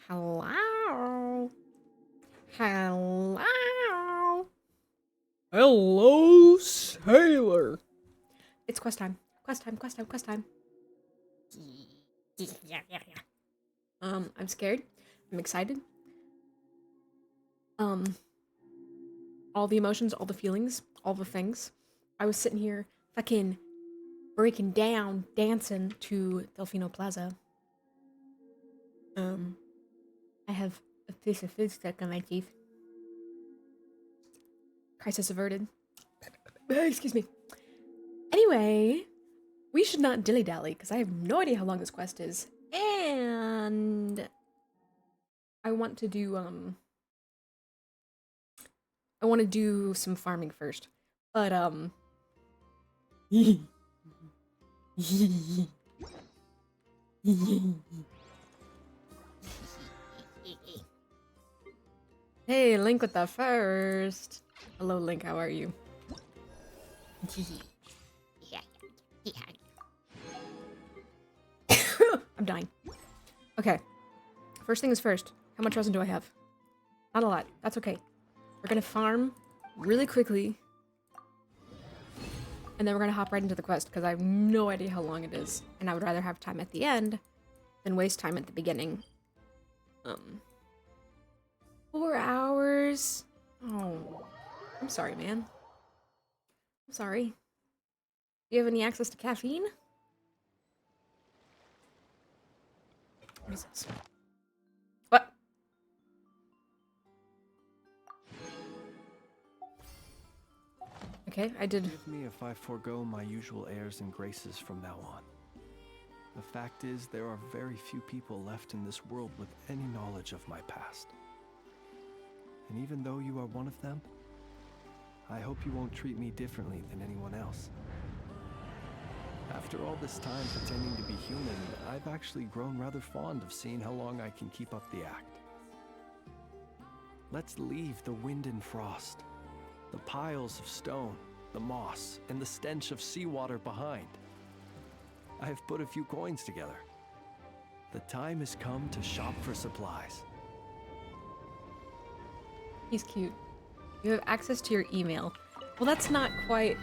Hello. Hello. Hello, sailor. It's quest time. Quest time, quest time, quest time. Yeah. I'm scared. I'm excited. All the emotions, all the feelings, all the things. I was sitting here fucking breaking down, dancing to Delfino Plaza. I have a piece of food stuck on my teeth. Crisis averted. Excuse me. Anyway, we should not dilly-dally, because I have no idea how long this quest is. And I want to do, I want to do some farming first. But, Hey, Link with the first. Hello, Link, how are you? I'm dying. Okay. First thing is first. How much resin do I have? Not a lot. That's okay. We're gonna farm really quickly. And then we're gonna hop right into the quest, because I have no idea how long it is. And I would rather have time at the end than waste time at the beginning. 4 hours? Oh. I'm sorry, man. I'm sorry. Do you have any access to caffeine? What is this? What? Okay, I did. Forgive me if I forego my usual airs and graces from now on. The fact is, there are very few people left in this world with any knowledge of my past. And even though you are one of them, I hope you won't treat me differently than anyone else. After all this time pretending to be human, I've actually grown rather fond of seeing how long I can keep up the act. Let's leave the wind and frost, the piles of stone, the moss, and the stench of seawater behind. I have put a few coins together. The time has come to shop for supplies. He's cute. You have access to your email. Well, that's not quite...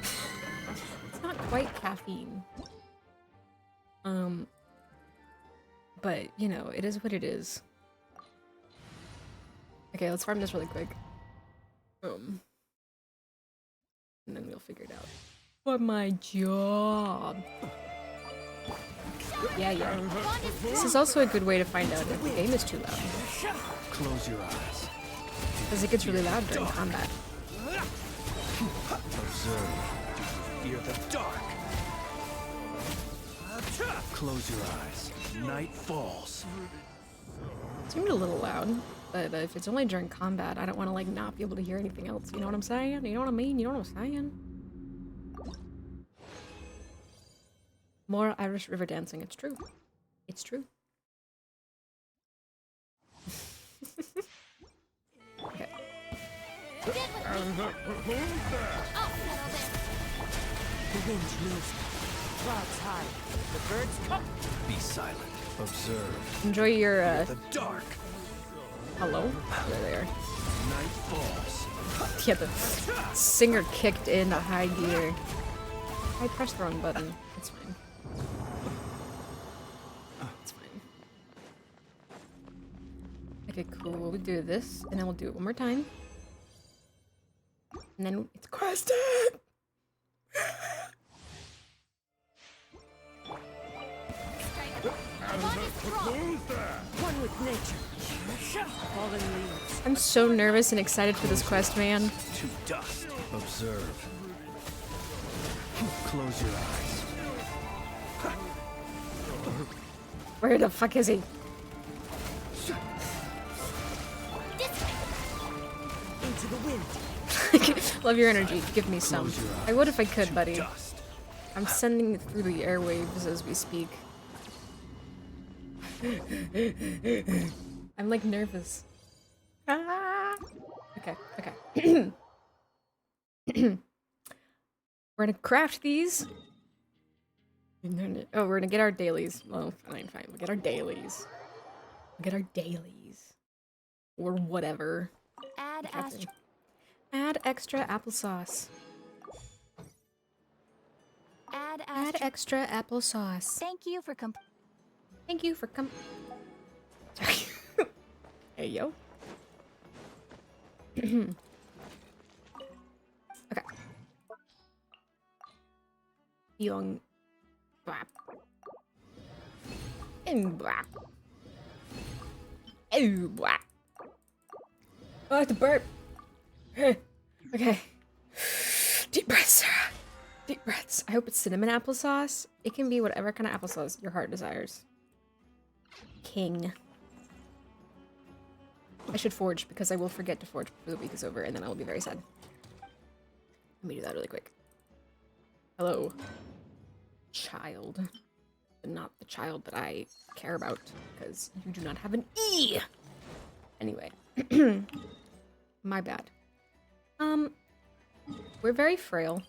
It's not quite caffeine. But, you know, it is what it is. Okay, let's farm this really quick. And then we'll figure it out. For my job. Yeah. This is also a good way to find out if the game is too loud. Close your eyes. Because it gets really loud during combat. Observe. Fear the dark. Close your eyes. Night falls. It seemed a little loud, but if it's only during combat, I don't want to like not be able to hear anything else. You know what I'm saying? You know what I mean? You know what I'm saying? More Irish river dancing. It's true. It's true. Okay. The wind moves. Clouds high. The birds come. Be silent. Observe. Enjoy your The dark. hello? There they are. Night falls. Yeah, the singer kicked into high gear. I pressed the wrong button. It's fine. It's fine. Okay, cool. We'll do this, and then we'll do it one more time. And then it's quest time! One with nature. Fallen leaves. I'm so nervous and excited for this quest, man. To dust. Observe. Close your eyes. Where the fuck is he? Into the wind. Love your energy. Give me some. Close your I would if I eyes could, to buddy. dust. I'm sending it through the airwaves as we speak. I'm like nervous. Ah. Okay, okay. We're gonna craft these. Oh, we're gonna get our dailies. Well, fine, fine. We'll get our dailies. We'll get our dailies. Or whatever. Add astro. Add extra applesauce. Add Add astro. extra applesauce. Thank you for Thank you for Sorry. Hey, yo. Okay. Young. Blap. And blap. Oh, blap. Oh, I have to burp. Okay. Deep breaths, Sarah. Deep breaths. I hope it's cinnamon applesauce. It can be whatever kind of applesauce your heart desires. King. I should forge because I will forget to forge before the week is over and then I will be very sad. Let me do that really quick. Hello. Child. But not the child that I care about because you do not have an E! Anyway. My bad. We're very frail.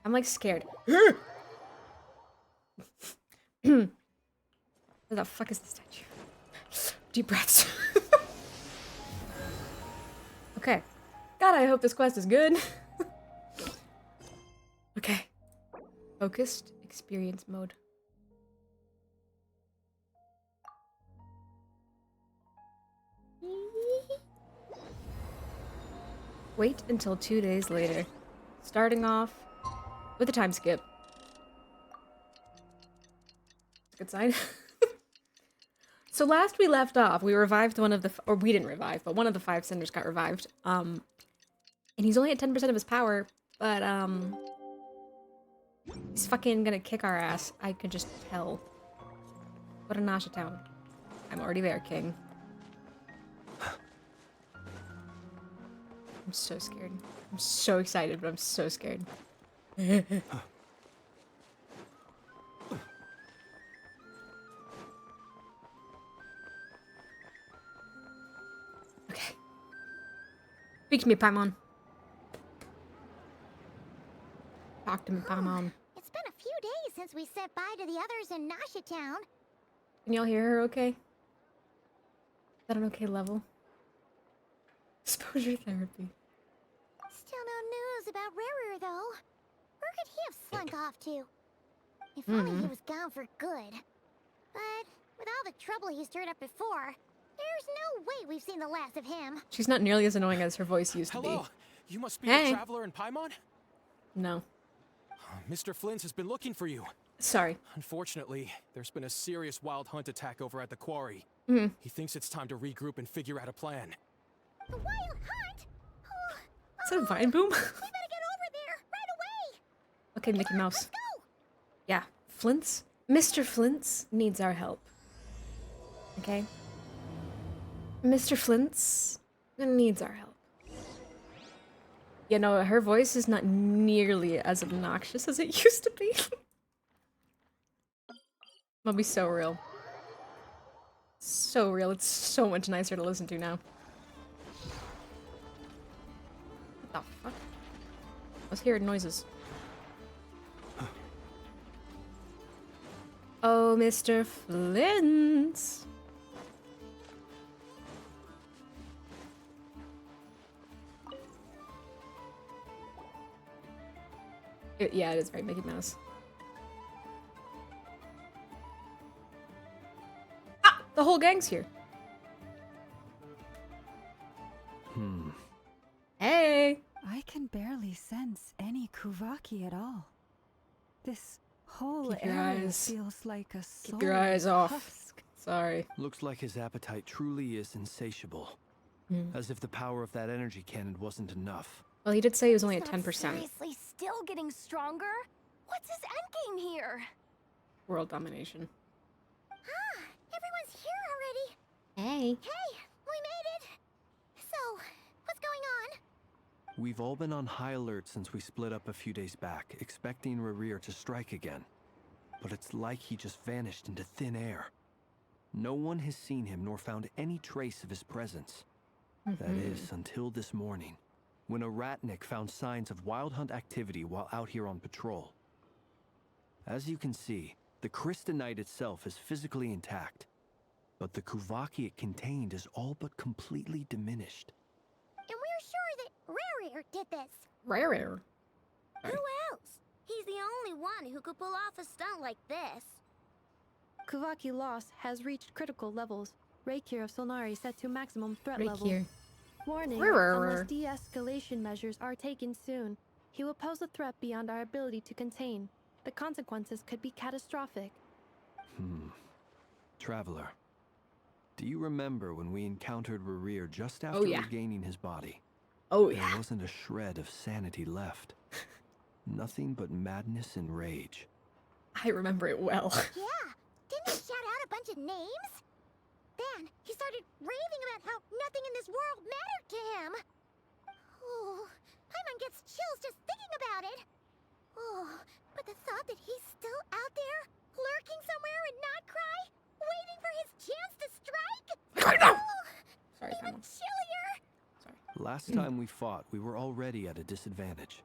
I'm like scared. Where the fuck is the statue? Deep breaths. Okay. God, I hope this quest is good. Okay. Focused experience mode. Wait until 2 days later. Starting off with a time skip. It's a good sign. So last we left off, we revived one of the, or we didn't revive, but one of the 5 cinders got revived. And he's only at 10% of his power, but he's fucking gonna kick our ass. I could just tell. What a Nasha town. I'm already there, King. I'm so scared. I'm so excited, but I'm so scared. Okay. Speak to me, Paimon. Talk to me, Paimon. It's been a few days since we said bye to the others in Nasha Town. Can y'all hear her okay? Is that an okay level? Exposure therapy. Still no news about Rarer, though. Where could he have slunk off to? If only he was gone for good. But with all the trouble he stirred up before, there's no way we've seen the last of him. She's not nearly as annoying as her voice used to be. Hello, you must be Hey. the traveler in Paimon? No. Mr. Flint has been looking for you. Sorry. Unfortunately, there's been a serious wild hunt attack over at the quarry. Mhm. He thinks it's time to regroup and figure out a plan. The wild hunt? Oh, Is that a vine boom? we better get over there right away. Okay, Mickey Mouse. Let's go. Yeah, Flint's. Mr. Flint's needs our help. Okay? Mr. Flint's needs our help. You know, her voice is not nearly as obnoxious as it used to be. It'll be so real. So real. It's so much nicer to listen to now. What the fuck? I was hearing noises. Oh, Mr. Flint. Yeah, it is very Mickey Mouse. Ah! The whole gang's here. Hey! I can barely sense any Kuvaki at all. This whole Keep your area eyes- feels like a Keep your eyes soulless off. husk. Sorry. Looks like his appetite truly is insatiable. As if the power of that energy cannon wasn't enough. Well, he did say he was only at Not 10%. seriously still getting stronger? What's his endgame here? World domination. Ah, everyone's here already. Hey. Hey, we made it. So, what's going on? We've all been on high alert since we split up a few days back, expecting Rerir to strike again. But it's like he just vanished into thin air. No one has seen him nor found any trace of his presence. That is, until this morning, when a ratnik found signs of wild hunt activity while out here on patrol. As you can see, the crystalline itself is physically intact, but the Kuvaki it contained is all but completely diminished. And we're sure that Rarir did this. Rare. Who else? He's the only one who could pull off a stunt like this. Kuvaki loss has reached critical levels. Reikir of Solnari set to maximum threat Right level. here. Warning, Rrrr. unless de-escalation measures are taken soon, he will pose a threat beyond our ability to contain. The consequences could be catastrophic. Traveler, do you remember when we encountered Rerir just after regaining his body? Oh, There yeah. wasn't a shred of sanity left. Nothing but madness and rage. I remember it well. Yeah, didn't he shout out a bunch of names? Then he started raving about how nothing in this world mattered to him. Oh, Paimon gets chills just thinking about it. Oh, but the thought that he's still out there, lurking somewhere in Nod-Krai, waiting for his chance to strike? Sorry, Even Paimon. chillier. Sorry. Last time we fought, we were already at a disadvantage.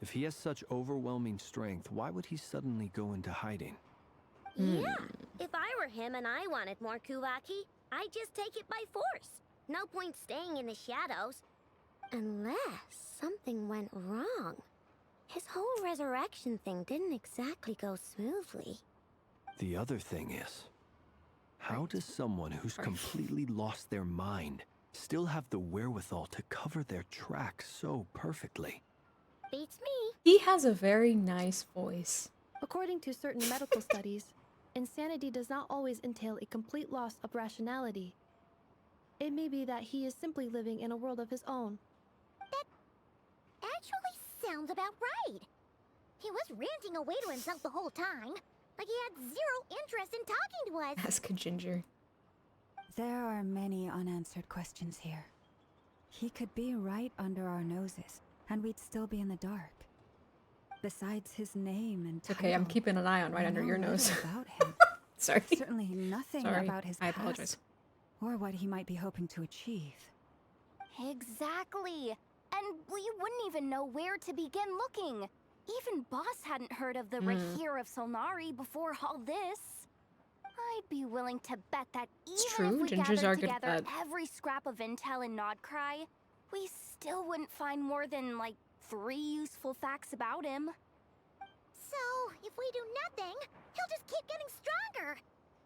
If he has such overwhelming strength, why would he suddenly go into hiding? Yeah, if I were him and I wanted more Kuvaki, I'd just take it by force. No point staying in the shadows. Unless something went wrong. His whole resurrection thing didn't exactly go smoothly. The other thing is, how does someone who's completely lost their mind still have the wherewithal to cover their tracks so perfectly? Beats me. He has a very nice voice. According to certain medical studies, insanity does not always entail a complete loss of rationality. It may be that he is simply living in a world of his own. That actually sounds about right. He was ranting away to himself the whole time, like he had zero interest in talking to us. Ask a ginger. There are many unanswered questions here. He could be right under our noses, and we'd still be in the dark. Besides his name and It's okay, I'm title, keeping an eye on right we under know your little nose. about him. Sorry. Certainly nothing Sorry. about his I past, apologize. or what he might be hoping to achieve. Exactly. And we wouldn't even know where to begin looking. Even Boss hadn't heard of the Reikir of Solnari before all this. I'd be willing to bet that even true, if we gingers gathered are good together at- every scrap of intel in Nod-Krai, we still wouldn't find more than, like, 3 useful facts about him. So, if we do nothing, he'll just keep getting stronger.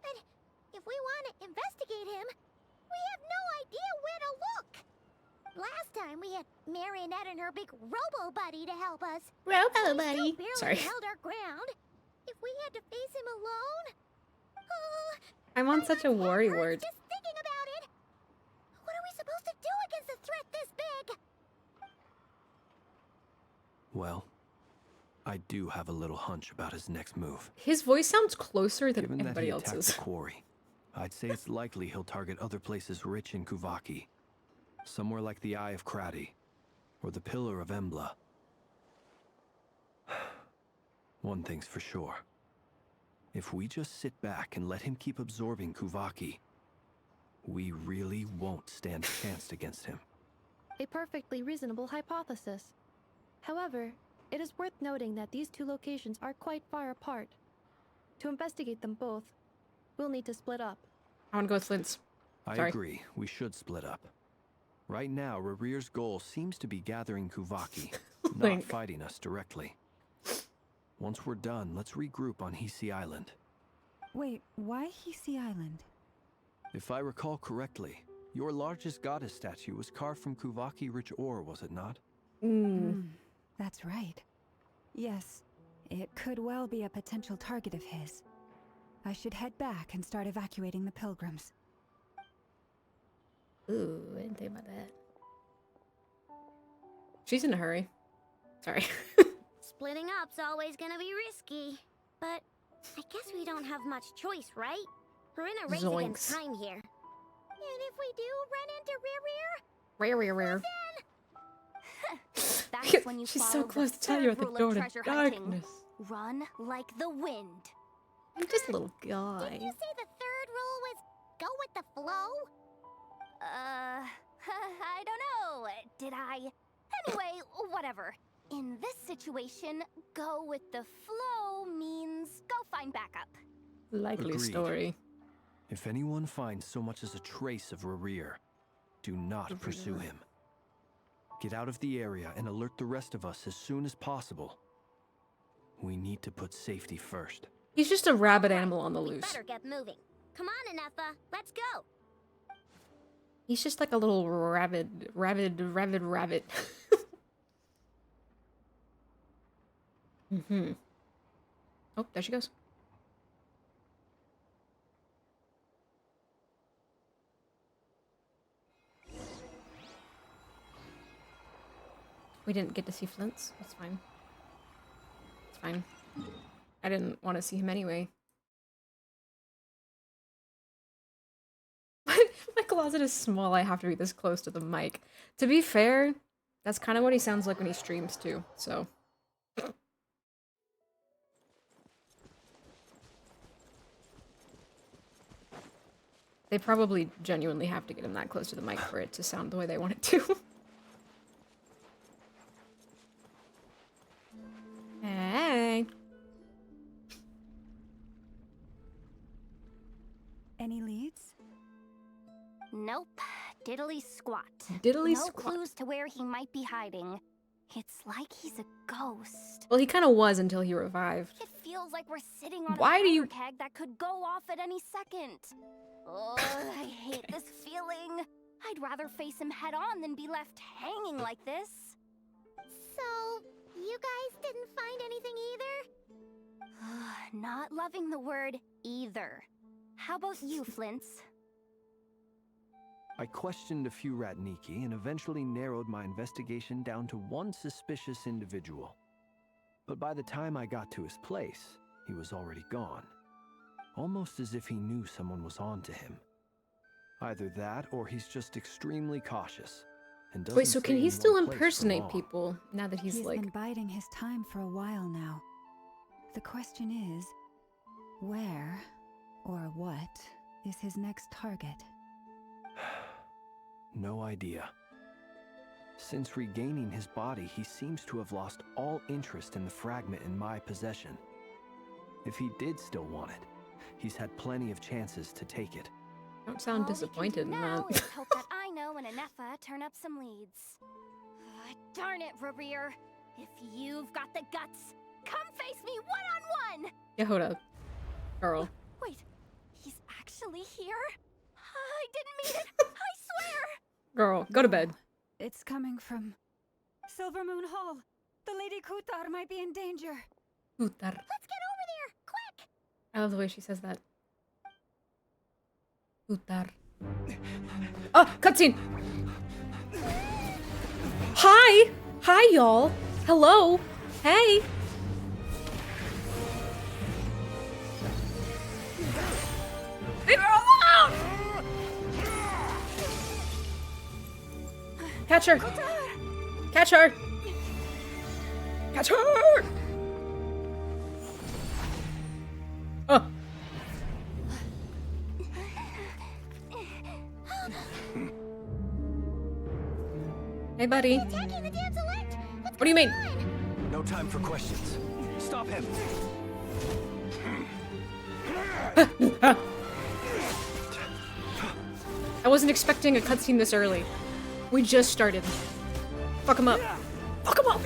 And if we want to investigate him, we have no idea where to look. Last time we had Marionette and her big robo-buddy to help us. Robo We buddy. still barely Sorry. held our ground. If we had to face him alone... Oh, I'm on such a Paimon's head worry hurts ward. just thinking about it. What are we supposed to do against a threat this big? Well, I do have a little hunch about his next move. His voice sounds closer than Given that everybody he attacked else's. the quarry, I'd say it's likely he'll target other places rich in Kuvaki. Somewhere like the Eye of Krati, or the Pillar of Embla. One thing's for sure. If we just sit back and let him keep absorbing Kuvaki, we really won't stand a chance against him. A perfectly reasonable hypothesis. However, it is worth noting that these two locations are quite far apart. To investigate them both, we'll need to split up. I want to go with Flint's. I Sorry. agree, we should split up. Right now, Rerir's goal seems to be gathering Kuvaki, not Link. fighting us directly. Once we're done, let's regroup on Hisi Island. Wait, why Hisi Island? If I recall correctly, your largest goddess statue was carved from Kuvaki-rich ore, was it not? That's right. Yes, it could well be a potential target of his. I should head back and start evacuating the pilgrims. Ooh, I didn't think about that. She's in a hurry. Sorry. Splitting up's always gonna be risky. But I guess we don't have much choice, right? We're in a race against Zoinks. time here. And if we do run into Rarir, Rare. That's when you She's follow so the close to tell you at third the rule door of to treasure hunting. darkness. Run like the wind. I'm just a little guy. Did you say the third rule was go with the flow? I don't know. Did I? Anyway, whatever. In this situation, go with the flow means go find backup. Likely Agreed. story. If anyone finds so much as a trace of Rerir, do not pursue him. Get out of the area and alert the rest of us as soon as possible. We need to put safety first. He's just a rabid animal on the We loose. better get moving. Come on, Anefa. Let's go. He's just like a little rabid. Mm-hmm. Oh, there she goes. We didn't get to see Flint's. It's fine. It's fine. I didn't want to see him anyway. My closet is small. I have to be this close to the mic. To be fair, that's kind of what he sounds like when he streams too, so. They probably genuinely have to get him that close to the mic for it to sound the way they want it to. Hey. Any leads? Nope. Diddly squat. Diddly no squat. clues to where he might be hiding. It's like he's a ghost. Well, he kind of was until he revived. It feels like we're sitting on Why a do you- powder keg that could go off at any second. Oh, I hate this feeling. I'd rather face him head on than be left hanging like this. So, you guys didn't find anything either? Not loving the word either. How about you, Flints? I questioned a few Ratniki and eventually narrowed my investigation down to one suspicious individual. But by the time I got to his place, he was already gone. Almost as if he knew someone was on to him. Either that, or he's just extremely cautious. And doesn't Wait, so can stay he in still one place for impersonate long. people now that he's like... been biding his time for a while now. The question is, where or what is his next target? No idea. Since regaining his body, he seems to have lost all interest in the fragment in my possession. If he did still want it, he's had plenty of chances to take it. Don't sound All we disappointed can in do now that. is hope that I know and Anefa turn up some leads. Darn it, Rerir. If you've got the guts, come face me one-on-one! Yehoda. Girl. Wait, he's actually here? I didn't mean it, I swear! Girl, go to bed. It's coming from Silver Moon Hall. The Lady Kutar might be in danger. Utar. Let's get over there, quick! I love the way she says that. Utar. Oh, cutscene! Hi! Hi, y'all! Hello! Hey! Leave her alone! Catch her! Catch her! Catch her! Oh! Hey, buddy. Attacking the damselette! What do you mean? No time for questions. Stop him! I wasn't expecting a cutscene this early. We just started. Fuck him up. Fuck him up!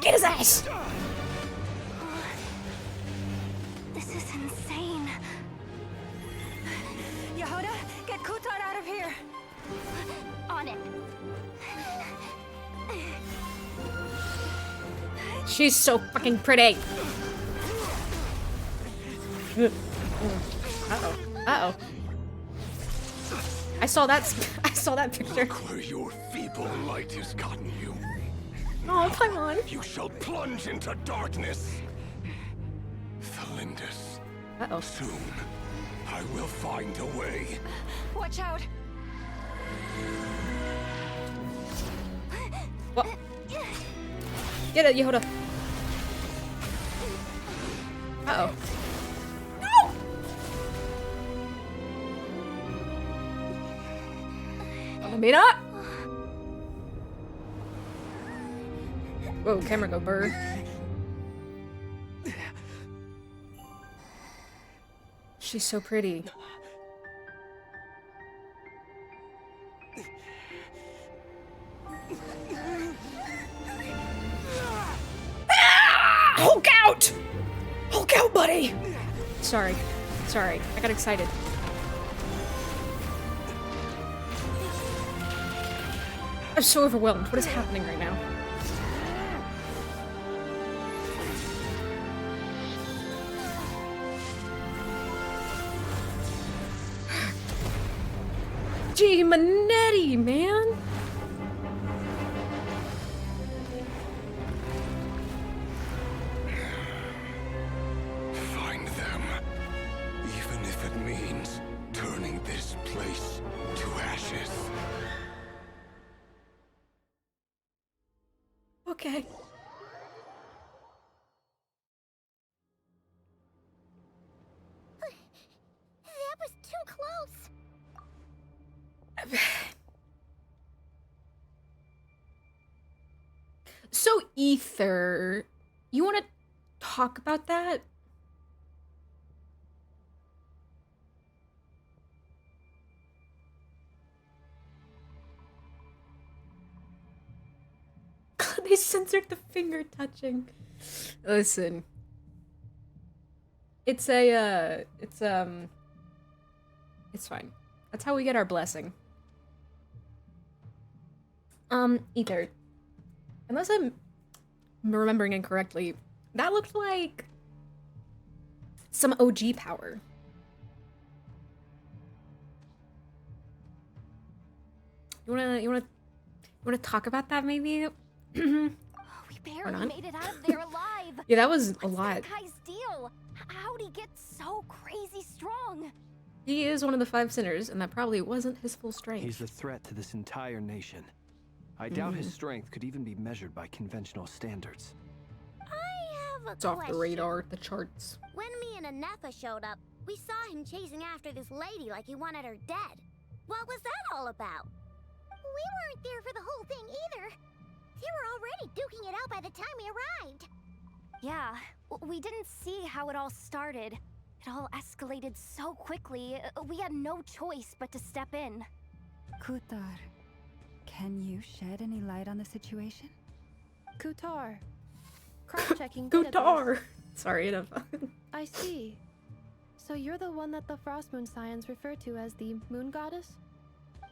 Get his ass! This is insane. Yehoda, get Kutar out of here! On it. She's so fucking pretty. Uh-oh. Uh-oh. I saw that picture. Where your feeble light has gotten you. Oh, come on. You shall plunge into darkness. Thalindus, Uh-oh. soon I will find a way. Watch out! What? Get it, Yehoda. Uh-oh. No! Let me not! Whoa, camera go burr. She's so pretty. Hulk out! Hulk out, buddy! Sorry. Sorry. I got excited. I'm so overwhelmed. What is happening right now? Gee, Manetti, man! Find them. Even if it means turning this place to ashes. Okay. That was too close. So, Ether, you want to talk about that? They censored the finger touching. Listen. It's it's fine. That's how we get our blessing. Ether. Unless I'm remembering incorrectly, that looked like some OG power. You wanna talk about that maybe? We barely made it out of there alive. Yeah, that was a What's lot. that guy's deal? How'd he get so crazy strong? He is one of the 5 sinners, and that probably wasn't his full strength. He's a threat to this entire nation. I doubt his strength could even be measured by conventional standards. I have a It's off the question. radar, the charts. When me and Anefa showed up, we saw him chasing after this lady like he wanted her dead. What was that all about? We weren't there for the whole thing either. They were already duking it out by the time we arrived. Yeah, we didn't see how it all started. It all escalated so quickly, we had no choice but to step in. Kutar, can you shed any light on the situation? Kutar. Cross-checking database. Guitar! Sorry, enough. I see. So you're the one that the Frost Moon Scions refer to as the Moon Goddess?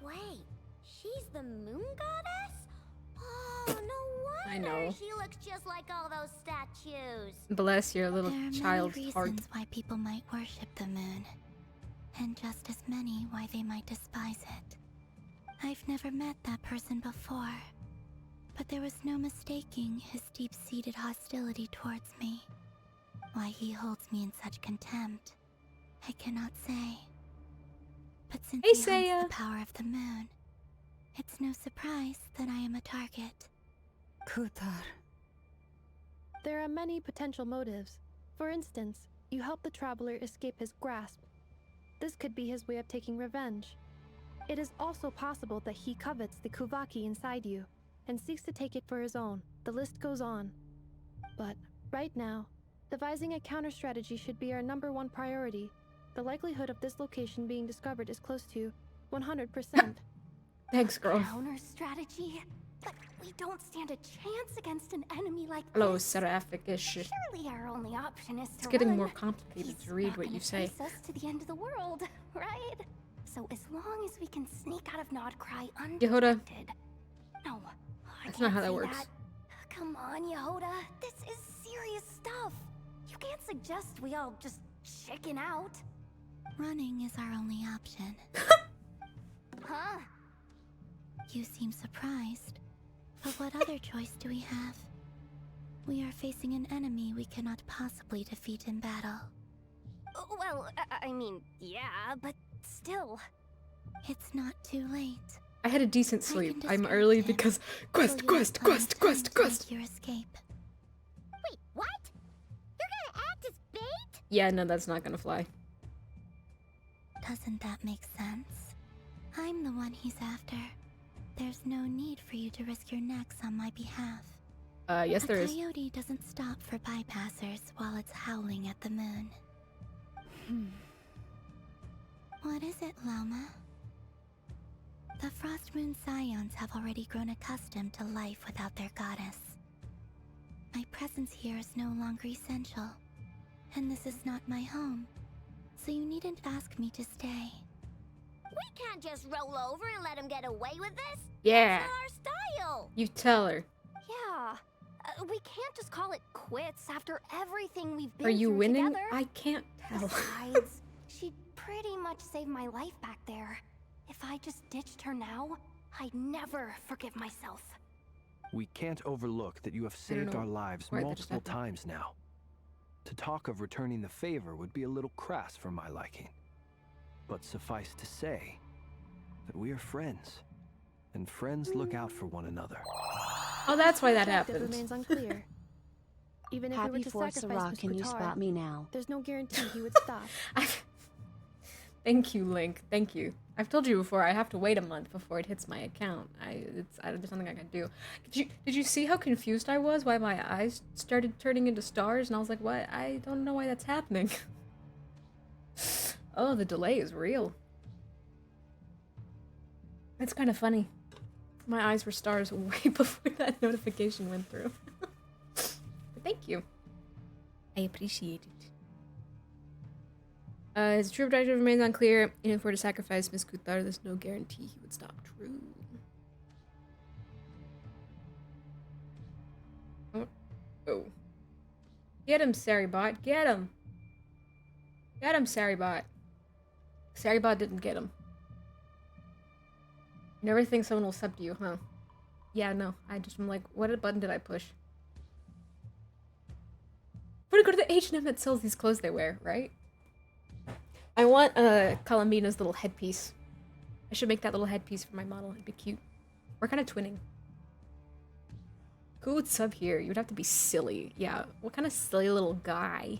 Wait, she's the moon goddess? Oh, no I wonder know. she looks just like all those statues. Bless your little There are child's many heart. reasons why people might worship the moon, and just as many why they might despise it. I've never met that person before, but there was no mistaking his deep-seated hostility towards me. Why he holds me in such contempt, I cannot say. But since Hey, he Seiya. holds the power of the moon, it's no surprise that I am a target. Kutar. There are many potential motives. For instance, you help the traveler escape his grasp. This could be his way of taking revenge. It is also possible that he covets the Kuvaki inside you and seeks to take it for his own. The list goes on. But right now, devising a counter strategy should be our #1 priority. The likelihood of this location being discovered is close to 100%. Thanks, girl. Counter strategy? But we don't stand a chance against an enemy like Hello, this. seraphic-ish. Surely our only option is to It's getting run. more complicated He's to read not what gonna you say. chase us to the end of the world, right? So as long as we can sneak out of Nod-Krai Yehoda. undetected. No, I That's can't not how that say works. Come on, Yehoda. This is serious stuff. You can't suggest we all just chicken out. Running is our only option. Huh? You seem surprised. But what other choice do we have? We are facing an enemy we cannot possibly defeat in battle. Well, I mean, yeah, but still. It's not too late. I had a decent I sleep. can I'm distract early him because till quest, you quest, have plenty quest, of time quest, to quest. make your escape. Yeah, no, that's not gonna fly. Doesn't that make sense? I'm the one he's after. There's no need for you to risk your necks on my behalf. Yes there is. A coyote doesn't stop for bypassers while it's howling at the moon. What is it, Loma? The Frost Moon Scions have already grown accustomed to life without their goddess. My presence here is no longer essential, and this is not my home, so you needn't ask me to stay. We can't just roll over and let him get away with this. Yeah. That's not our style. You tell her. Yeah. We can't just call it quits after everything we've been Are you through winning? together. I can't tell. Besides, she pretty much saved my life back there. If I just ditched her now, I'd never forgive myself. We can't overlook that you have I don't saved know our lives why that just multiple happened. times now. To talk of returning the favor would be a little crass for my liking. But suffice to say that we are friends, and friends look out for one another. Oh, that's why that Objective happened. remains unclear. Even if we were Happy to for sacrifice Syrah, Miss can you Qatar, spot me now? there's no guarantee he would stop. Thank you, Link. Thank you. I've told you before. I have to wait a month before it hits my account. There's something I can do. Did you see how confused I was? Why my eyes started turning into stars? And I was like, what? I don't know why that's happening. Oh, the delay is real. That's kind of funny. My eyes were stars way before that notification went through. But thank you. I appreciate it. His true objective remains unclear. Even if we're to sacrifice Miss Qatar, there's no guarantee he would stop. True. Oh. Get him, Saribot. Get him. Get him, Saribot. Saribot didn't get him. You never think someone will sub to you, huh? Yeah, no. I'm like, what button did I push? We're gonna go to the H&M that sells these clothes they wear, right? I want Columbina's little headpiece. I should make that little headpiece for my model. It'd be cute. We're kind of twinning. Who would sub here? You would have to be silly. Yeah, what kind of silly little guy?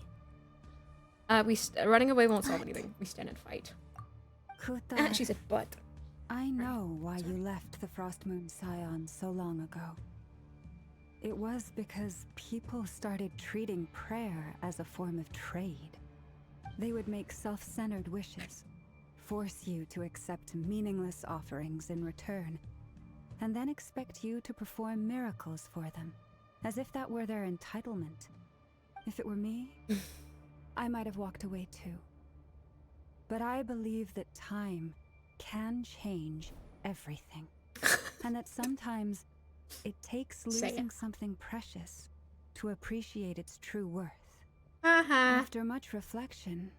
Running away won't solve anything. We stand and fight. Kuta, She said, but. I know why you left the Frost Moon Scions so long ago. It was because people started treating prayer as a form of trade. They would make self-centered wishes, force you to accept meaningless offerings in return, and then expect you to perform miracles for them, as if that were their entitlement. If it were me, I might have walked away too. But I believe that time can change everything, and that sometimes it takes losing something precious to appreciate its true worth. After much reflection,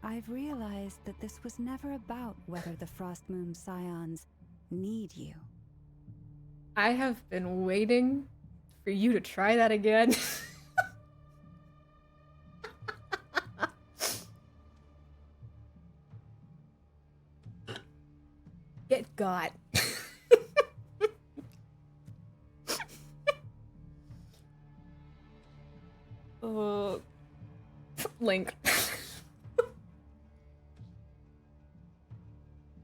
I've realized that this was never about whether the Frost Moon Scions need you. I have been waiting for you to try that again. Get got. Link.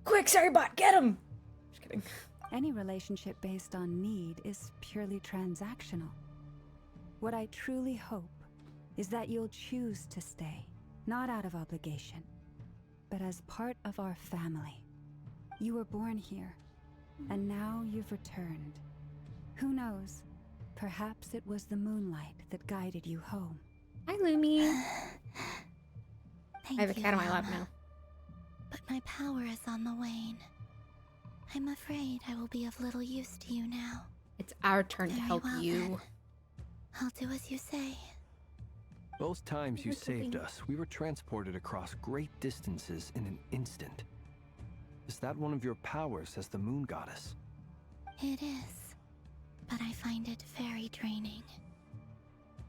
Quick, sorry bot, get him! Just kidding. Any relationship based on need is purely transactional. What I truly hope is that you'll choose to stay, not out of obligation, but as part of our family. You were born here, and now you've returned. Who knows? Perhaps it was the moonlight that guided you home. Hi, Lumi. Thank I have a cat on my lap Lama. now. But my power is on the wane. I'm afraid I will be of little use to you now. It's our turn to Very help well, you. then. I'll do as you say. Both times you saved us, we were transported across great distances in an instant. Is that one of your powers as the moon goddess? It is, but I find it very draining.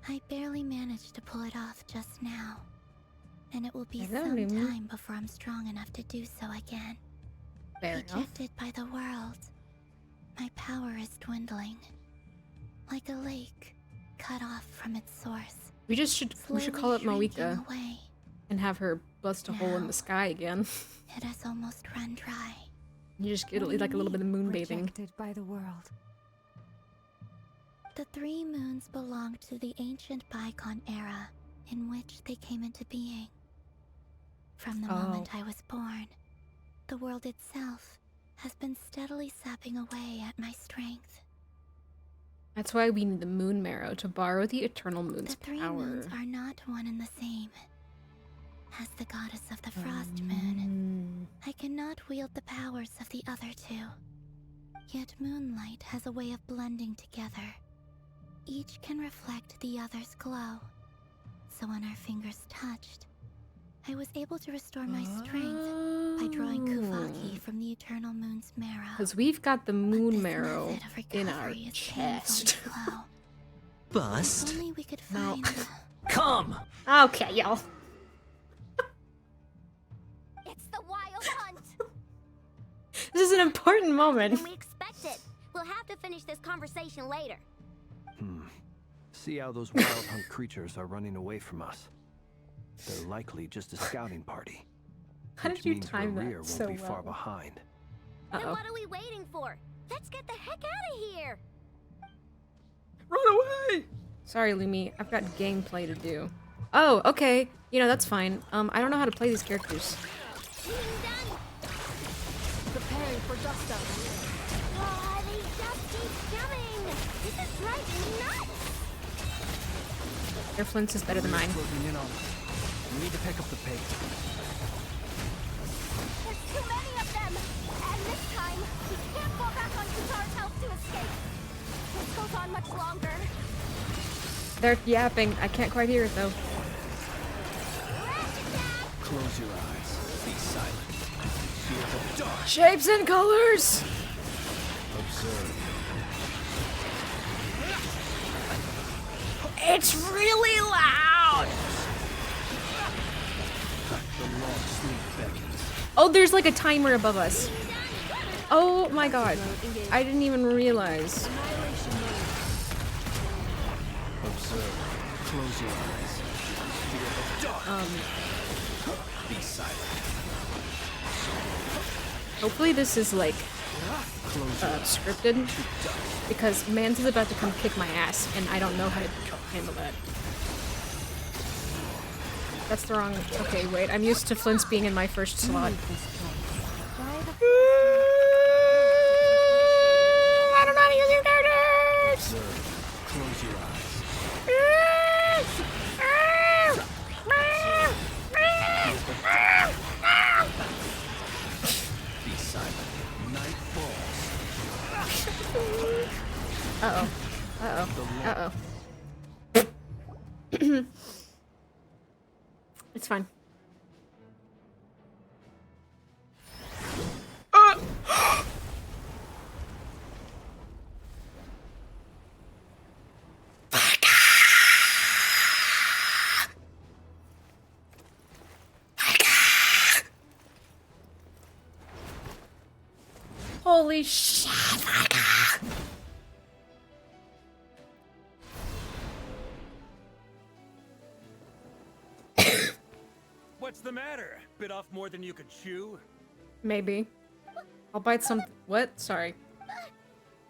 I barely managed to pull it off just now, and it will be Hello, some Lumi. time before I'm strong enough to do so again. Fair enough. Rejected by the world, my power is dwindling. Like a lake, cut off from its source. We should call it slowly shrinking Moika. away. And have her bust a hole in the sky again. It has almost run dry. You just get What do like a you little bit of mean, moonbathing. rejected by the world? The 3 moons belong to the ancient bygone era in which they came into being. From the moment I was born, the world itself has been steadily sapping away at my strength. That's why we need the moon marrow to borrow the eternal moon's The 3 power. moons are not one and the same. As the goddess of the frost moon, I cannot wield the powers of the other 2. Yet moonlight has a way of blending together. Each can reflect the other's glow. So when our fingers touched, I was able to restore my strength by drawing Kuvaki from the eternal moon's marrow. Because we've got the moon marrow in our chest. Bust. If only we could find Come! Okay, y'all. It's the wild hunt. This is an important moment. Than we expected. We'll have to finish this conversation later. See how those wild hunt creatures are running away from us. They're likely just a scouting party. How which did you means time our that rear won't so be far well? behind. Then what are we waiting for? Let's get the heck out of here. Run away! Sorry, Lumi. I've got gameplay to do. Oh, okay. You know, that's fine. I don't know how to play these characters. Preparing for dust up. Oh, they just keep coming. This is driving me nuts. Their flints is better than mine. Closing in on us. We need to pick up the pace. There's too many of them. And this time, we can't fall back on Katar's health to escape. This goes on much longer. They're yapping. I can't quite hear it, though. Close your eyes. Be silent. Feel the dark. Shapes and colors! Observe. It's really loud! The long sleep beckons. Oh, there's like a timer above us. Oh my god. I didn't even realize. Observe. Close your eyes. Feel the dark. Be silent. Hopefully this is like Close your eyes. scripted, because Mans is about to come kick my ass, and I don't know how to handle that. That's the wrong. Okay, wait. I'm used to Flint's being in my first slot. I don't know how to use your characters. Observe. Close your eyes. Be silent. Night falls. Uh-oh. Uh-oh. Uh-oh. It's fine. Holy shit! What's the matter? Bit off more than you could chew? Maybe. I'll bite some. What? Sorry. Who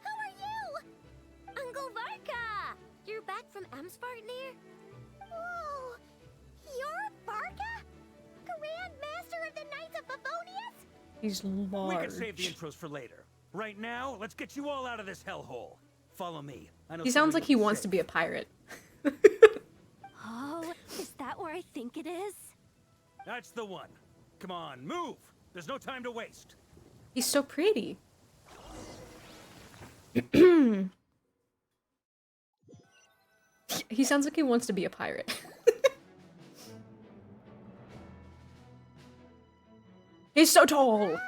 are you? Uncle Varka! You're back from Amsvartnir? Whoa! You're Barca? Grand Master of the Knights of Favonius? He's We large. can save the intros for later. Right now, let's get you all out of this hellhole. Follow me. I know He sounds somebody like he looks wants sick. to be a pirate. Oh, is that where I think it is? That's the one. Come on, move! There's no time to waste. He's so pretty. He sounds like he wants to be a pirate. He's so tall! Wow!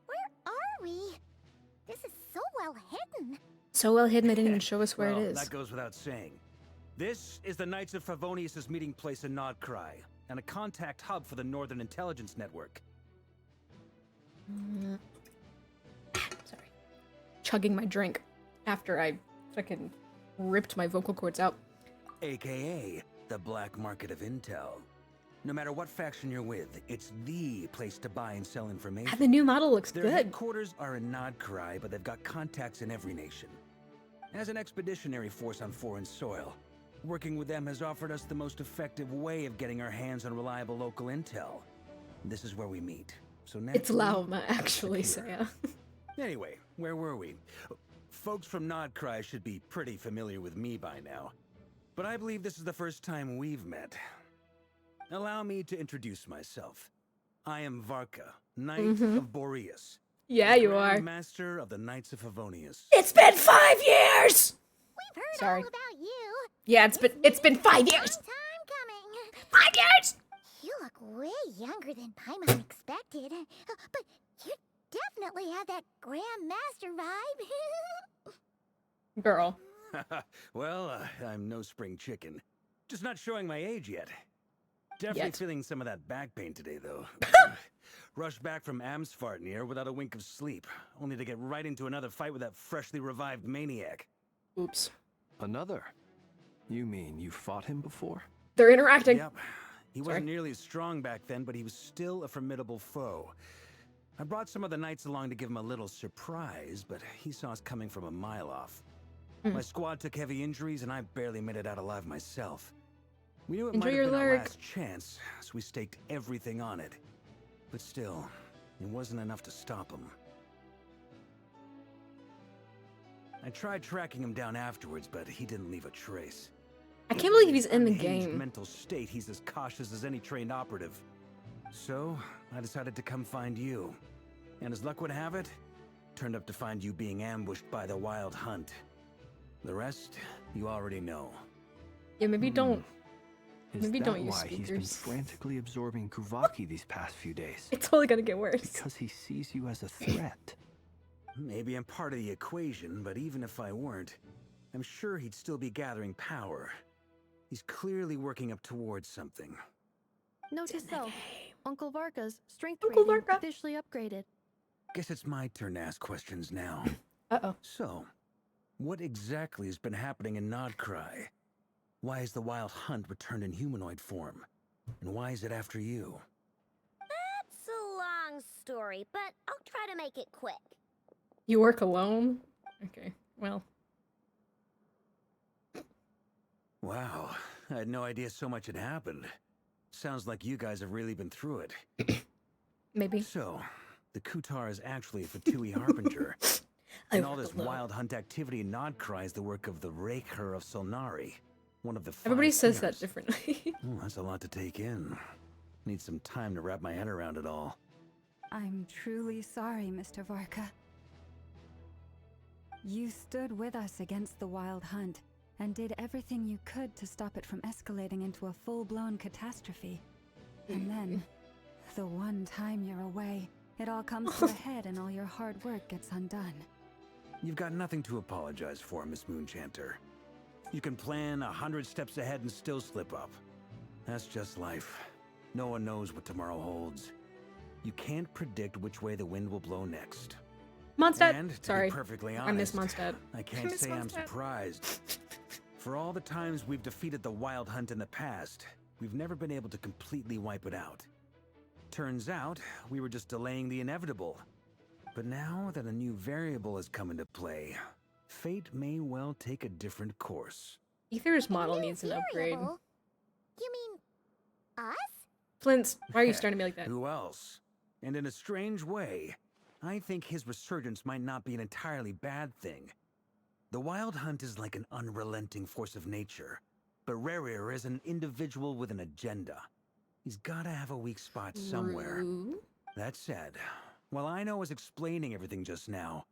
Where are we? This is so well hidden. So well hidden they didn't even show us where Well, it is. that goes without saying. This is the Knights of Favonius' meeting place in Nod-Krai, and a contact hub for the Northern Intelligence Network. Sorry. Chugging my drink after I fucking ripped my vocal cords out. AKA the black market of intel. No matter what faction you're with, it's the place to buy and sell information. Ah, the new model looks Their good. headquarters are in Nod-Krai, but they've got contacts in every nation. As an expeditionary force on foreign soil, working with them has offered us the most effective way of getting our hands on reliable local intel. This is where we meet. So It's naturally, Lauma, actually, Saya. Anyway, where were we? Folks from Nod-Krai should be pretty familiar with me by now. But I believe this is the first time we've met. Allow me to introduce myself. I am Varka, Knight of Boreas. Yeah, you Grand are. Master of the Knights of Favonius. It's been 5 years! We've heard Sorry. all about you. Yeah, it's been 5 years! Time coming. 5 years! You look way younger than Paimon expected. But you definitely have that Grand Master vibe. Girl. Well, I'm no spring chicken. Just not showing my age yet. Definitely Yet. feeling some of that back pain today, though. Rushed back from Amsfartnir without a wink of sleep, only to get right into another fight with that freshly revived maniac. Oops. Another? You mean you fought him before? They're interacting. Yep. He wasn't nearly as strong back then, but he was still a formidable foe. I brought some of the knights along to give him a little surprise, but he saw us coming from a mile off. My squad took heavy injuries, and I barely made it out alive myself. We knew it Enjoy might your have been our lurk. last chance, so we staked everything on it. But still, it wasn't enough to stop him. I tried tracking him down afterwards, but he didn't leave a trace. I can't believe he's in the Unhinged game. mental state, he's as cautious as any trained operative. So, I decided to come find you. And as luck would have it, turned up to find you being ambushed by the Wild Hunt. The rest, you already know. Yeah, maybe don't. Is Maybe that don't use why he's been speakers. frantically absorbing Kuvaki these past few days? It's only gonna get worse. Because he sees you as a threat. Maybe I'm part of the equation, but even if I weren't, I'm sure he'd still be gathering power. He's clearly working up towards something. Note to self, Uncle Varka's strength Uncle rating Varka. officially upgraded. Guess it's my turn to ask questions now. Uh-oh. So, what exactly has been happening in Nod-Krai? Why has the Wild Hunt returned in humanoid form? And why is it after you? That's a long story, but I'll try to make it quick. You work alone? Okay, well. Wow, I had no idea so much had happened. Sounds like you guys have really been through it. Maybe. So, the Kutar is actually a Fatui Harbinger. And all this Wild Hunt activity in Nod-Krai is the work of the Raker of Solnari, one of the five Everybody says that singers. differently. Oh, that's a lot to take in. Need some time to wrap my head around it all. I'm truly sorry, Mr. Varka. You stood with us against the Wild Hunt and did everything you could to stop it from escalating into a full-blown catastrophe. And then, the one time you're away, it all comes to a head and all your hard work gets undone. You've got nothing to apologize for, Miss Moonchanter. You can plan 100 steps ahead and still slip up. That's just life. No one knows what tomorrow holds. You can't predict which way the wind will blow next. Mondstadt. And to Sorry. be perfectly I miss honest, Mondstadt. I can't miss say I'm Mondstadt. surprised. For all the times we've defeated the Wild Hunt in the past, we've never been able to completely wipe it out. Turns out, we were just delaying the inevitable. But now that a new variable has come into play, fate may well take a different course. Ether's model needs an upgrade. Variable? You mean us? Flint's, why are you staring at me like that? Who else? And in a strange way, I think his resurgence might not be an entirely bad thing. The Wild Hunt is like an unrelenting force of nature, but Rerir is an individual with an agenda. He's gotta have a weak spot somewhere. Rude. That said, while I was explaining everything just now,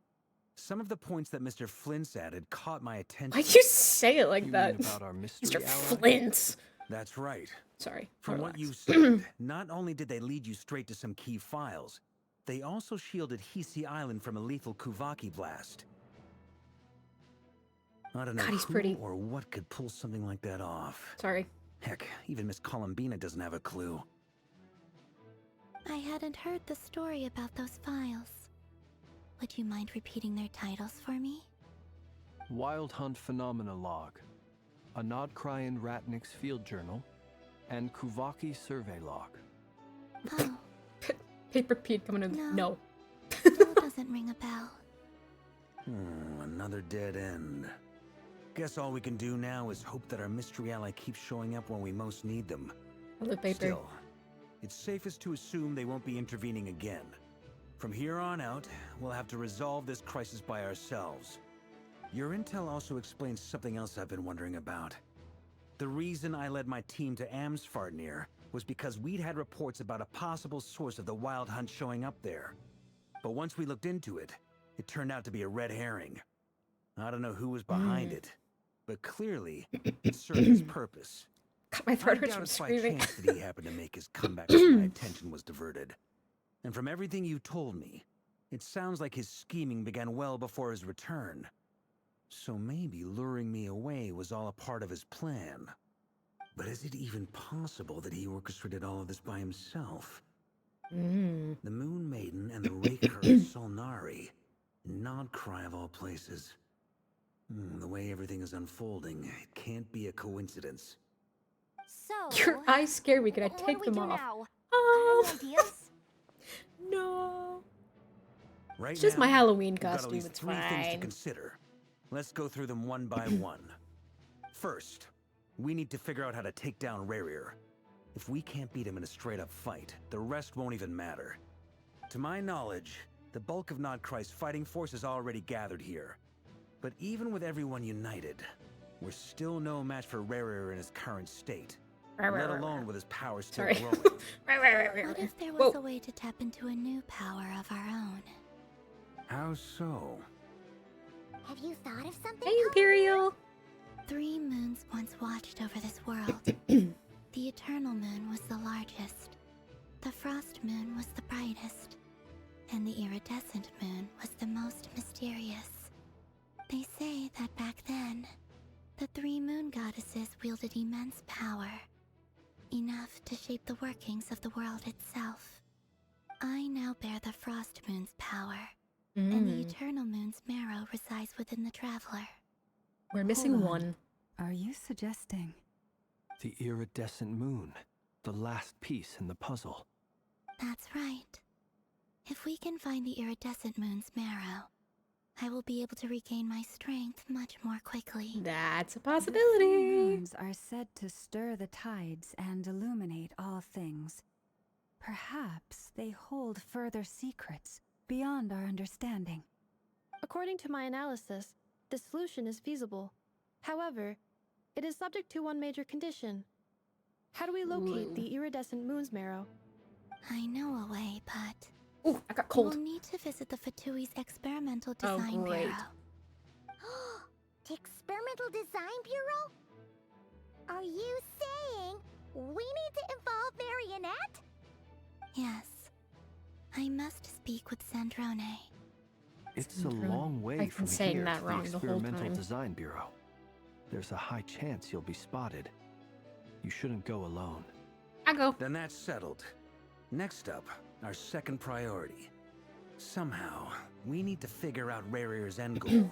some of the points that Mr. Flint's added caught my attention. Why'd you say it like You that? mean about our mystery Mr. ally? Flint. That's right. Sorry. From relax. what you said, not only did they lead you straight to some key files, they also shielded Hisi Island from a lethal Kuvaki blast. I don't know God, he's who pretty. or what could pull something like that off. Sorry. Heck, even Miss Columbina doesn't have a clue. I hadn't heard the story about those files. Would you mind repeating their titles for me? Wild Hunt Phenomena Log, a Nod-Krai Ratnik's Field Journal, and Kuvaki survey log. Oh, Paper Pete coming in. No. still doesn't ring a bell. Another dead end. Guess all we can do now is hope that our mystery ally keeps showing up when we most need them. Hello, paper. Still, it's safest to assume they won't be intervening again. From here on out, we'll have to resolve this crisis by ourselves. Your intel also explains something else I've been wondering about. The reason I led my team to Amsfarnir was because we'd had reports about a possible source of the Wild Hunt showing up there. But once we looked into it, it turned out to be a red herring. I don't know who was behind it, but clearly it served its purpose. Cut my throat I hurts doubt from it's by screaming. chance that he happened to make his comeback when my attention was diverted. And from everything you told me, it sounds like his scheming began well before his return. So maybe luring me away was all a part of his plan. But is it even possible that he orchestrated all of this by himself? The Moon Maiden and the Raker of Solnari. Nod-Krai of all places. The way everything is unfolding, it can't be a coincidence. So, Your eyes scare me. Can I what take do them we do off? now? Oh. Any ideas? No. Right It's just now, my Halloween we've got costume. at least It's 3 things to fine. consider. Let's go through them one by one. First, we need to figure out how to take down Rerir. If we can't beat him in a straight-up fight, the rest won't even matter. To my knowledge, the bulk of Nod-Krai's fighting force is already gathered here. But even with everyone united, we're still no match for Rerir in his current state. Let alone with his power still Sorry. growing. What if there was a way to tap into a new power of our own? How so? Have you thought of something? Hey, Imperial. 3 moons once watched over this world. The Eternal Moon was the largest. The Frost Moon was the brightest. And the Iridescent Moon was the most mysterious. They say that back then, the 3 moon goddesses wielded immense power. Enough to shape the workings of the world itself. I now bear the Frost Moon's power. And the Eternal Moon's marrow resides within the Traveler. We're missing Hold on. one. Are you suggesting? The iridescent moon. The last piece in the puzzle. That's right. If we can find the Iridescent Moon's marrow, I will be able to regain my strength much more quickly. That's a The full possibility. moons are said to stir the tides and illuminate all things. Perhaps they hold further secrets beyond our understanding. According to my analysis, the solution is feasible. However, it is subject to one major condition. How do we locate the iridescent moon's marrow? I know a way, but Ooh, I got you cold. will need to visit the Fatui's Experimental Oh, Design great. Bureau. The Experimental Design Bureau? Are you saying we need to involve Marionette? Yes. I must speak with Sandrone. It's a long way I've from been saying here that to wrong the the whole Experimental time. Design Bureau. There's a high chance you'll be spotted. You shouldn't go alone. I go. Then that's settled. Next up, our second priority. Somehow, we need to figure out Rerir's end goal.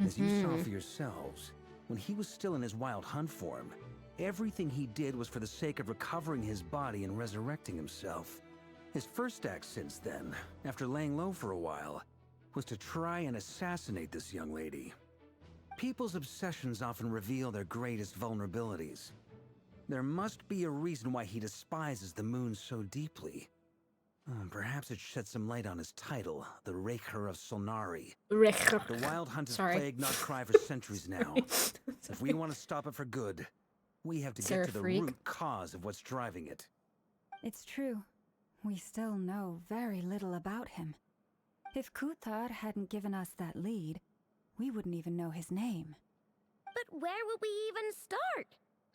As you saw for yourselves, when he was still in his wild hunt form, everything he did was for the sake of recovering his body and resurrecting himself. His first act since then, after laying low for a while, was to try and assassinate this young lady. People's obsessions often reveal their greatest vulnerabilities. There must be a reason why he despises the moon so deeply. Perhaps it sheds some light on his title, the Raker of Solnari. The Wild Hunt has plagued Nod-Krai for centuries now. If we want to stop it for good, we have to get to the root cause of what's driving it. It's true. We still know very little about him. If Kuthar hadn't given us that lead, we wouldn't even know his name. But where would we even start?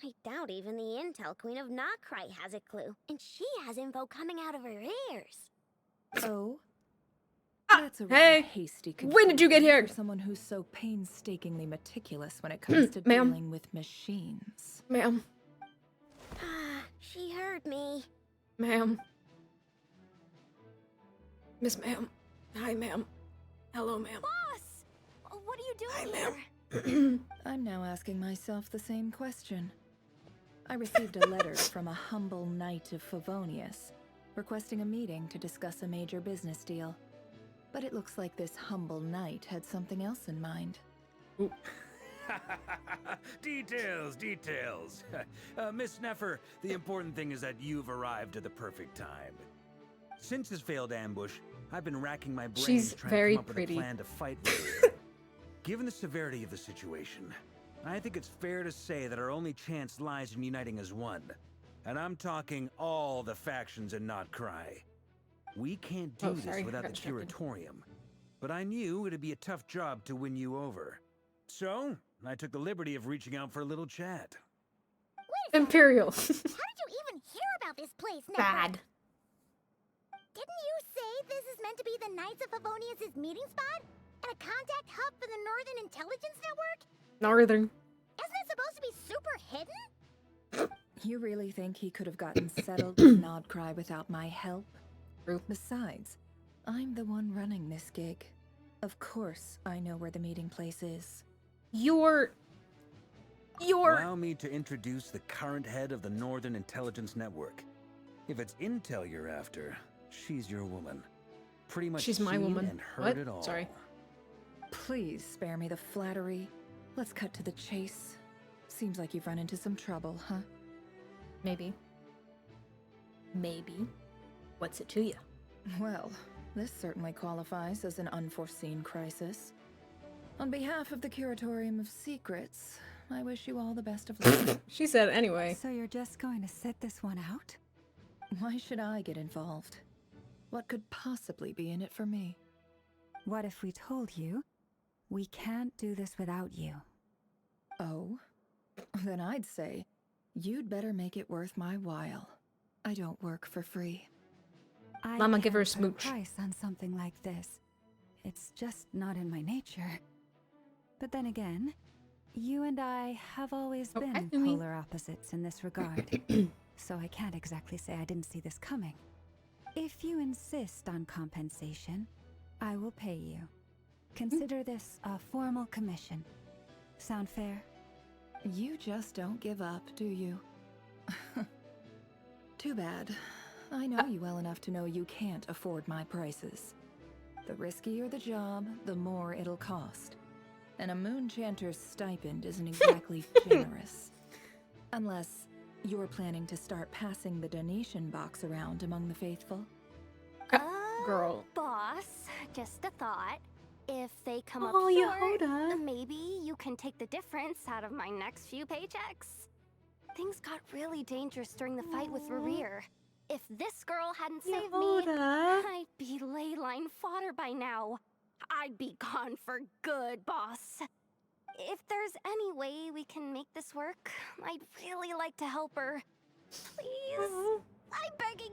I doubt even the Intel Queen of Nod-Krai has a clue, and she has info coming out of her ears. Oh? That's a really hasty when did you get here? For someone who's so painstakingly meticulous when it comes to dealing with machines. Ma'am. She heard me. Ma'am. Miss Ma'am. Hi, ma'am. Hello, ma'am. Boss! What are you doing Hi, here? I'm now asking myself the same question. I received a letter from a humble knight of Favonius, requesting a meeting to discuss a major business deal. But it looks like this humble knight had something else in mind. Details, details. Miss Neffer, the important thing is that you've arrived at the perfect time. Since his failed ambush, I've been racking my brains She's trying very to come up pretty. with a plan to fight Ravier. Given the severity of the situation, I think it's fair to say that our only chance lies in uniting as one. And I'm talking all the factions in Nod-Krai. We can't do this without the Curatorium. But I knew it'd be a tough job to win you over. So, I took the liberty of reaching out for a little chat. Imperial. How did you even hear about this place, Neffer? Bad. Didn't you say this is meant to be the Knights of Favonius' meeting spot? And a contact hub for the Northern Intelligence Network? Northern. Isn't it supposed to be super hidden? You really think he could have gotten settled in Nod-Krai without my help? Besides, I'm the one running this gig. Of course I know where the meeting place is. Allow me to introduce the current head of the Northern Intelligence Network. If it's intel you're after, she's your woman. Pretty much she's my seen woman. and heard What? it all. Sorry. Please spare me the flattery. Let's cut to the chase. Seems like you've run into some trouble, huh? Maybe. Maybe. What's it to you? Well, this certainly qualifies as an unforeseen crisis. On behalf of the Curatorium of Secrets, I wish you all the best of luck. She said anyway. So you're just going to sit this one out? Why should I get involved? What could possibly be in it for me? What if we told you we can't do this without you? Oh? Then I'd say you'd better make it worth my while. I don't work for free. Mama, give her a can't put smooch. price on something like this. It's just not in my nature. But then again, you and I have always been polar opposites in this regard. So I can't exactly say I didn't see this coming. If you insist on compensation, I will pay you. Consider this a formal commission. Sound fair? You just don't give up, do you? Too bad. I know you well enough to know you can't afford my prices. The riskier the job, the more it'll cost. And a moon chanter's stipend isn't exactly generous. Unless you're planning to start passing the donation box around among the faithful. Girl. Boss, just a thought. If they come up Oh, short, Yehoda. maybe you can take the difference out of my next few paychecks. Things got really dangerous during the fight with Ravier. If this girl hadn't saved me, Yehoda. I'd be ley line fodder by now. I'd be gone for good, boss. If there's any way we can make this work, I'd really like to help her. Please, I'm begging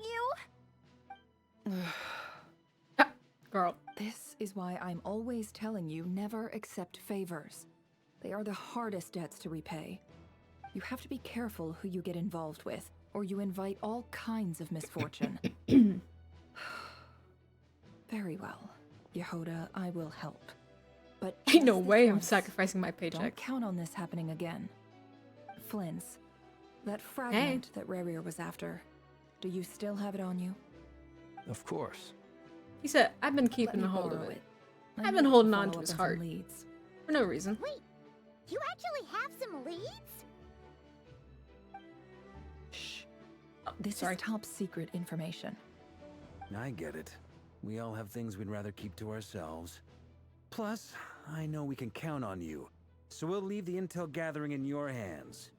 you. Girl. This is why I'm always telling you never accept favors. They are the hardest debts to repay. You have to be careful who you get involved with, or you invite all kinds of misfortune. Very well. Yehoda, I will help. But Ain't no just this way I'm once, sacrificing my paycheck. Don't count on this happening again. Flins, that fragment that Ravier was after, do you still have it on you? Of course. He said, I've been keeping me a hold of borrow it. I I've need been to holding on follow to up his on some heart. leads. For no reason. Wait, you actually have some leads? Shh. This is top secret information. I get it. We all have things we'd rather keep to ourselves. Plus, I know we can count on you, so we'll leave the intel gathering in your hands.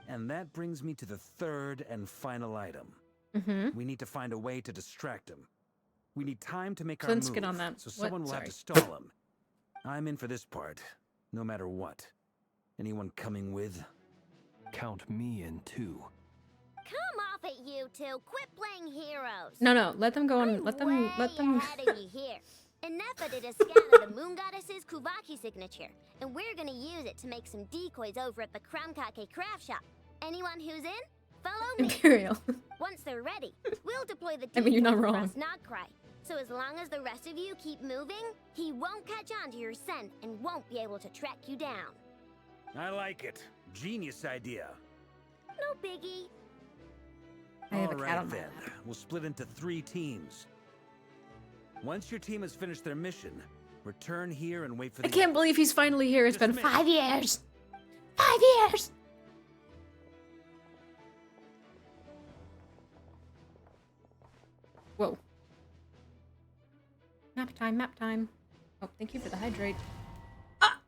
And that brings me to the third and final item. We need to find a way to distract him. We need time to make our Let's move, get on that. so What? someone will have to Sorry. stall him. I'm in for this part, no matter what. Anyone coming with? Count me in too. Come off it, you two. Quit playing heroes. No, let them go on. Let them. Ahead of you here. Enough did a scan of the moon goddess's Kuvaki signature, and we're gonna use it to make some decoys over at the Kramkake craft shop. Anyone who's in, follow me. Imperial. Once they're ready, we'll deploy the I mean, you're not decoys wrong. across Nod-Krai. So as long as the rest of you keep moving, he won't catch on to your scent and won't be able to track you down. I like it. Genius idea. No biggie. I have a cat Alright on my then, lap. we'll split into 3 teams. Once your team has finished their mission, return here and wait for I the... can't believe he's finally here. It's been Dismissed. 5 years. 5 years. Whoa. Map time, map time. Oh, thank you for the hydrate. Ah!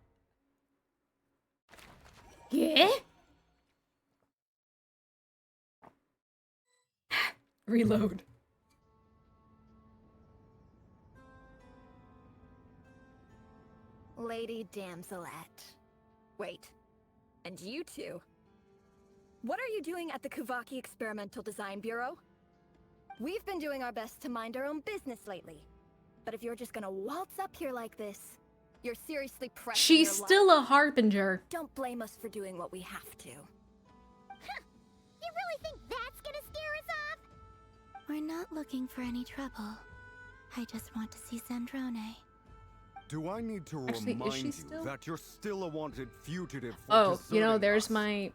Yeah? Reload. Lady Damselette. Wait. And you two? What are you doing at the Kuvaki Experimental Design Bureau? We've been doing our best to mind our own business lately. But if you're just gonna waltz up here like this, you're seriously pressing She's your still luck. a harbinger. Don't blame us for doing what we have to. You really think that's gonna scare us off? We're not looking for any trouble. I just want to see Zandrone. Do I need to Actually, is remind she you still? that you're still a wanted fugitive for Oh, you know, deserting there's us? my...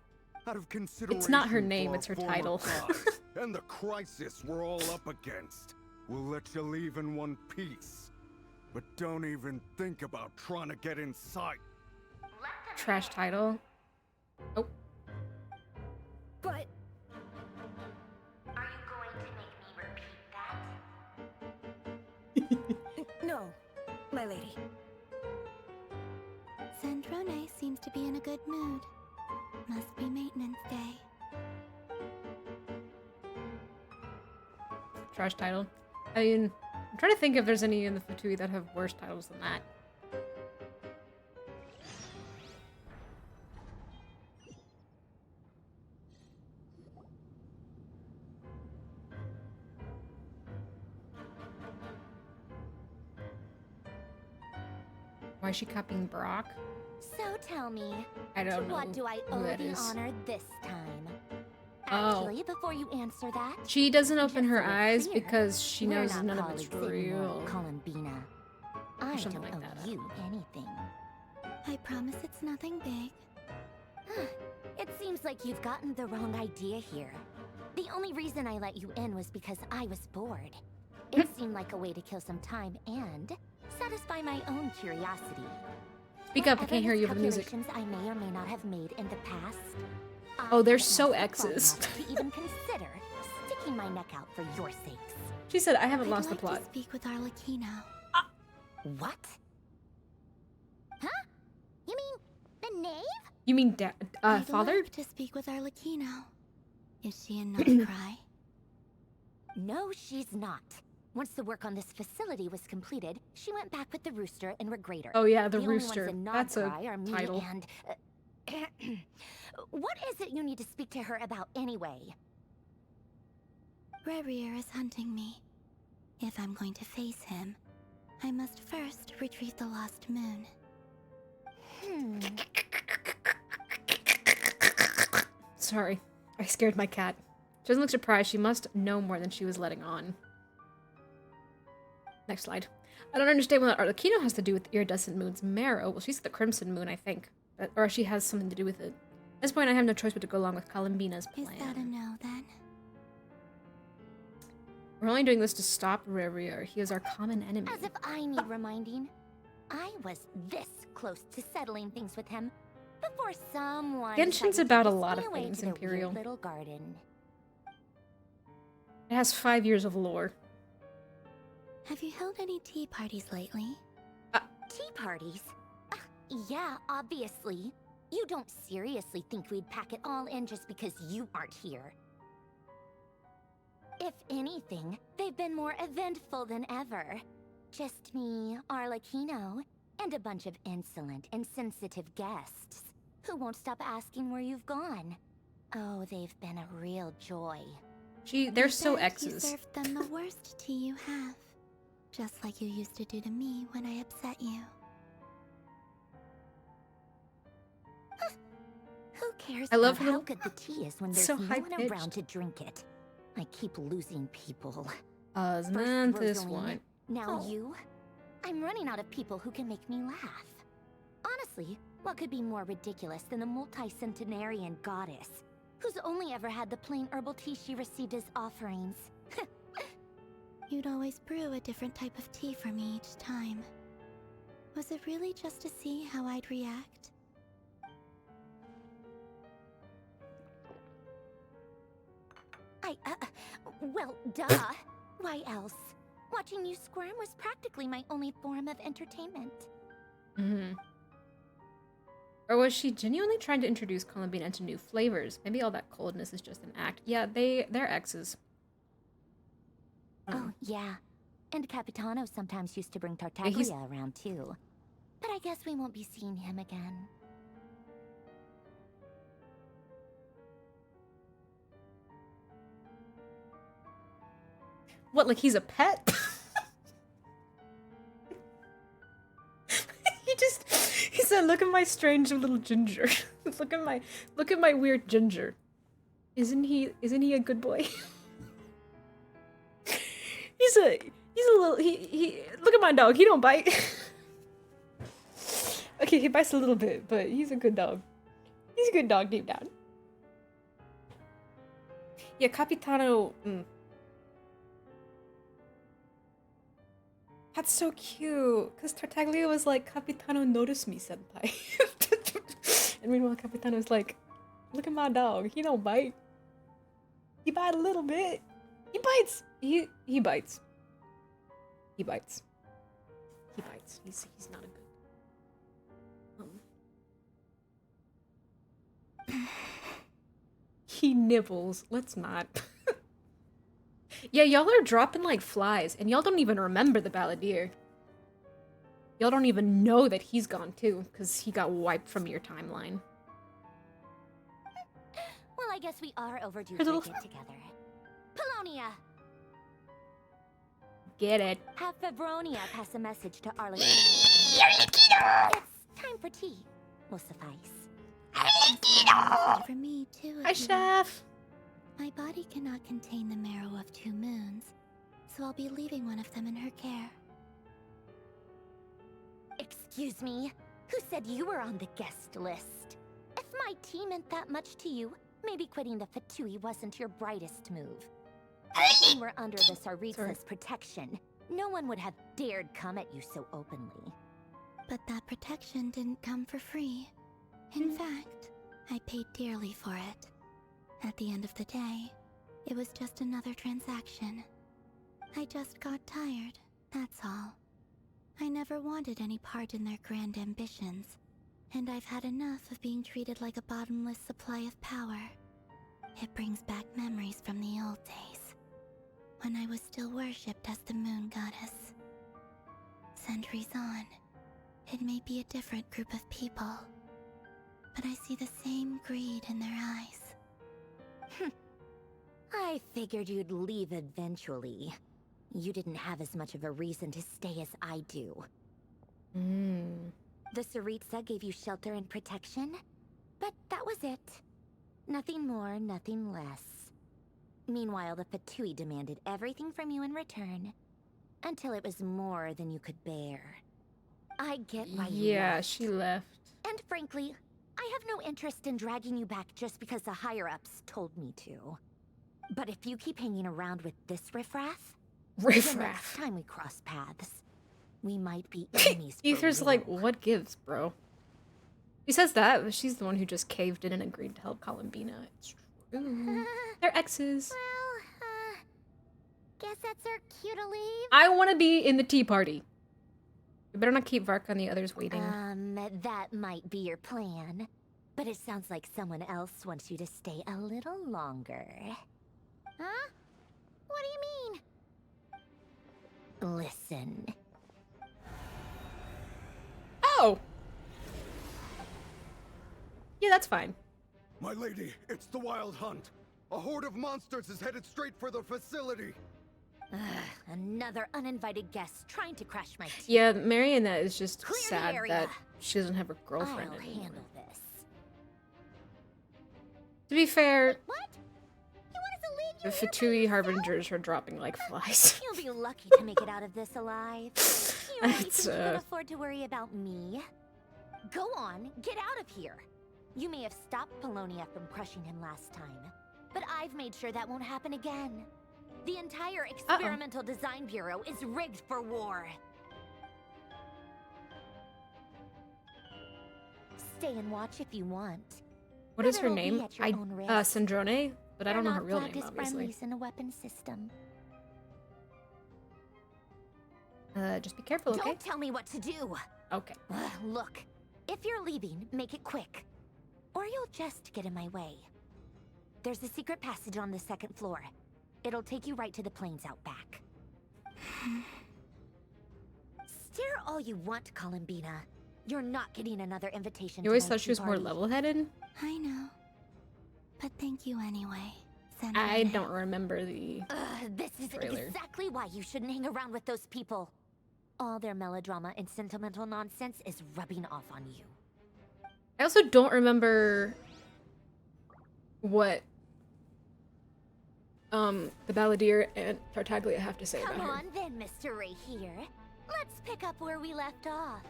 Out of consideration It's not her for name, our it's her former title. cause and the crisis we're all up against. We'll let you leave in one piece. But don't even think about trying to get inside. Trash title. Oh. But... Are you going to make me repeat that? No, my lady. Zandrone seems to be in a good mood. Must be maintenance day. Trash title. I mean, I'm trying to think if there's any in the Fatui that have worse titles than that. Why is she copying Brock? So tell me, I don't know what do I who owe that the is. honor this time? Oh. Actually, before you answer that, She doesn't open just her so we're eyes clear, because she we're knows not none of it's colleagues anymore, real. Columbina. I something don't like owe that. you anything. I promise it's nothing big. It seems like you've gotten the wrong idea here. The only reason I let you in was because I was bored. It seemed like a way to kill some time and satisfy my own curiosity. Speak up, I can't hear you over the music. Calculations I may or may not have made in the past. Oh, they're I so haven't gone X's. enough to even consider sticking my neck out for your sakes. She said, I haven't I'd lost like the plot. to speak with Arlecchino. What? Huh? You mean the knave? You mean dad, I'd father? like to speak with Arlecchino. Is she in Nod-Krai? No, she's not. Once the work on this facility was completed, she went back with the rooster and Regrator. Oh yeah, the only rooster. ones in That's a Nod-Krai are me title. and what is it you need to speak to her about anyway? Rerir is hunting me. If I'm going to face him, I must first retrieve the lost moon. Sorry, I scared my cat. She doesn't look surprised. She must know more than she was letting on. Next slide. I don't understand what Arlecchino has to do with the iridescent moon's marrow. Well, she's the crimson moon, I think. Or she has something to do with it. At this point, I have no choice but to go along with Columbina's plan. Is that a no, then? We're only doing this to stop Rerir. He is our common enemy. As if I need reminding. I was this close to settling things with him before someone Genshin's decided to about a whisk lot me of away things, to their weird Imperial. little garden. It has 5 years of lore. Have you held any tea parties lately? Tea parties? Yeah, obviously. You don't seriously think we'd pack it all in just because you aren't here. If anything, they've been more eventful than ever. Just me, Arlecchino, and a bunch of insolent and sensitive guests who won't stop asking where you've gone. Oh, they've been a real joy. They're so You X's. served them the worst tea you have. Just like you used to do to me when I upset you. Who cares I love about her how little- good the tea is when there's so no one high-pitched. around to drink it? I keep losing people. Osmanthus Rosaline, one. now you? I'm running out of people who can make me laugh. Honestly, what could be more ridiculous than a multi-centenarian goddess Riku's only ever had the plain herbal tea she received as offerings. You'd always brew a different type of tea for me each time. Was it really just to see how I'd react? Well, duh. Why else? Watching you squirm was practically my only form of entertainment. Mm-hmm. Or was she genuinely trying to introduce Columbine into new flavors? Maybe all that coldness is just an act. Yeah, they're exes. Oh, yeah. And Capitano sometimes used to bring Tartaglia around too. But I guess we won't be seeing him again. What, like he's a pet? He said, look at my strange little ginger. look at my weird ginger. Isn't he a good boy? he's a little, he look at my dog, he don't bite. Okay, he bites a little bit, but he's a good dog. He's a good dog deep down. Yeah, Capitano, That's so cute, because Tartaglia was like, Capitano, notice me, senpai. And meanwhile, Capitano was like, look at my dog, he don't bite. He bite a little bit. He bites. He bites. He bites. He bites. He's not a good... He nibbles. Let's not. Yeah, y'all are dropping like flies, and y'all don't even remember the Balladeer. Y'all don't even know that he's gone too, because he got wiped from your timeline. Well, I guess we are overdue to get together. Polonia! Get it. Have Febronia pass a message to Arlecchino. It's time for tea. Will suffice. For me, too. Hi, Chef. My body cannot contain the marrow of 2 moons, so I'll be leaving one of them in her care. Excuse me? Who said you were on the guest list? If my tea meant that much to you, maybe quitting the Fatui wasn't your brightest move. If you were under the Tsaritsa's protection, no one would have dared come at you so openly. But that protection didn't come for free. In fact, I paid dearly for it. At the end of the day, it was just another transaction. I just got tired, that's all. I never wanted any part in their grand ambitions, and I've had enough of being treated like a bottomless supply of power. It brings back memories from the old days, when I was still worshipped as the moon goddess. Centuries on, it may be a different group of people, but I see the same greed in their eyes. I figured you'd leave eventually. You didn't have as much of a reason to stay as I do. The Tsaritsa gave you shelter and protection, but that was it. Nothing more, nothing less. Meanwhile, the Fatui demanded everything from you in return, until it was more than you could bear. I get why you left. She left. And frankly, I have no interest in dragging you back just because the higher-ups told me to. But if you keep hanging around with this riffraff, the next time we cross paths, we might be enemies. Ether's like, what gives, bro? She says that, but she's the one who just caved in and agreed to help Columbina. It's true. They're exes. Well, guess that's our cue to leave. I want to be in the tea party. You better not keep Varka and the others waiting. That might be your plan. But it sounds like someone else wants you to stay a little longer. Huh? What do you mean? Listen. Oh! Yeah, that's fine. My lady, it's the Wild Hunt. A horde of monsters is headed straight for the facility. Another uninvited guest trying to crash my tea. Yeah, Marianne is just Clear the sad area. that she doesn't have a girlfriend I'll anymore. handle this. To be fair, What? You want us to leave the you here Fatui harbingers are dropping like flies. You'll be lucky to make it out of this alive. You really think you can afford to worry about me? Go on, get out of here. You may have stopped Polonia from crushing him last time, but I've made sure that won't happen again. The entire Experimental Design Bureau is rigged for war. Stay and watch if you want. What is her But it'll be name? at your own risk. Sandrone, but I don't know her real They're not name, flagged as obviously. friendlies in a weapon system. Just be careful, okay? Don't tell me what to do. Okay. Look, if you're leaving, make it quick. Or you'll just get in my way. There's a secret passage on the 2nd floor. It'll take you right to the plains out back. Stare all you want, Columbina. You're not getting another invitation. You always to my thought she was more party. level-headed? I know. But thank you anyway. I don't remember the This is trailer. exactly why you shouldn't hang around with those people. All their melodrama and sentimental nonsense is rubbing off on you. I also don't remember what the Balladeer and Tartaglia have to say Come about her. on then, Mr. Ray here. Let's pick up where we left off.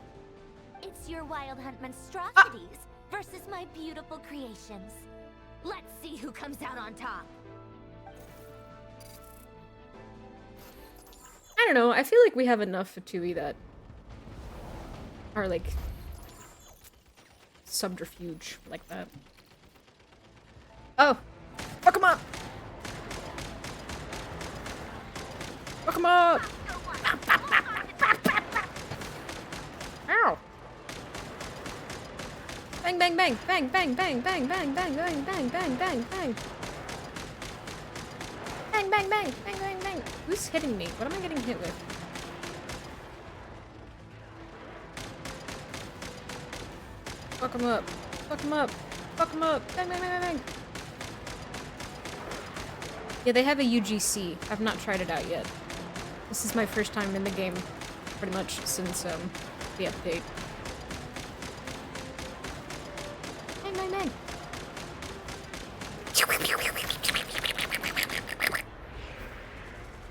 It's your Wild Hunt monstrosities versus my beautiful creations. Let's see who comes out on top. I don't know, I feel like we have enough Fatui that are like subterfuge like that. Oh! Fuck him up! Fuck him up! Ow! Bang bang bang bang bang bang bang bang bang bang bang bang bang bang. Bang bang bang bang bang bang. Who's hitting me? What am I getting hit with? Fuck him up. Fuck him up. Fuck him up. Bang bang bang bang bang. Yeah, they have a UGC. I've not tried it out yet. This is my first time in the game, pretty much since the update. Bang bang bang.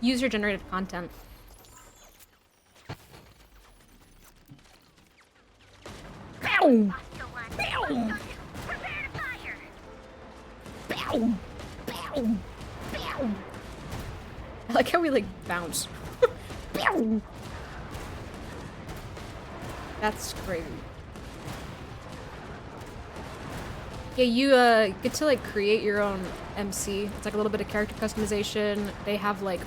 User-generated content. Bow! Bow! Bow! Bow! Bow! I like how we like bounce. Bow! That's crazy. Yeah, you get to like create your own MC. It's like a little bit of character customization. They have like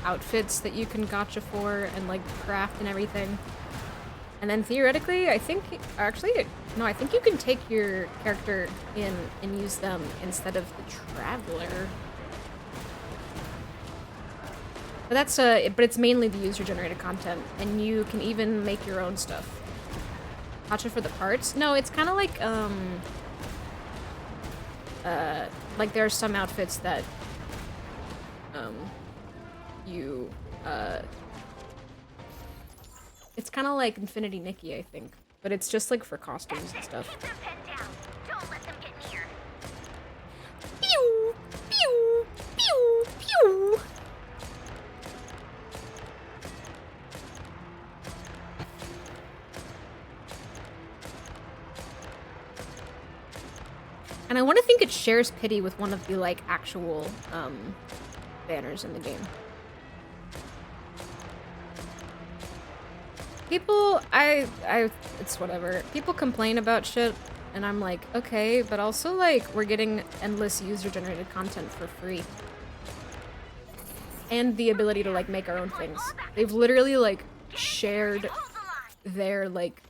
outfits that you can gacha for and like craft and everything. And then theoretically, I think, actually, no, I think you can take your character in and use them instead of the Traveler. But that's, but it's mainly the user-generated content, and you can even make your own stuff. Gacha for the parts? No, it's kind of like there are some outfits that, it's kind of like Infinity Nikki, I think, but it's just like for costumes and stuff. Pew! Pew! Pew! Pew! And I want to think it shares pity with one of the like actual banners in the game. People, it's whatever. People complain about shit, and I'm like, okay, but also, like, we're getting endless user-generated content for free. And the ability to, like, make our own things. They've literally, like, shared their, like,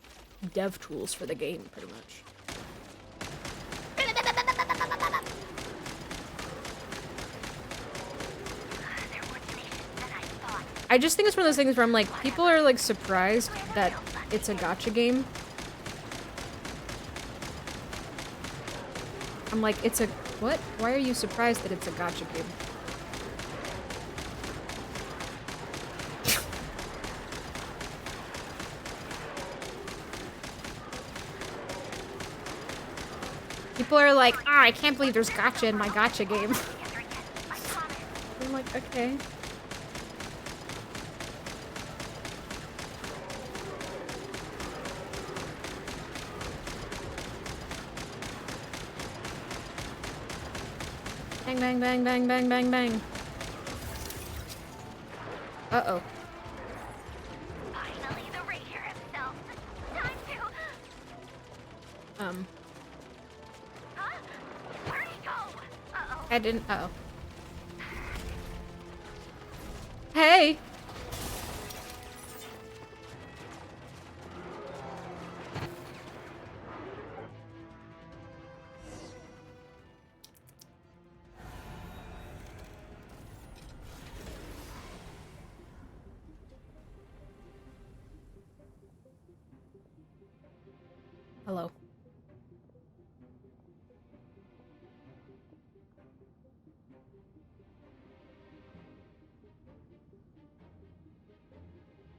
dev tools for the game, pretty much. I just think it's one of those things where I'm like, people are like surprised that it's a gacha game. I'm like, it's a, what? Why are you surprised that it's a gacha game? People are like, ah, I can't believe there's gacha in my gacha game. I'm like, okay. Bang, bang, bang, bang, bang, bang, bang. Uh-oh. Finally, the Ranger himself. Time to... Huh? Where'd he go? Uh-oh. I didn't. Uh-oh. Hey! Hello.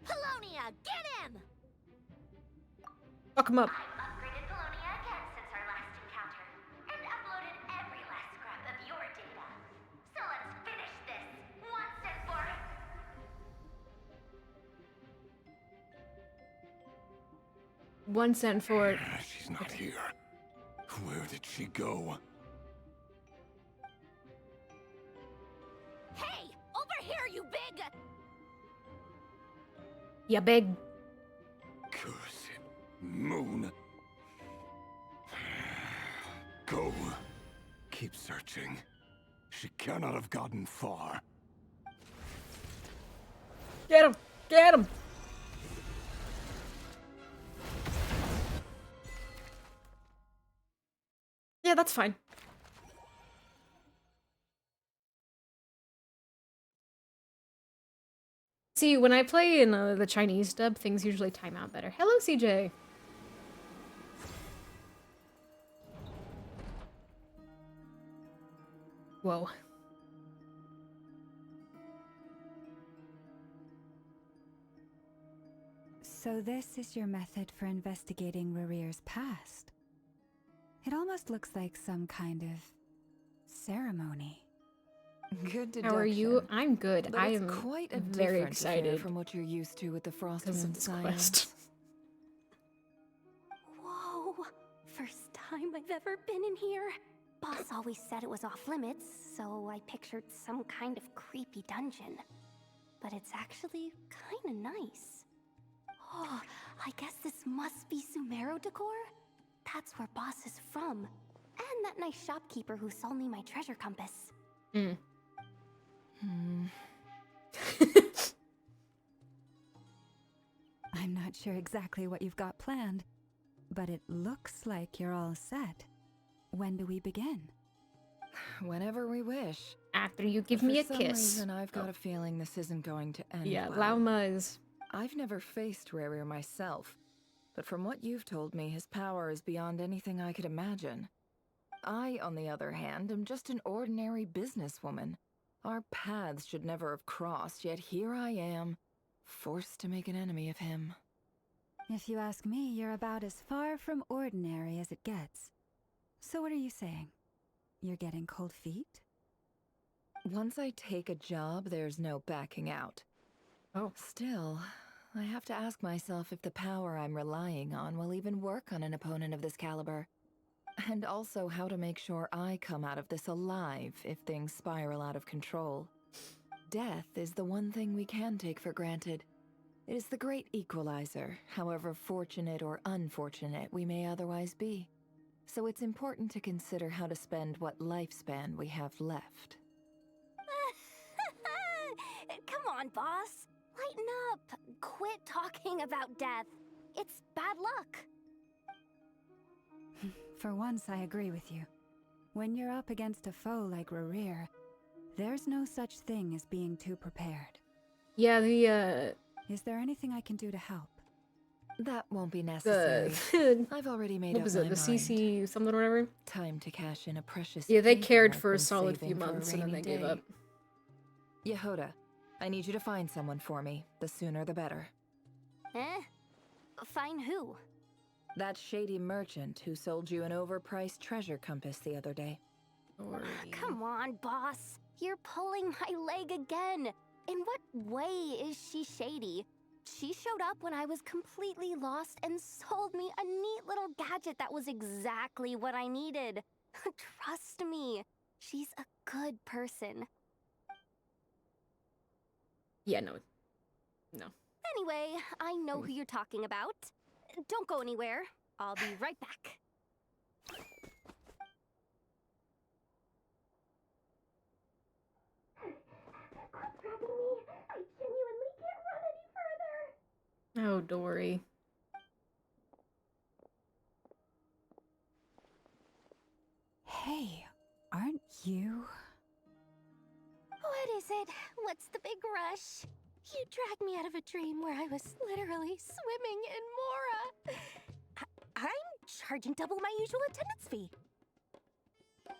Polonia, get him! Fuck him up. Upgraded Polonia again since our last encounter, and uploaded every last scrap of your data. So let's finish this once and for... One cent for it. She's not here. Where did she go? Hey, over here, you big... Ya big. Curse it, Moon. Go. Keep searching. She cannot have gotten far. Get him! Get him! Yeah, that's fine. See, when I play in the Chinese dub, things usually time out better. Hello, CJ! Whoa. So this is your method for investigating Rarir's past. It almost looks like some kind of ceremony. Good deduction. How are you? I'm good. But I it's am quite a very different affair excited from what you're used to with the Frost because Moon of this Scions. quest. Whoa! First time I've ever been in here. Boss always said it was off limits, so I pictured some kind of creepy dungeon. But it's actually kinda nice. Oh, I guess this must be Sumero decor? That's where Boss is from. And that nice shopkeeper who sold me my treasure compass. Mm. I'm not sure exactly what you've got planned, but it looks like you're all set. When do we begin? Whenever we wish. After you give But me a for some kiss. reason, I've got a feeling this isn't going to end Yeah, well. Lauma is... I've never faced Rarir myself, but from what you've told me, his power is beyond anything I could imagine. I, on the other hand, am just an ordinary businesswoman. Our paths should never have crossed, yet here I am, forced to make an enemy of him. If you ask me, you're about as far from ordinary as it gets. So what are you saying? You're getting cold feet? Once I take a job, there's no backing out. Oh. Still, I have to ask myself if the power I'm relying on will even work on an opponent of this caliber. And also how to make sure I come out of this alive if things spiral out of control. Death is the one thing we can take for granted. It is the great equalizer, however fortunate or unfortunate we may otherwise be. So it's important to consider how to spend what lifespan we have left. Come on, boss. Lighten up. Quit talking about death. It's bad luck. For once, I agree with you. When you're up against a foe like Rarir, there's no such thing as being too prepared. Yeah, the, Is there anything I can do to help? That won't be necessary. I've already made what up was my it, the mind. CC something or whatever? Time to cash in a precious Yeah, they favor cared I've for a been solid few saving for a months and then rainy they gave day. up. Yehoda, I need you to find someone for me. The sooner the better. Eh? Find who? That shady merchant who sold you an overpriced treasure compass the other day. Come on, boss. You're pulling my leg again. In what way is she shady? She showed up when I was completely lost and sold me a neat little gadget that was exactly what I needed. Trust me. She's a good person. Yeah, no. No. Anyway, I know who you're talking about. Don't go anywhere. I'll be right back. Oh, Dory. Hey, aren't you? What is it? What's the big rush? You dragged me out of a dream where I was literally swimming in Mora. I'm charging double my usual attendance fee.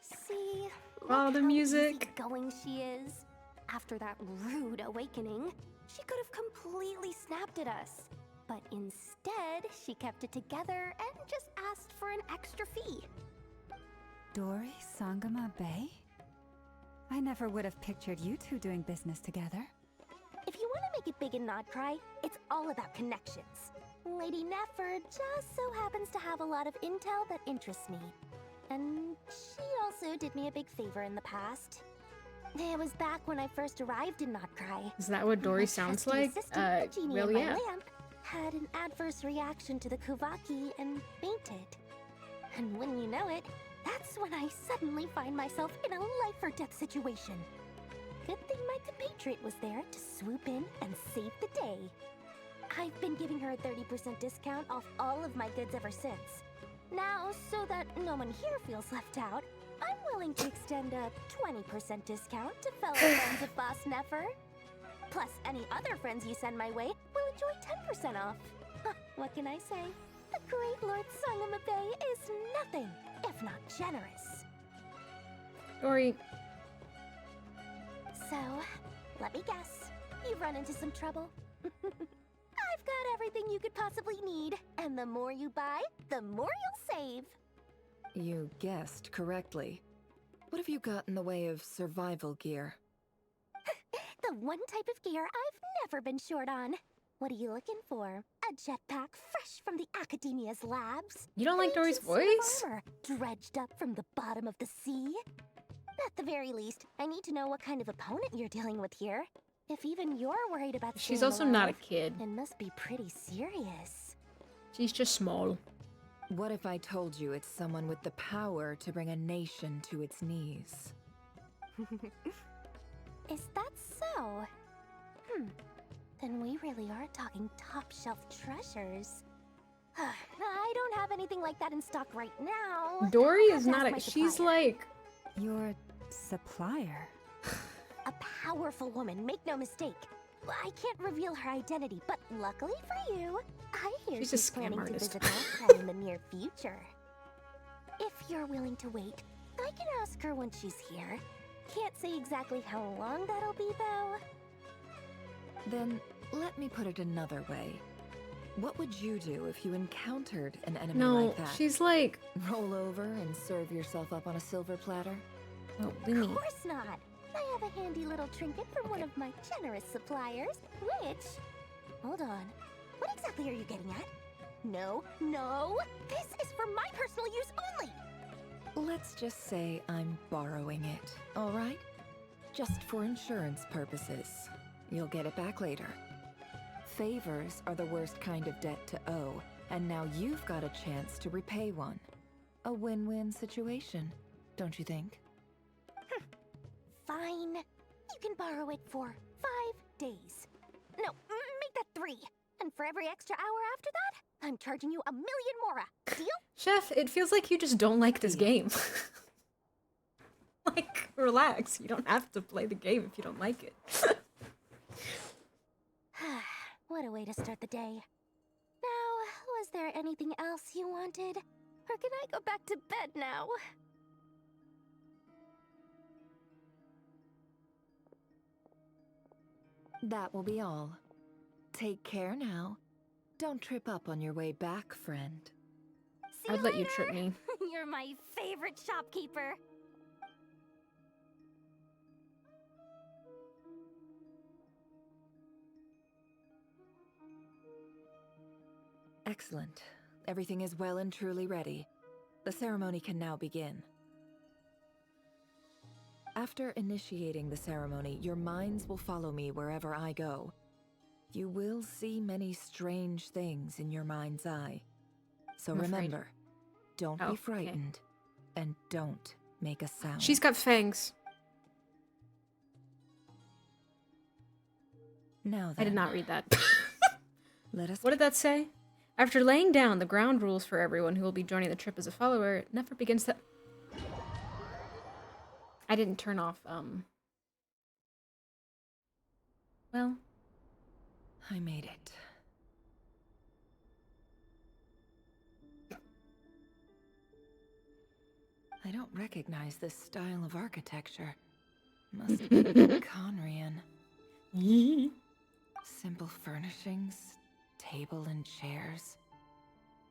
See, Oh, the music. going she is. After that rude awakening, she could have completely snapped at us. But instead, she kept it together and just asked for an extra fee. Dory Sangama Bay? I never would have pictured you two doing business together. If you want to make it big in Nod-Krai, it's all about connections. Lady Nefer just so happens to have a lot of intel that interests me. And she also did me a big favor in the past. It was back when I first arrived in Nod-Krai. Is that what Dory sounds like? The genie Well, in my yeah. lamp had an adverse reaction to the Kuvaki and fainted. And when you know it, that's when I suddenly find myself in a life-or-death situation. Good thing my compatriot was there to swoop in and save the day. I've been giving her a 30% discount off all of my goods ever since. Now, so that no one here feels left out, I'm willing to extend a 20% discount to fellow friends of Boss Nefer. Plus, any other friends you send my way will enjoy 10% off. What can I say? The great Lord Sangama Bay is nothing if not generous. Dory. So, let me guess. You've run into some trouble. I've got everything you could possibly need, and the more you buy, the more you'll save. You guessed correctly. What have you got in the way of survival gear? The one type of gear I've never been short on. What are you looking for? A jetpack fresh from the Academia's labs? You don't like Dory's voice? Armor dredged up from the bottom of the sea? At the very least, I need to know what kind of opponent you're dealing with here. If even you're worried about She's staying also not a alive, kid. it must be pretty serious. She's just small. What if I told you it's someone with the power to bring a nation to its knees? Is that so? Then we really are talking top-shelf treasures. I don't have anything like that in stock right now. Dory I'll is have to not ask a. my She's supplier. like. Your supplier? A powerful woman, make no mistake. I can't reveal her identity, but luckily for you, I hear She's a she's scam planning artist. to visit Nod-Krai in the near future. If you're willing to wait, I can ask her when she's here. Can't say exactly how long that'll be, though. Then let me put it another way. What would you do if you encountered an enemy No, like that? she's like. Roll over and serve yourself up on a silver platter? Oh, Of course not. I have a handy little trinket from one of my generous suppliers, which... Hold on. What exactly are you getting at? No, no! This is for my personal use only! Let's just say I'm borrowing it, all right? Just for insurance purposes. You'll get it back later. Favors are the worst kind of debt to owe, and now you've got a chance to repay one. A win-win situation, don't you think? Fine. You can borrow it for 5 days. No, make that 3. And for every extra hour after that, I'm charging you 1 million mora. Deal? Chef, it feels like you just don't like this game. Like, relax. You don't have to play the game if you don't like it. What a way to start the day. Now, was there anything else you wanted? Or can I go back to bed now? That will be all. Take care now. Don't trip up on your way back, friend. See I'd you let you later. trip me. You're my favorite shopkeeper. Excellent. Everything is well and truly ready. The ceremony can now begin. After initiating the ceremony, your minds will follow me wherever I go. You will see many strange things in your mind's eye. So I'm afraid. remember, don't Oh, be okay. frightened, and don't make a sound. She's got fangs. Now then, I did not read that. let us. What did that say? After laying down the ground rules for everyone who will be joining the trip as a follower, it never begins to... I didn't turn off, well... I made it. I don't recognize this style of architecture. Must be Conrian. Simple furnishings, table and chairs.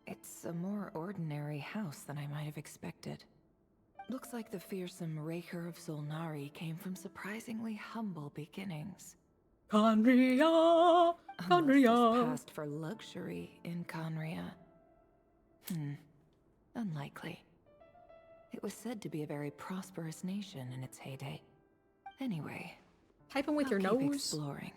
It's a more ordinary house than I might have expected. Looks like the fearsome Raker of Zulnari came from surprisingly humble beginnings. Conria! Unless this passed for luxury in Conria. Unlikely. It was said to be a very prosperous nation in its heyday. Anyway, type them with your keep nose. Exploring.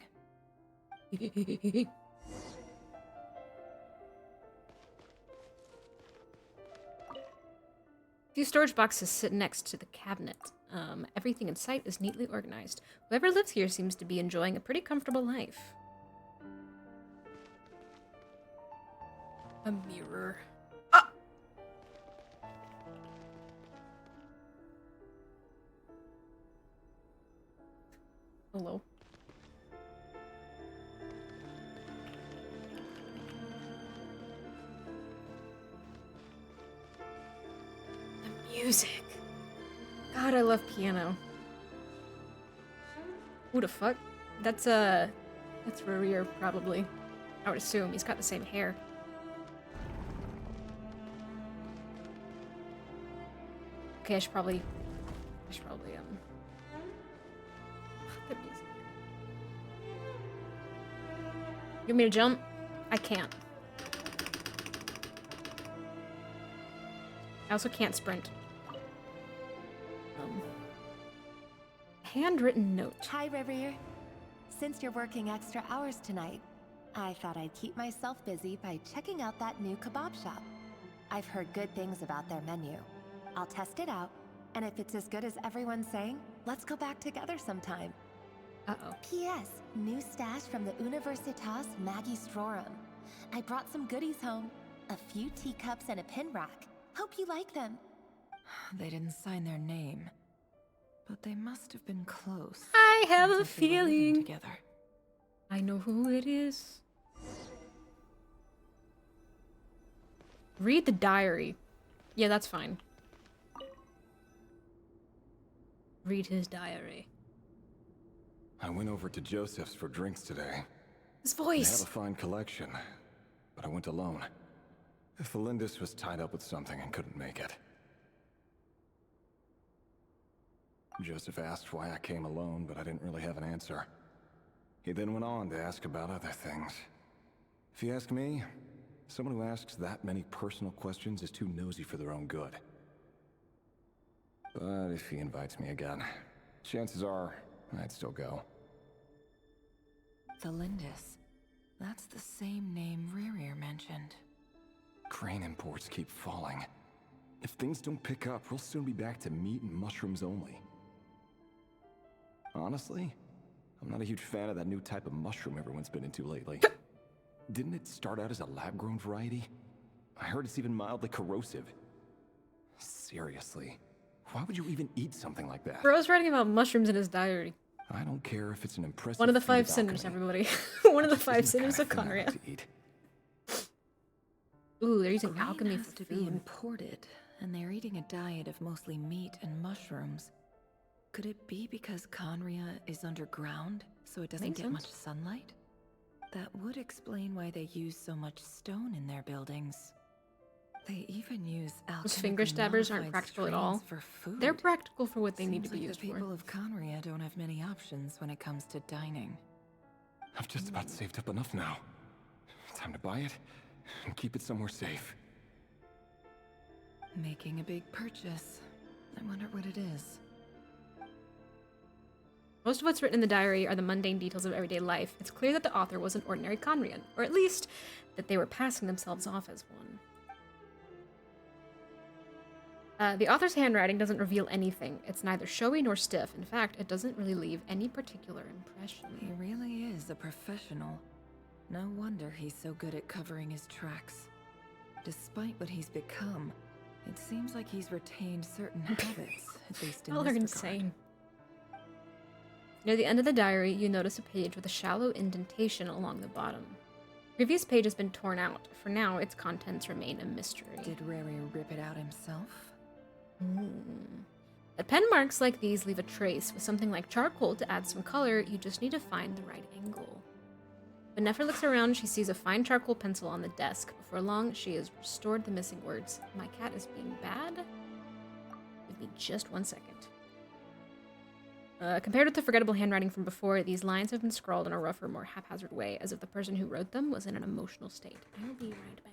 Few storage boxes sit next to the cabinet. Everything in sight is neatly organized. Whoever lives here seems to be enjoying a pretty comfortable life. A mirror. Ah! Hello. The music. God, I love piano. Who the fuck? That's Rarir, probably. I would assume. He's got the same hair. Okay, I should probably, the music. You want me to jump? I can't. I also can't sprint. Handwritten note. Hi, Rivier. Since you're working extra hours tonight, I thought I'd keep myself busy by checking out that new kebab shop. I've heard good things about their menu. I'll test it out, and if it's as good as everyone's saying, let's go back together sometime. Uh-oh. P.S. New stash from the Universitas Magistrorum. I brought some goodies home. A few teacups and a pin rack. Hope you like them. They didn't sign their name, but they must have been close. I have Seems a like they were living feeling. Together. I know who it is. Read the diary. Yeah, that's fine. Read his diary. I went over to Joseph's for drinks today. His voice. They have a fine collection, but I went alone. Felindis was tied up with something and couldn't make it. Joseph asked why I came alone, but I didn't really have an answer. He then went on to ask about other things. If you ask me, someone who asks that many personal questions is too nosy for their own good. But if he invites me again, chances are I'd still go. Felindis. That's the same name Ririr mentioned. Crane imports keep falling. If things don't pick up, we'll soon be back to meat and mushrooms only. Honestly, I'm not a huge fan of that new type of mushroom everyone's been into lately. Didn't it start out as a lab-grown variety? I heard it's even mildly corrosive. Seriously, why would you even eat something like that? Bro's writing about mushrooms in his diary. I don't care if it's an impressive One of the feat 5 of sinners, alchemy. everybody. One of the Just 5 isn't the sinners of kind of thing I Conria. like to eat. Ooh, they're using Grain alchemy has for to be food. imported, and they're eating a diet of mostly meat and mushrooms. Could it be because Conria is underground, so it doesn't Makes get sense. much sunlight? That would explain why they use so much stone in their buildings. They even use Those finger alchemically stabbers aren't modified practical at all. strains for food. They're practical for what they need to Seems be like used the people for. of Conria don't have many options when it comes to dining. I've just about saved up enough now. Time to buy it and keep it somewhere safe. Making a big purchase. I wonder what it is. Most of what's written in the diary are the mundane details of everyday life. It's clear that the author was an ordinary Conrian, or at least that they were passing themselves off as one. The author's handwriting doesn't reveal anything. It's neither showy nor stiff. In fact, it doesn't really leave any particular impression. He really is a professional. No wonder he's so good at covering his tracks. Despite what he's become, it seems like he's retained certain habits, at least in Y'all this are regard. insane. Near the end of the diary, you notice a page with a shallow indentation along the bottom. The previous page has been torn out. For now, its contents remain a mystery. Did Rary rip it out himself? But pen marks like these leave a trace. With something like charcoal to add some color, you just need to find the right angle. When Nefer looks around, she sees a fine charcoal pencil on the desk. Before long, she has restored the missing words. My cat is being bad? Give me just 1 second. Compared with the forgettable handwriting from before, these lines have been scrawled in a rougher, more haphazard way, as if the person who wrote them was in an emotional state. I'll be right back.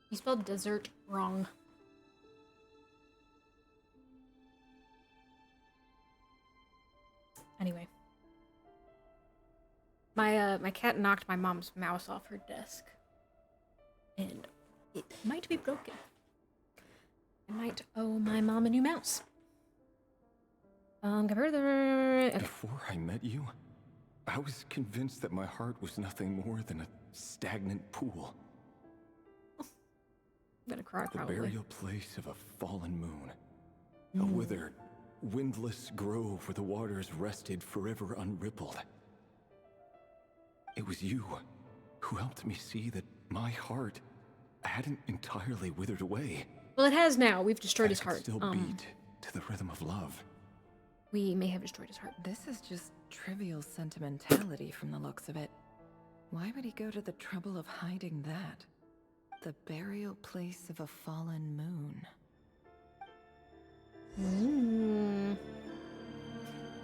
You spelled dessert wrong. Anyway. My cat knocked my mom's mouse off her desk. And it might be broken. I might owe my mom a new mouse. Okay. Before I met you, I was convinced that my heart was nothing more than a stagnant pool. I'm gonna cry, The probably. burial place of a fallen moon. A withered, windless grove where the waters rested forever unrippled. It was you who helped me see that my heart hadn't entirely withered away. Well, it has now. We've destroyed his It could heart. still beat to the rhythm of love. We may have destroyed his heart. This is just trivial sentimentality from the looks of it. Why would he go to the trouble of hiding that? The burial place of a fallen moon.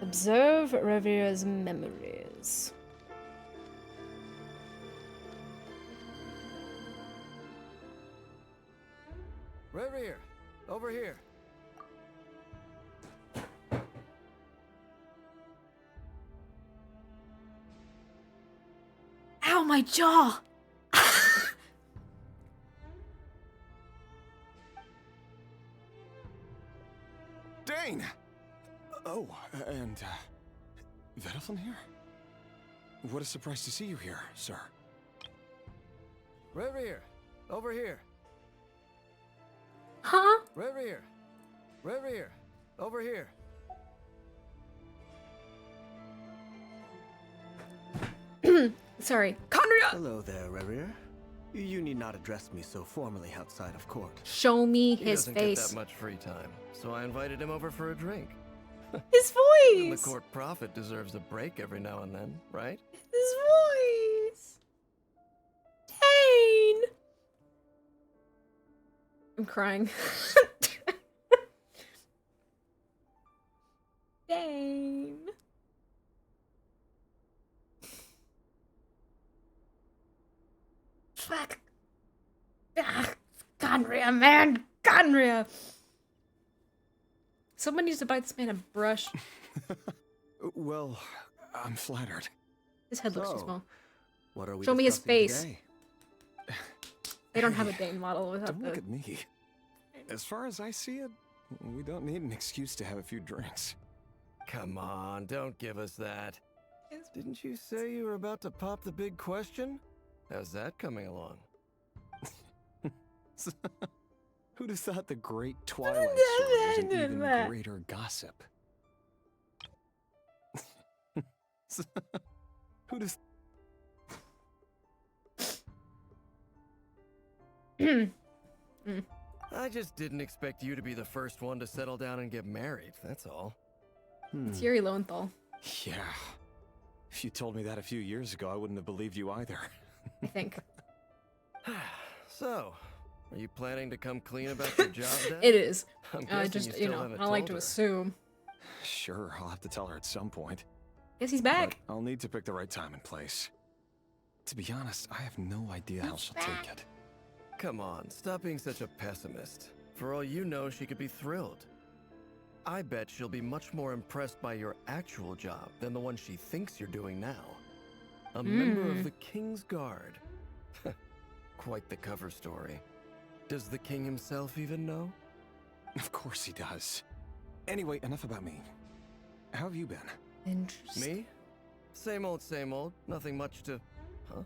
Observe Revier's memories. Revier, over here. Ow, my jaw! Dane! Oh, and, Vedelson here? What a surprise to see you here, sir. Revier, over here. Huh? Revier, Revier, over here. Sorry. Conria! Hello there, Revier. You need not address me so formally outside of court. Show me He his doesn't face. get that much free time, so I invited him over for a drink. His And the voice! court prophet deserves a break every now and then, right? His voice! Dane! I'm crying. Dane. Fuck. Ah, Conria, man! Conria! Someone needs to buy this man a brush. Well, I'm flattered. His head looks too So, small. What are we Show me his discussing face. today? They don't have a Dane model without Don't look the... at me. As far as I see it, we don't need an excuse to have a few drinks. Come on, don't give us that. Didn't you say you were about to pop the big question? How's that coming along? Who'd have thought the great Twilight Sword was an even greater gossip? Who'd have... I just didn't expect you to be the first one to settle down and get married, that's all. It's Yuri Lowenthal. Yeah. If you told me that a few years ago, I wouldn't have believed you either. I think. So, are you planning to come clean about your job then? It is. I'm I guessing just, you you still know, haven't I like told to her. assume. Sure, I'll have to tell her at some point. Guess he's back. But I'll need to pick the right time and place. To be honest, I have no idea how she'll take it. Come on, stop being such a pessimist. For all you know, she could be thrilled. I bet she'll be much more impressed by your actual job than the one she thinks you're doing now. A member of the King's Guard. Quite the cover story. Does the king himself even know? Of course he does. Anyway, enough about me. How have you been? Interesting. Me? Same old, nothing much to... Huh?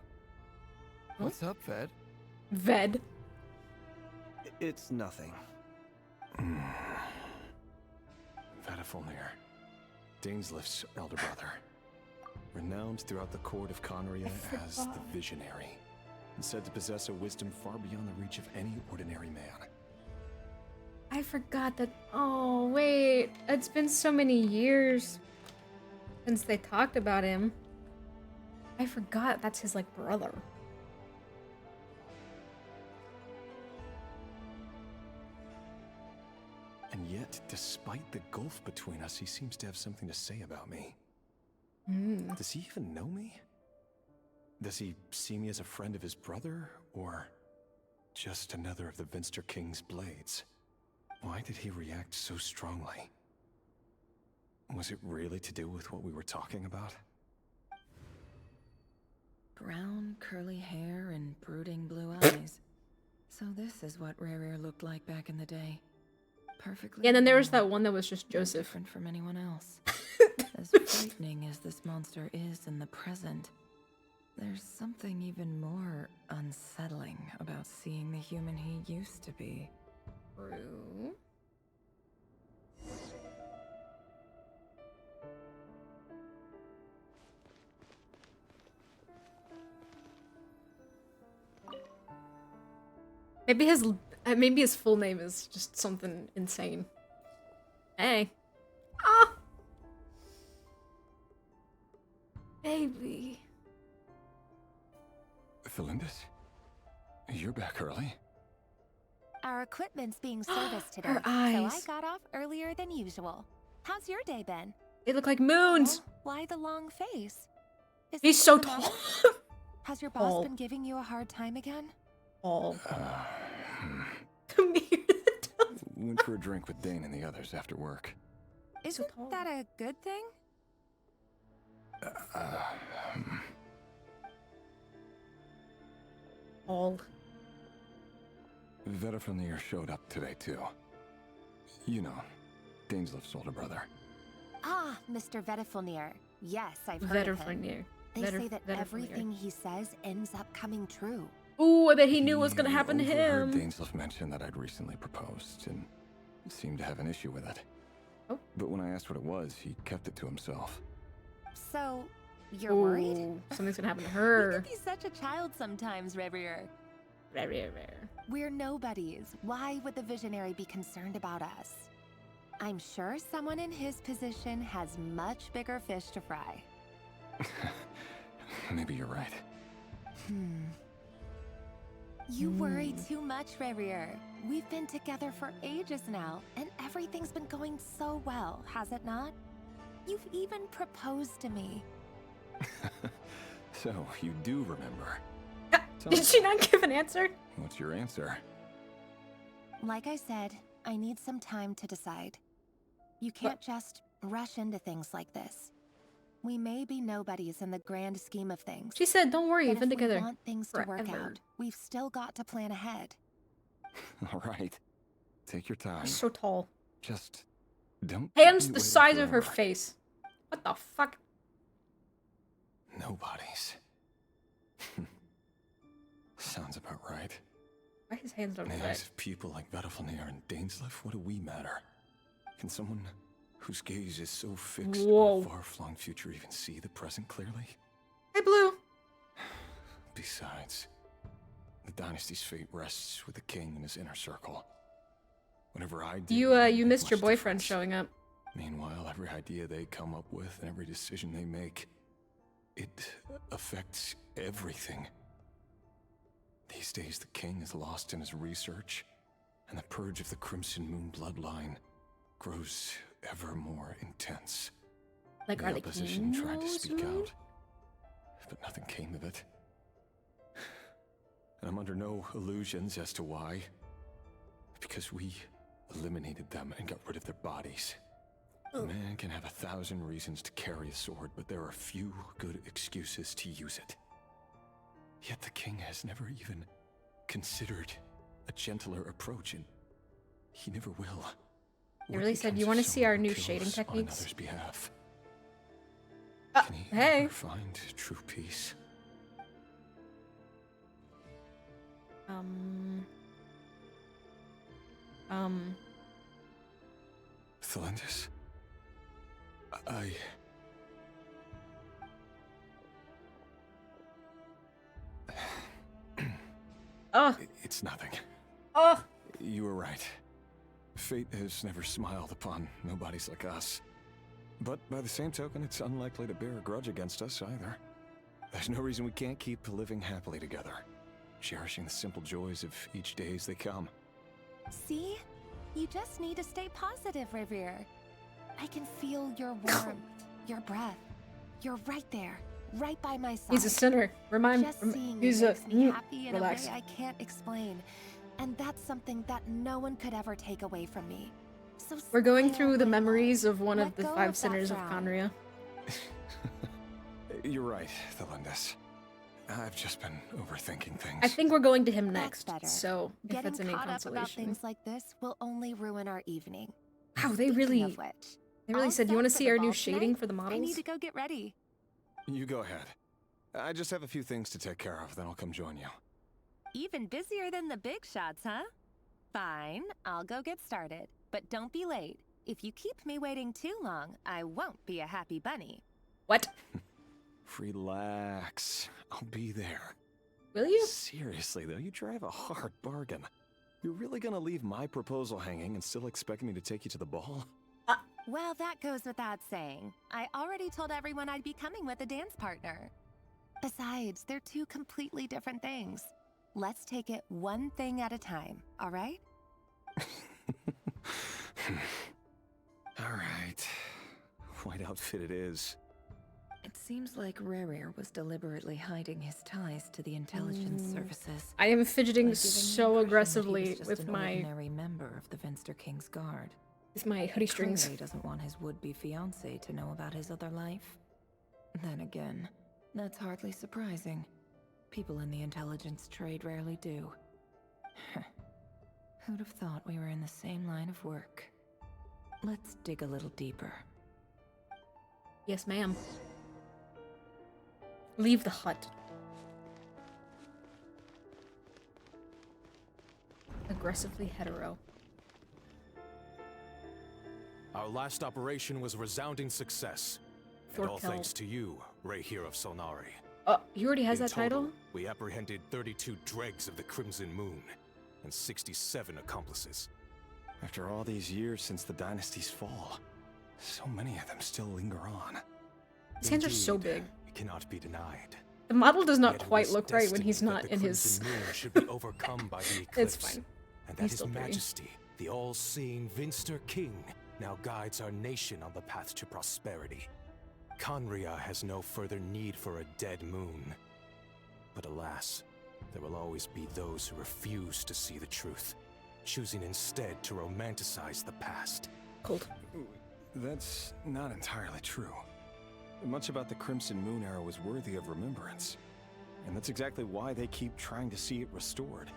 What's up, Ved? Ved? It's nothing. Vedifulnir, Daneslif's elder brother. Renowned throughout the court of Conria as the Visionary, and said to possess a wisdom far beyond the reach of any ordinary man. I forgot that. Oh, wait. It's been so many years since they talked about him. I forgot that's his, like, brother. And yet, despite the gulf between us, he seems to have something to say about me. Does he even know me? Does he see me as a friend of his brother, or just another of the Vinster King's blades? Why did he react so strongly? Was it really to do with what we were talking about? Brown, curly hair and brooding blue eyes. So this is what Rerir looked like back in the day. Perfectly. Yeah, and then there was normal, that one that was just Joseph. different from anyone else. As frightening as this monster is in the present, there's something even more unsettling about seeing the human he used to be. True. Maybe his full name is just something insane. Hey. Ah. Baby. Felindis? You're back early? Our equipment's being serviced today, Her so I eyes. got off earlier than usual. How's your day been? They look like moons. Oh, why the long face? Is He's this so the tall. matter? Has your boss Tall. been giving you a hard time again? Oh. Went for a drink with Dane and the others after work. Isn't that a good thing? All. Vedifulnir showed up today too. You know, Daneslif's older brother. Ah, Mr. Vedifulnir. Yes, I've heard of him. Vedifulnir. They say that everything he says ends up coming true. Ooh, I bet he knew what was gonna happen to overheard him. Daneslif mention that I'd recently proposed and seemed to have an issue with it. Oh. But when I asked what it was, he kept it to himself. So, you're worried? Ooh, something's gonna happen to You her. can be such a child sometimes, Revier. Very rare. We're nobodies. Why would the Visionary be concerned about us? I'm sure someone in his position has much bigger fish to fry. Maybe you're right. You worry too much, Revier. We've been together for ages now, and everything's been going so well, has it not? You've even proposed to me. So, you do remember. Did she not give an answer? What's your answer? Like I said, I need some time to decide. You can't just rush into things like this. We may be nobodies in the grand scheme of things. She said, don't worry, but you've been if together we want things to work forever. out, we've still got to plan ahead. All right. Take your time. She's so tall. Just don't. Hands keep me the waiting size of her forever. face. What the fuck? Nobodies. Sounds about right. Why his hands don't In the fit? eyes of people like Vedalfnir and Dainsleif, what do we matter? Can someone whose gaze is so fixed on a far-flung future even see the present clearly? Hey, Blue. Besides, the dynasty's fate rests with the king and his inner circle. Whenever I do, You missed your boyfriend showing up. Meanwhile, every idea they come up with and every decision they make, it affects everything. These days, the king is lost in his research, and the purge of the Crimson Moon bloodline grows ever more intense. Like, the are the opposition tried to King's speak Moon? out, but nothing came of it. And I'm under no illusions as to why. Because we eliminated them and got rid of their bodies. A man can have 1,000 reasons to carry a sword, but there are few good excuses to use it. Yet the king has never even considered a gentler approach, and he never will. They really said, you want to see our new shading On techniques? another's behalf. Hey. Can he ever find true peace? Thelindis? It's nothing. Oh. You were right. Fate has never smiled upon nobodies like us. But by the same token, it's unlikely to bear a grudge against us either. There's no reason we can't keep living happily together, cherishing the simple joys of each day as they come. See? You just need to stay positive, Revere. I can feel your warmth, your breath. You're right there, right by my side. He's a sinner. Just seeing he's you a makes me happy in relax. a way I can't explain. And that's something that no one could ever take away from me. So We're going smile, through the my love. memories of one of Let the go 5 of that sinners of frown. Conria. You're right, Thelindis. I've just been overthinking things. I think we're going to him That's next, better. so if Getting that's any caught up about consolation. things like this will only ruin our evening. Wow, they Speaking really, of which, they really all said, you set want to for see the our new ball shading tonight? for the I need models? to go get ready. You go ahead. I just have a few things to take care of, then I'll come join you. Even busier than the big shots, huh? Fine, I'll go get started. But don't be late. If you keep me waiting too long, I won't be a happy bunny. What? Relax. I'll be there. Will you? Seriously, though, you drive a hard bargain. You're really gonna leave my proposal hanging and still expect me to take you to the ball? Well, that goes without saying. I already told everyone I'd be coming with a dance partner. Besides, they're two completely different things. Let's take it one thing at a time, all right? All right. White outfit it is. It seems like Rere was deliberately hiding his ties to the intelligence services. I am fidgeting by giving the so impression that he aggressively was just with an my ordinary member of the Finster King's Guard. hoodie strings. Clearly doesn't want his would-be fiancée to know about his other life. Then again, that's hardly surprising. People in the intelligence trade rarely do. Who'd have thought we were in the same line of work? Let's dig a little deeper. Yes, ma'am. Leave the hut. Aggressively hetero. Our last operation was a resounding success. And all Thorkel. thanks to you, Rehir of Solnari. He already has In that total, title? we apprehended 32 dregs of the Crimson Moon, and 67 accomplices. After all these years since the dynasty's fall, so many of them still linger on. His hands are so Indeed, big. It cannot be denied. The model does not Yet it quite was look right when he's destiny not that in the his... Crimson Moon should be overcome by the eclipse. It's fine. And that He's His still pretty. Majesty, the all-seeing Vinster King, now guides our nation on the path to prosperity. Conria has no further need for a dead moon. But alas, there will always be those who refuse to see the truth, choosing instead to romanticize the past. Cold. That's not entirely true. Much about the Crimson Moon era was worthy of remembrance. And that's exactly why they keep trying to see it restored.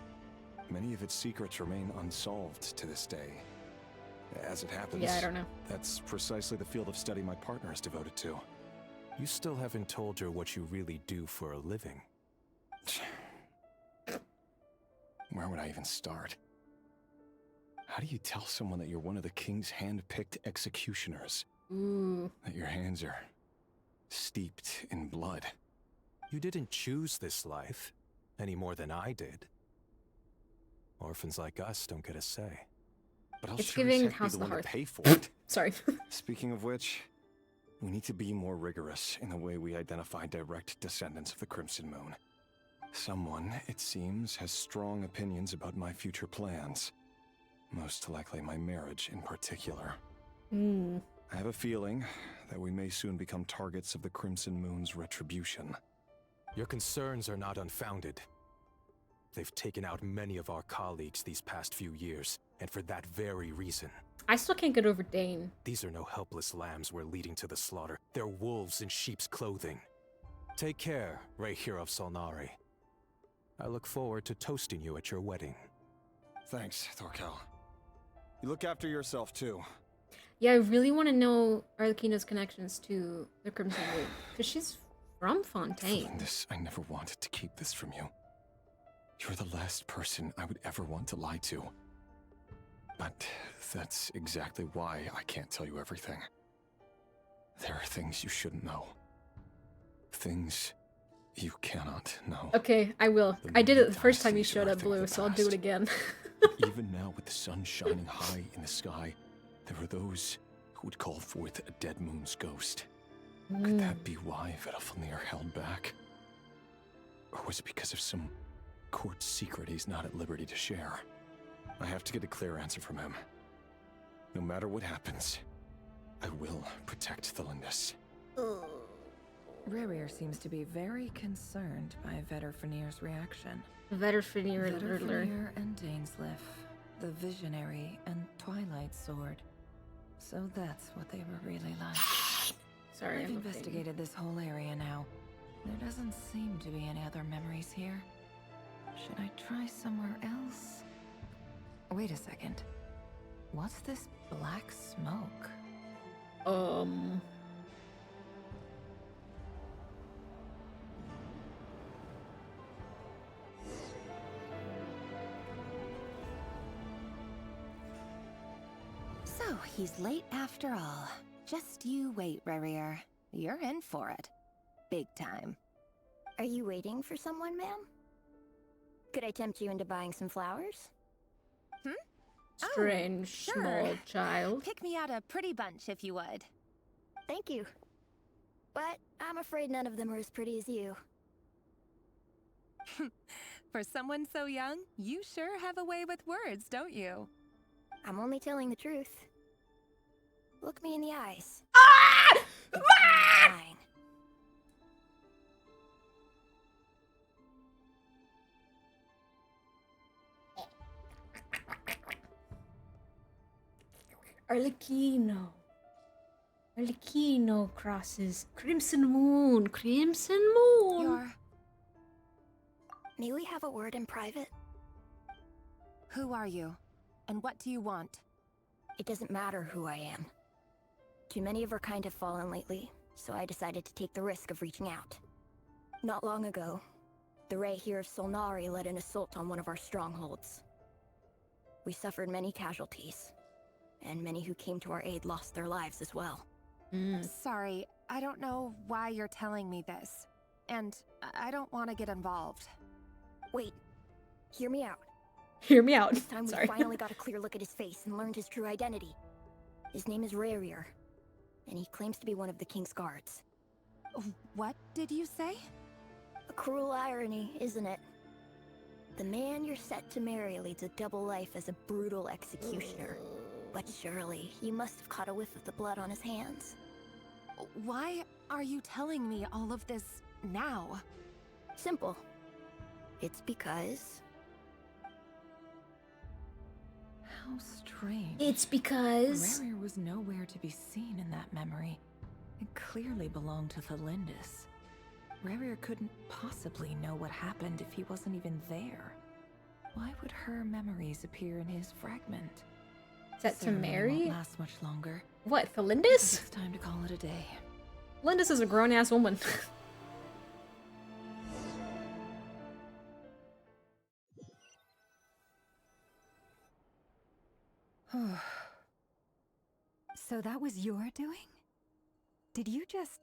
Many of its secrets remain unsolved to this day. As it happens, Yeah, I don't know. that's precisely the field of study my partner is devoted to. You still haven't told her what you really do for a living. Where would I even start? How do you tell someone that you're one of the king's hand-picked executioners? Ooh. That your hands are steeped in blood? You didn't choose this life, any more than I did. Orphans like us don't get a say. But I'll It's sure giving as heck be House the of the one to Hearth. pay for it. Sorry. Speaking of which, we need to be more rigorous in the way we identify direct descendants of the Crimson Moon. Someone, it seems, has strong opinions about my future plans. Most likely my marriage in particular. I have a feeling that we may soon become targets of the Crimson Moon's retribution. Your concerns are not unfounded. They've taken out many of our colleagues these past few years, and for that very reason. I still can't get over Dane. These are no helpless lambs we're leading to the slaughter. They're wolves in sheep's clothing. Take care, Rehir of Solnari. I look forward to toasting you at your wedding. Thanks, Thorkel. You look after yourself, too. Yeah, I really want to know Arlecchino's connections to the Crimson Moon, because she's from Fontaine. Felindis, I never wanted to keep this from you. You're the last person I would ever want to lie to. But that's exactly why I can't tell you everything. There are things you shouldn't know. Things you cannot know. Okay, I will. I did it the first time you showed up, Blue, so I'll do it again. Even now, with the sun shining high in the sky, there are those who would call forth a dead moon's ghost. Could that be why Vedalfnir held back? Or was it because of some court secret he's not at liberty to share? I have to get a clear answer from him. No matter what happens, I will protect Felindis. Rerir seems to be very concerned by Vedalfnir's reaction. Vedalfnir and Dainsleif, the Visionary and Twilight Sword. So that's what they were really like. Sorry, I've investigated this whole area now. There doesn't seem to be any other memories here. Should I try somewhere else? Wait a second. What's this black smoke? So, he's late after all. Just you wait, Rerir. You're in for it. Big time. Are you waiting for someone, ma'am? Could I tempt you into buying some flowers? Strange small child. Pick me out a pretty bunch if you would. Thank you. But I'm afraid none of them are as pretty as you. For someone so young, you sure have a way with words, don't you? I'm only telling the truth. Look me in the eyes. Fine. Arlecchino crosses Crimson Moon. Crimson Moon. May we have a word in private? Who are you? And what do you want? It doesn't matter who I am. Too many of our kind have fallen lately, so I decided to take the risk of reaching out. Not long ago, the Rehir of Solnari led an assault on one of our strongholds. We suffered many casualties, and many who came to our aid lost their lives as well. Sorry, I don't know why you're telling me this. And I don't want to get involved. Wait, hear me out. Hear me out. This time we finally got a clear look at his face and learned his true identity. His name is Rerir, and he claims to be one of the King's guards. What did you say? A cruel irony, isn't it? The man you're set to marry leads a double life as a brutal executioner. But surely, you must have caught a whiff of the blood on his hands. Why are you telling me all of this now? Simple. It's because... How strange. It's because... Rerir was nowhere to be seen in that memory. It clearly belonged to Felindis. Rerir couldn't possibly know what happened if he wasn't even there. Why would her memories appear in his fragment? Set to Ceremony marry? won't last much longer. What, Felindis? It's time to call it a day. Felindis is a grown-ass woman. So that was your doing? Did you just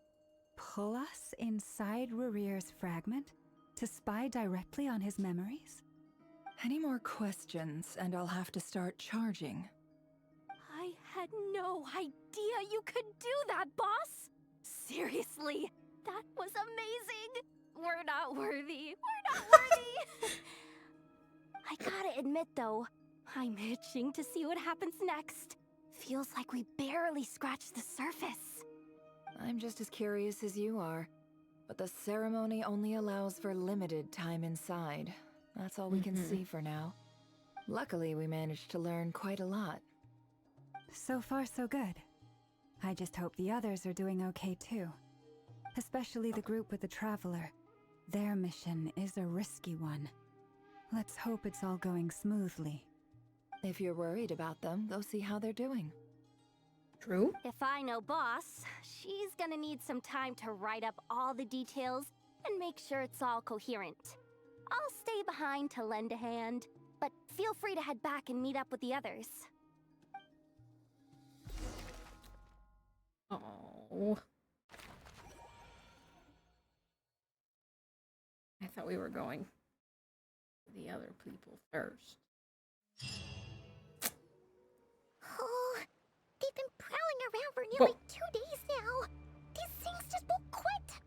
pull us inside Rurir's fragment to spy directly on his memories? Any more questions, and I'll have to start charging. I had no idea you could do that, boss! Seriously, that was amazing! We're not worthy. We're not worthy! I gotta admit, though, I'm itching to see what happens next. Feels like we barely scratched the surface. I'm just as curious as you are. But the ceremony only allows for limited time inside. That's all we can see for now. Luckily, we managed to learn quite a lot. So far, so good. I just hope the others are doing okay too. Especially the group with the Traveler. Their mission is a risky one. Let's hope it's all going smoothly. If you're worried about them, go see how they're doing. True. If I know boss, she's gonna need some time to write up all the details and make sure it's all coherent. I'll stay behind to lend a hand, but feel free to head back and meet up with the others. Oh. I thought we were going to the other people first. Oh, they've been prowling around for nearly 2 days now. These things just won't quit.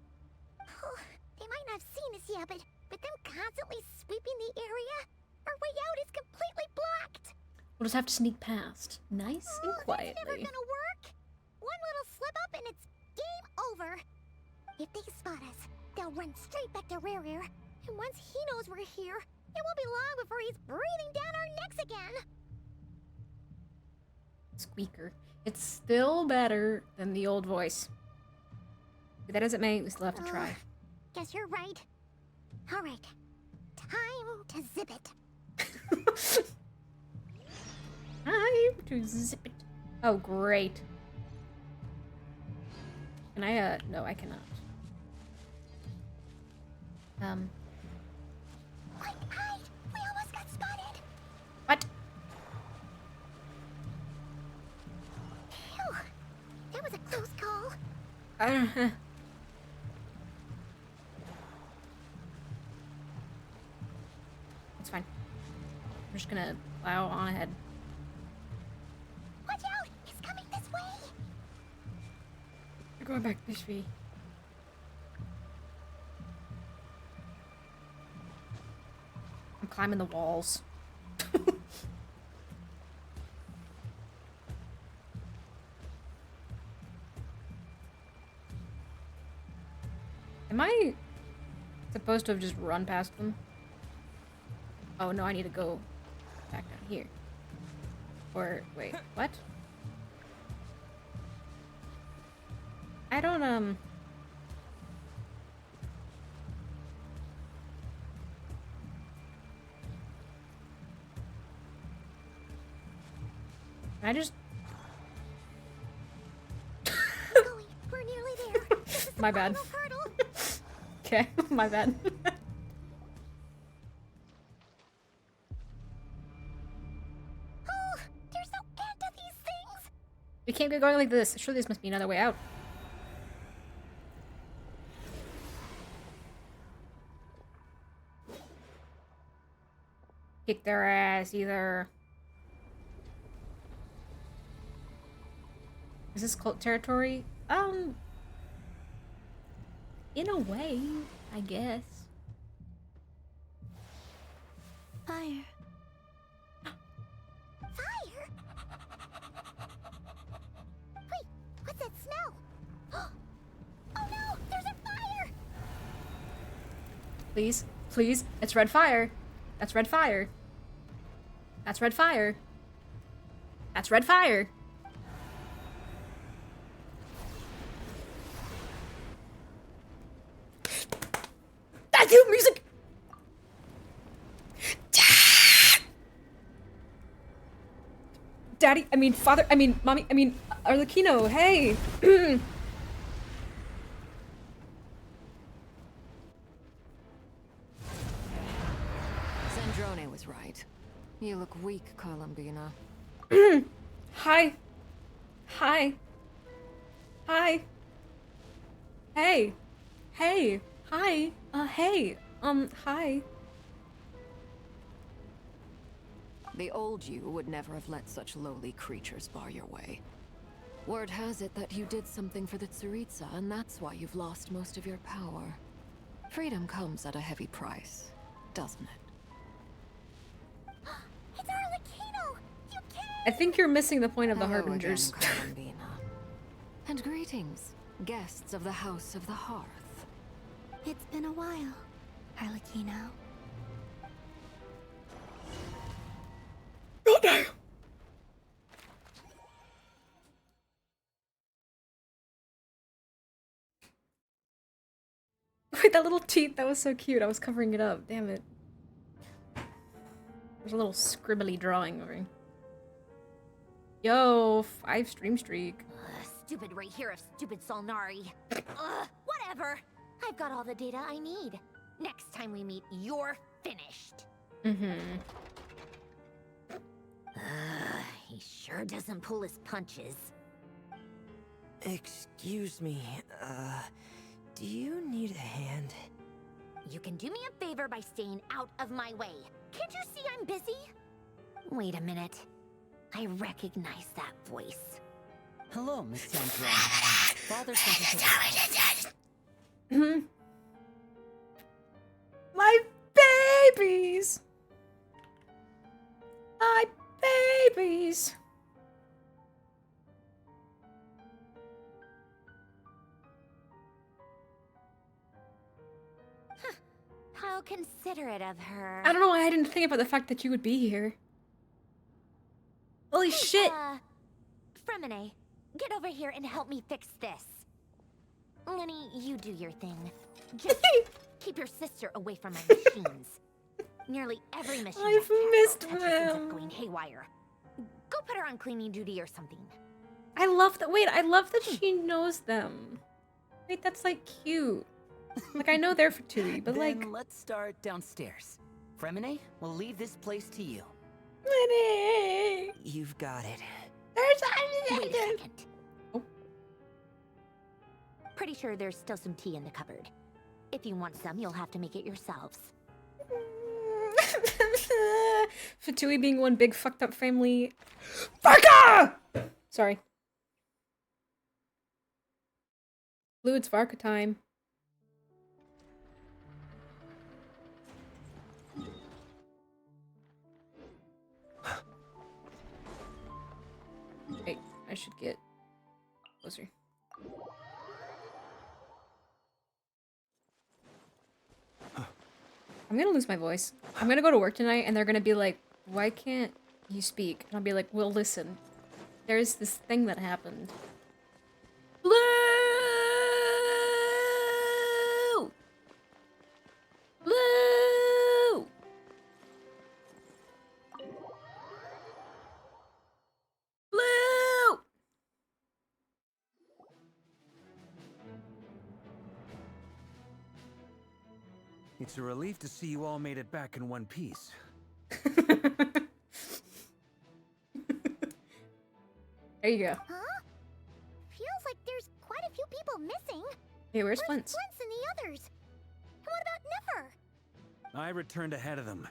Oh, they might not have seen us yet, but with them constantly sweeping the area, our way out is completely blocked. We'll just have to sneak past, nice and quietly. That's never gonna work. One little slip up and it's game over. If they spot us, they'll run straight back to Rerir. And once he knows we're here, it won't be long before he's breathing down our necks again. Squeaker. It's still better than the old voice. But that doesn't mean we still have to try. Guess you're right. All right, time to zip it. Time to zip it. Oh, great. Can I, no, I cannot. Quick, hide! We almost got spotted! What? Phew. That was a close call. I don't know. It's fine. I'm just gonna plow on ahead. Watch out! He's coming this way! We're going back this way. I'm climbing the walls. Am I supposed to have just run past them? Oh no, I need to go back down here. Or, wait, what? I don't, I just... We're nearly there. This is the My bad. final hurdle. Okay, my bad. Oh, there's no end to these things. We can't be going like this. Surely this must be another way out. Kick their ass, either. Is this cult territory? In a way, I guess. Fire. Fire? Wait, what's that smell? Oh no, there's a fire! Please, please, it's red fire. That's red fire. That's red fire. That's red fire. Thank you, music! Daddy, I mean, father, I mean, mommy, I mean, Arlecchino, hey! Zandrone was right. You look weak, Columbina. Hi. Hi. Hi. Hey. Hey. Hi. Hey. Hi. The old you would never have let such lowly creatures bar your way. Word has it that you did something for the Tsaritsa, and that's why you've lost most of your power. Freedom comes at a heavy price, doesn't it? It's Arlecchino! You can't! I think you're missing the point of the Hello Harbingers. again, Columbina. And greetings, guests of the House of the Hearth. It's been a while, Arlecchino. Oh no! Wait, that little teeth, that was so cute. I was covering it up. Damn it. There's a little scribbly drawing over here. Yo, 5 stream streak. Stupid right here of stupid Solnari. Whatever. I've got all the data I need. Next time we meet, you're finished. Mm-hmm. He sure doesn't pull his punches. Excuse me, do you need a hand? You can do me a favor by staying out of my way. Can't you see I'm busy? Wait a minute. I recognize that voice. Hello, Miss Sandra. Father sent us Mm-hmm. My babies! My babies! How considerate of her. I don't know why I didn't think about the fact that you would be here. Holy shit! Fremine, get over here and help me fix this. Lenny, you do your thing. Just keep your sister away from my machines. Nearly every machine I've missed touches ends up them. going haywire. Go put her on cleaning duty or something. I love that. Wait, I love that she knows them. Wait, that's like cute. Like, I know they're for Tui, but then like. let's start downstairs. Fremine, we'll leave this place to you. Lenny! You've got it. Wait a second. Oh. Pretty sure there's still some tea in the cupboard. If you want some, you'll have to make it yourselves. Fatui being one big fucked up family. Varka! Sorry. Blue, it's Varka time. Wait, I should get closer. I'm gonna lose my voice. I'm gonna go to work tonight and they're gonna be like, why can't you speak? And I'll be like, well, listen. There's this thing that happened. Blue! Blue! Blue! It's a relief to see you all made it back in one piece. There you go. Huh? Feels like there's quite a few people missing. Hey, where's Flint? Flint's and the others? And what about Nefer? I returned ahead of them.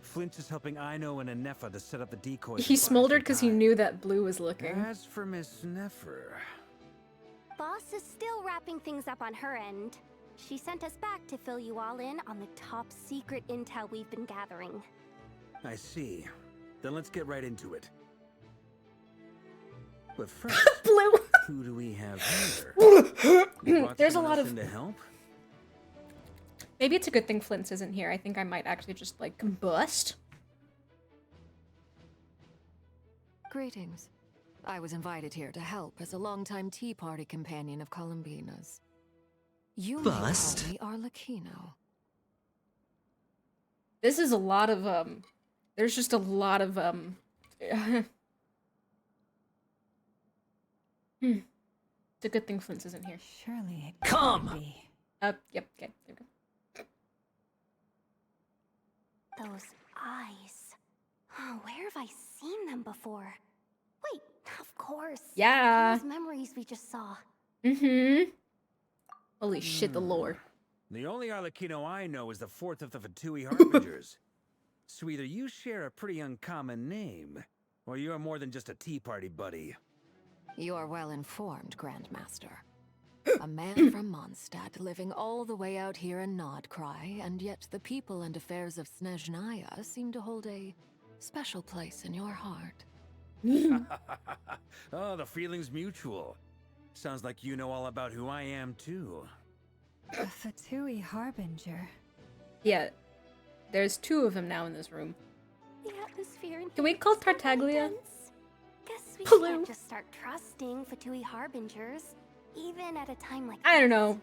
Flint is helping Aino and Anefa to set up the decoys. He smoldered because he knew that Blue was looking. As for Miss Nefer... Boss is still wrapping things up on her end. She sent us back to fill you all in on the top secret intel we've been gathering. I see. Then let's get right into it. But first, Blue. Who do we have here? You brought There's a someone lot else of. in to help? Maybe it's a good thing Flint's isn't here. I think I might actually just like combust. Greetings. I was invited here to help as a longtime Tea Party companion of Columbina's. You may call me Arlecchino. This is a lot of There's just a lot of It's a good thing Flint's isn't here. Surely it Come! can't be. Yep, okay, there we go. Those eyes. Oh, where have I seen them before? Wait, Of course. Yeah. Those memories we just saw. Mm-hmm. Holy shit, the lore. The only Arlecchino I know is the fourth of the Fatui Harbingers. So either you share a pretty uncommon name, or you're more than just a tea party buddy. You're well informed, Grandmaster. A man from Mondstadt living all the way out here in Nod-Krai, and yet the people and affairs of Snezhnaya seem to hold a special place in your heart. Oh, the feeling's mutual. Sounds like you know all about who I am, too. A Fatui Harbinger. Yeah. There's 2 of them now in this room. The atmosphere in Can we call Tartaglia? Guess we Blue. can't just start trusting Fatui Harbingers, even at a time like I don't this. know.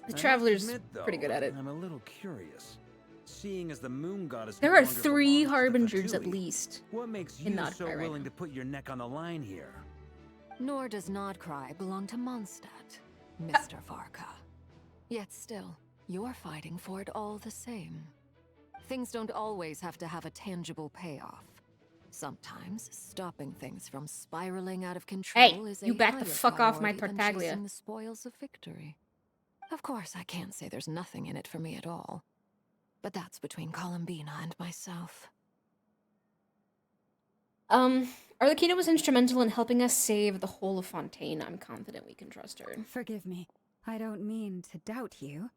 The I Traveler's must admit, though, pretty good at it. I'm a little curious. Seeing as the moon goddess There no are longer 3 belongs to the Harbingers at Fatui, least. what makes in you Nod-Krai so right willing now. to put your neck on the line here? Nor does Nod-Krai belong to Mondstadt, Mr. Varka. Yet still, you're fighting for it all the same. Things don't always have to have a tangible payoff. Sometimes stopping things from spiraling out of control is a you back the higher fuck off my priority than Tartaglia. chasing the spoils of victory. Of course, I can't say there's nothing in it for me at all. But that's between Columbina and myself. Arlecchino was instrumental in helping us save the whole of Fontaine. I'm confident we can trust her. Forgive me. I don't mean to doubt you.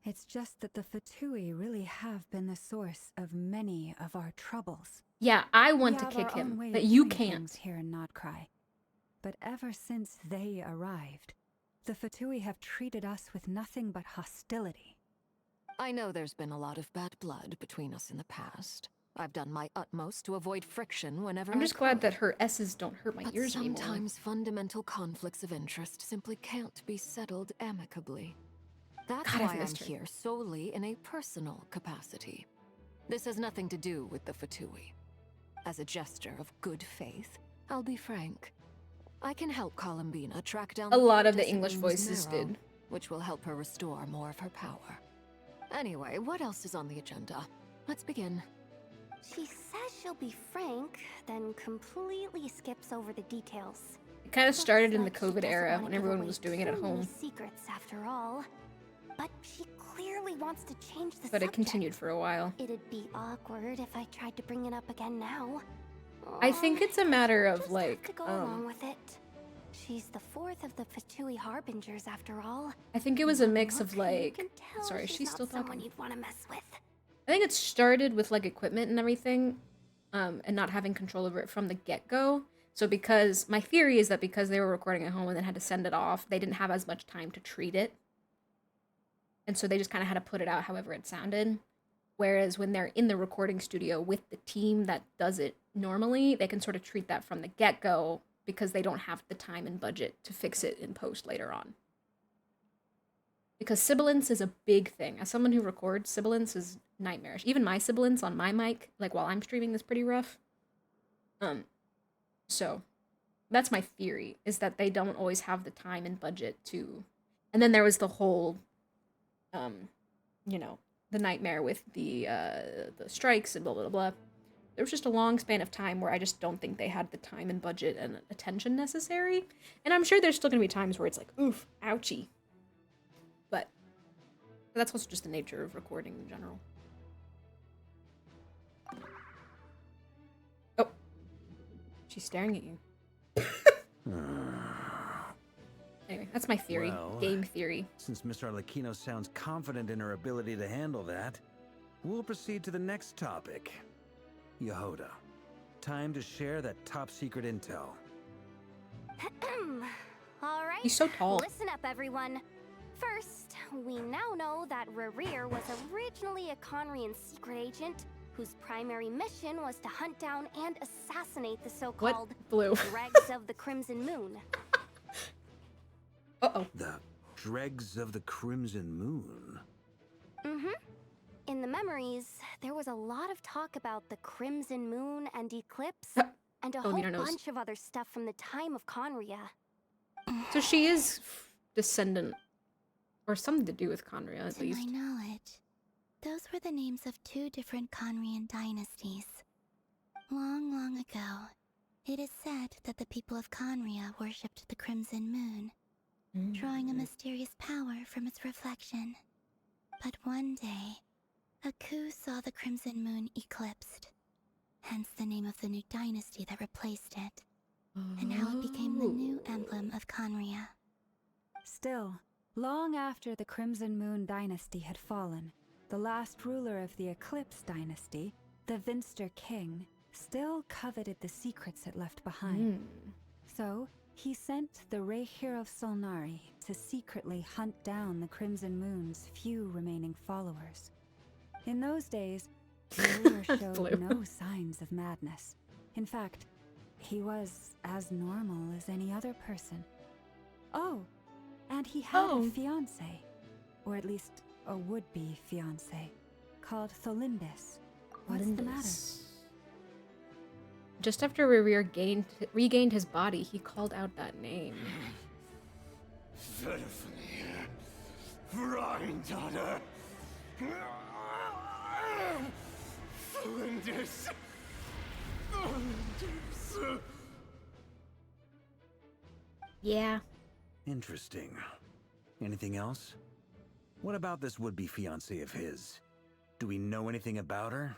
It's just that the Fatui really have been the source of many of our troubles. Yeah, I want We to have kick our own him, way but of you doing can't. things here in Nod-Krai. But ever since they arrived, the Fatui have treated us with nothing but hostility. I know there's been a lot of bad blood between us in the past. I've done my utmost to avoid friction whenever I'm just I glad could. that her S's don't hurt my But ears anymore. sometimes fundamental conflicts of interest simply can't be settled amicably. That's God, I've why I'm missed her. here solely in a personal capacity. This has nothing to do with the Fatui. As a gesture of good faith, I'll be frank. I can help Columbina track down A lot of the distant English moon's voices marrow, did. which will help her restore more of her power. Anyway, what else is on the agenda? Let's begin. She says she'll be frank, then completely skips over the details. It kind of started in the Looks like she COVID doesn't era wanna when give everyone away was doing it at too many home. secrets after all. But she clearly wants to change the But subject. it continued for a while. It'd be awkward if I tried to bring it up again now. I think it's a matter of Just have like, to go along with it. She's the 4th of the Fatui Harbingers after all. I think it was a mix Look, of you like, can tell sorry, she's not still someone talking. you'd want to mess with. I think it started with like equipment and everything, and not having control over it from the get-go. So because, my theory is that because they were recording at home and then had to send it off, they didn't have as much time to treat it. And so they just kind of had to put it out however it sounded. Whereas when they're in the recording studio with the team that does it normally, they can sort of treat that from the get-go because they don't have the time and budget to fix it in post later on. Because sibilance is a big thing. As someone who records, sibilance is nightmarish. Even my sibilance on my mic, like while I'm streaming, is pretty rough. So that's my theory, is that they don't always have the time and budget to. And then there was the whole, you know, the nightmare with the strikes and blah blah blah. There was just a long span of time where I just don't think they had the time and budget and attention necessary. And I'm sure there's still gonna be times where it's like, oof, ouchie. But that's also just the nature of recording in general. Oh. She's staring at you. Anyway, that's my theory. Well, Game theory. Since Miss Arlecchino sounds confident in her ability to handle that, we'll proceed to the next topic. Yehoda, time to share that top-secret intel. All right. He's so tall. Listen up, everyone. First, we now know that Rerir was originally a Conrian secret agent whose primary mission was to hunt down and assassinate the so-called Blue? Dregs of the Crimson Moon. Uh-oh. The Dregs of the Crimson Moon? Mm-hmm. In the memories, there was a lot of talk about the Crimson Moon and Eclipse, and a whole bunch of other stuff from the time of Conria. So she is descendant, or something to do with Conria, at To least. my knowledge, those were the names of 2 different Conrian dynasties. Long, long ago, It is said that the people of Conria worshipped the Crimson Moon, drawing a mysterious power from its reflection. But one day, a coup saw the Crimson Moon eclipsed, hence the name of the new dynasty that replaced it, and how it became the new emblem of Conria. Still, long after the Crimson Moon dynasty had fallen, the last ruler of the Eclipse dynasty, the Vinster King, still coveted the secrets it left behind. So, he sent the Rehir of Solnari to secretly hunt down the Crimson Moon's few remaining followers. In those days, the ruler showed no signs of madness. In fact, he was as normal as any other person. Oh, and he had a fiancé, or at least a would-be fiancé, called Tholindis. What's the matter? Just after Rerir regained his body, he called out that name. Daughter. Tholindis. Yeah. Interesting. Anything else? What about this would-be fiancé of his? Do we know anything about her?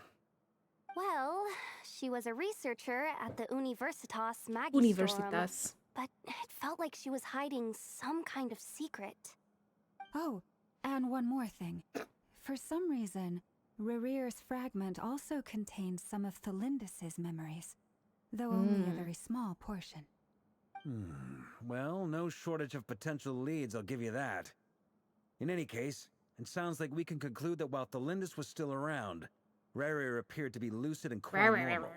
Well, she was a researcher at the Universitas Magistrorum. Universitas. But it felt like she was hiding some kind of secret. Oh, and one more thing. For some reason, Rerir's fragment also contains some of Tholindis' memories, though only a very small portion. Well, no shortage of potential leads, I'll give you that. In any case, it sounds like we can conclude that while Tholindis was still around, Rerir appeared to be lucid and quite normal.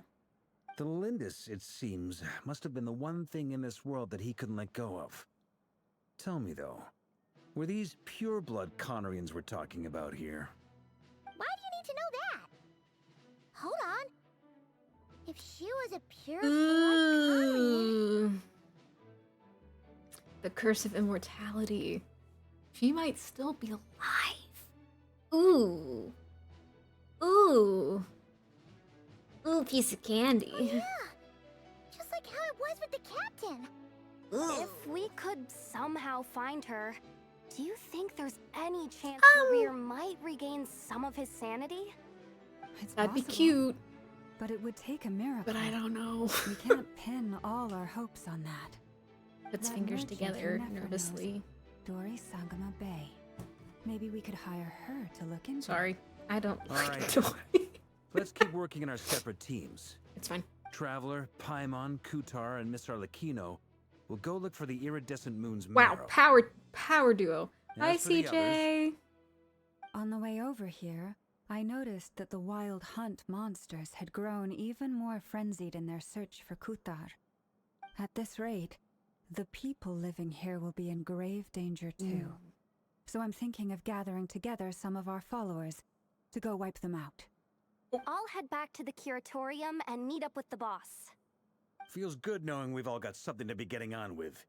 Tholindis, it seems, must have been the one thing in this world that he couldn't let go of. Tell me, though, were these pure-blood Conrians we're talking about here? Why do you need to know that? Hold on. If she was a pure blood The curse of immortality. She might still be alive. Ooh. Ooh. Ooh, piece of candy. Oh, yeah. Just like how it was with the captain. If we could somehow find her, do you think there's any chance Rerir might regain some of his sanity? That'd be cute. But it would take a miracle. But I don't know. We can't pin all our hopes on that. Puts That fingers merchant together who never nervously. knows, Dori Sangama Bay. Maybe we could hire her to look into Sorry, I don't All like right. Dori. Let's keep working in our separate teams. It's fine. Traveler, Paimon, Kutar, and Miss Arlecchino will go look for the iridescent moon's Wow, marrow. power duo. Hi, As for the CJ. On the way over here, I noticed that the wild hunt monsters had grown even more frenzied in their search for Kutar. At this rate, the people living here will be in grave danger too. So I'm thinking of gathering together some of our followers to go wipe them out. I'll head back to the curatorium and meet up with the boss. Feels good knowing we've all got something to be getting on with.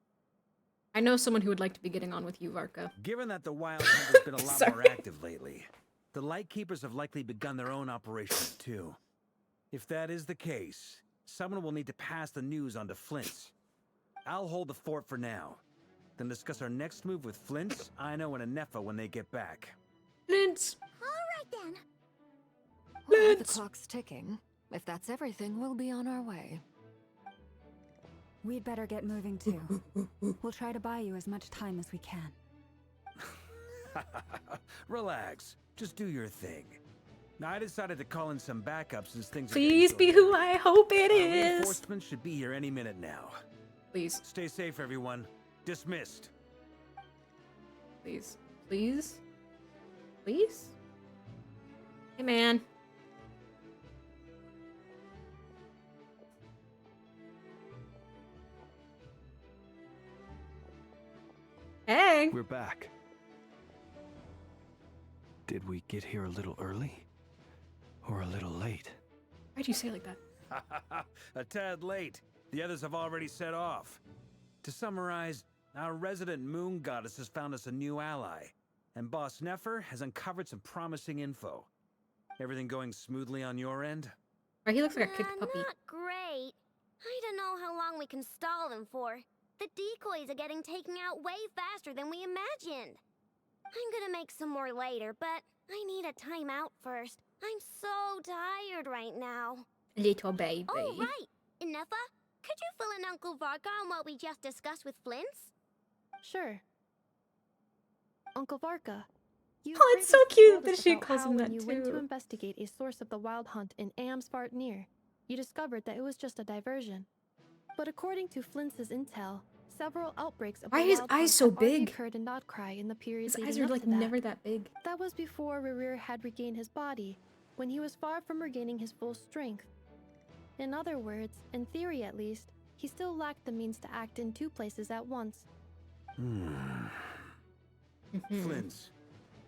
I know someone who would like to be getting on with you, Varka. Given that the Wild Hunt has been a lot more active lately, the Lightkeepers have likely begun their own operations too. If that is the case, someone will need to pass the news on to Flint's. I'll hold the fort for now, then discuss our next move with Flint's, Ino, and Anefa when they get back. Flint's! Alright then. Well, the clock's ticking. If that's everything, we'll be on our way. We'd better get moving too. We'll try to buy you as much time as we can. Relax. Just do your thing. Now, I decided to call in some backup since things Please be who I hope it is. Reinforcements should be here any minute now. Please. Stay safe, everyone. Dismissed. Please. Please? Please? Hey, man. Hey! We're back. Did we get here a little early? Or a little late? Why'd you say it like that? A tad late. The others have already set off. To summarize, our resident moon goddess has found us a new ally, and Boss Nefer has uncovered some promising info. Everything going smoothly on your end? Right, he looks like a kicked puppy. Not great. I don't know we can stall them for. The decoys are getting taken out way faster than we imagined. I'm gonna make some more later, but I need a timeout first. I'm so tired right now. Little baby. Oh, right. Ineffa, could you fill in Uncle Varka on what we just discussed with Flints? Sure. Uncle Varka, you Oh, it's so cute that she calls him that when you went to too. investigate a source of the wild hunt in Amsvartnir, you discovered that it was just a diversion. But according to Flints' intel, several outbreaks of Why the are his wild eyes hunt so had already big? occurred in Nod-Krai in the period His leading eyes are up like to that. never that big. That was before Rerir had regained his body, when he was far from regaining his full strength. In other words, in theory at least, he still lacked the means to act in 2 places at once. Flints,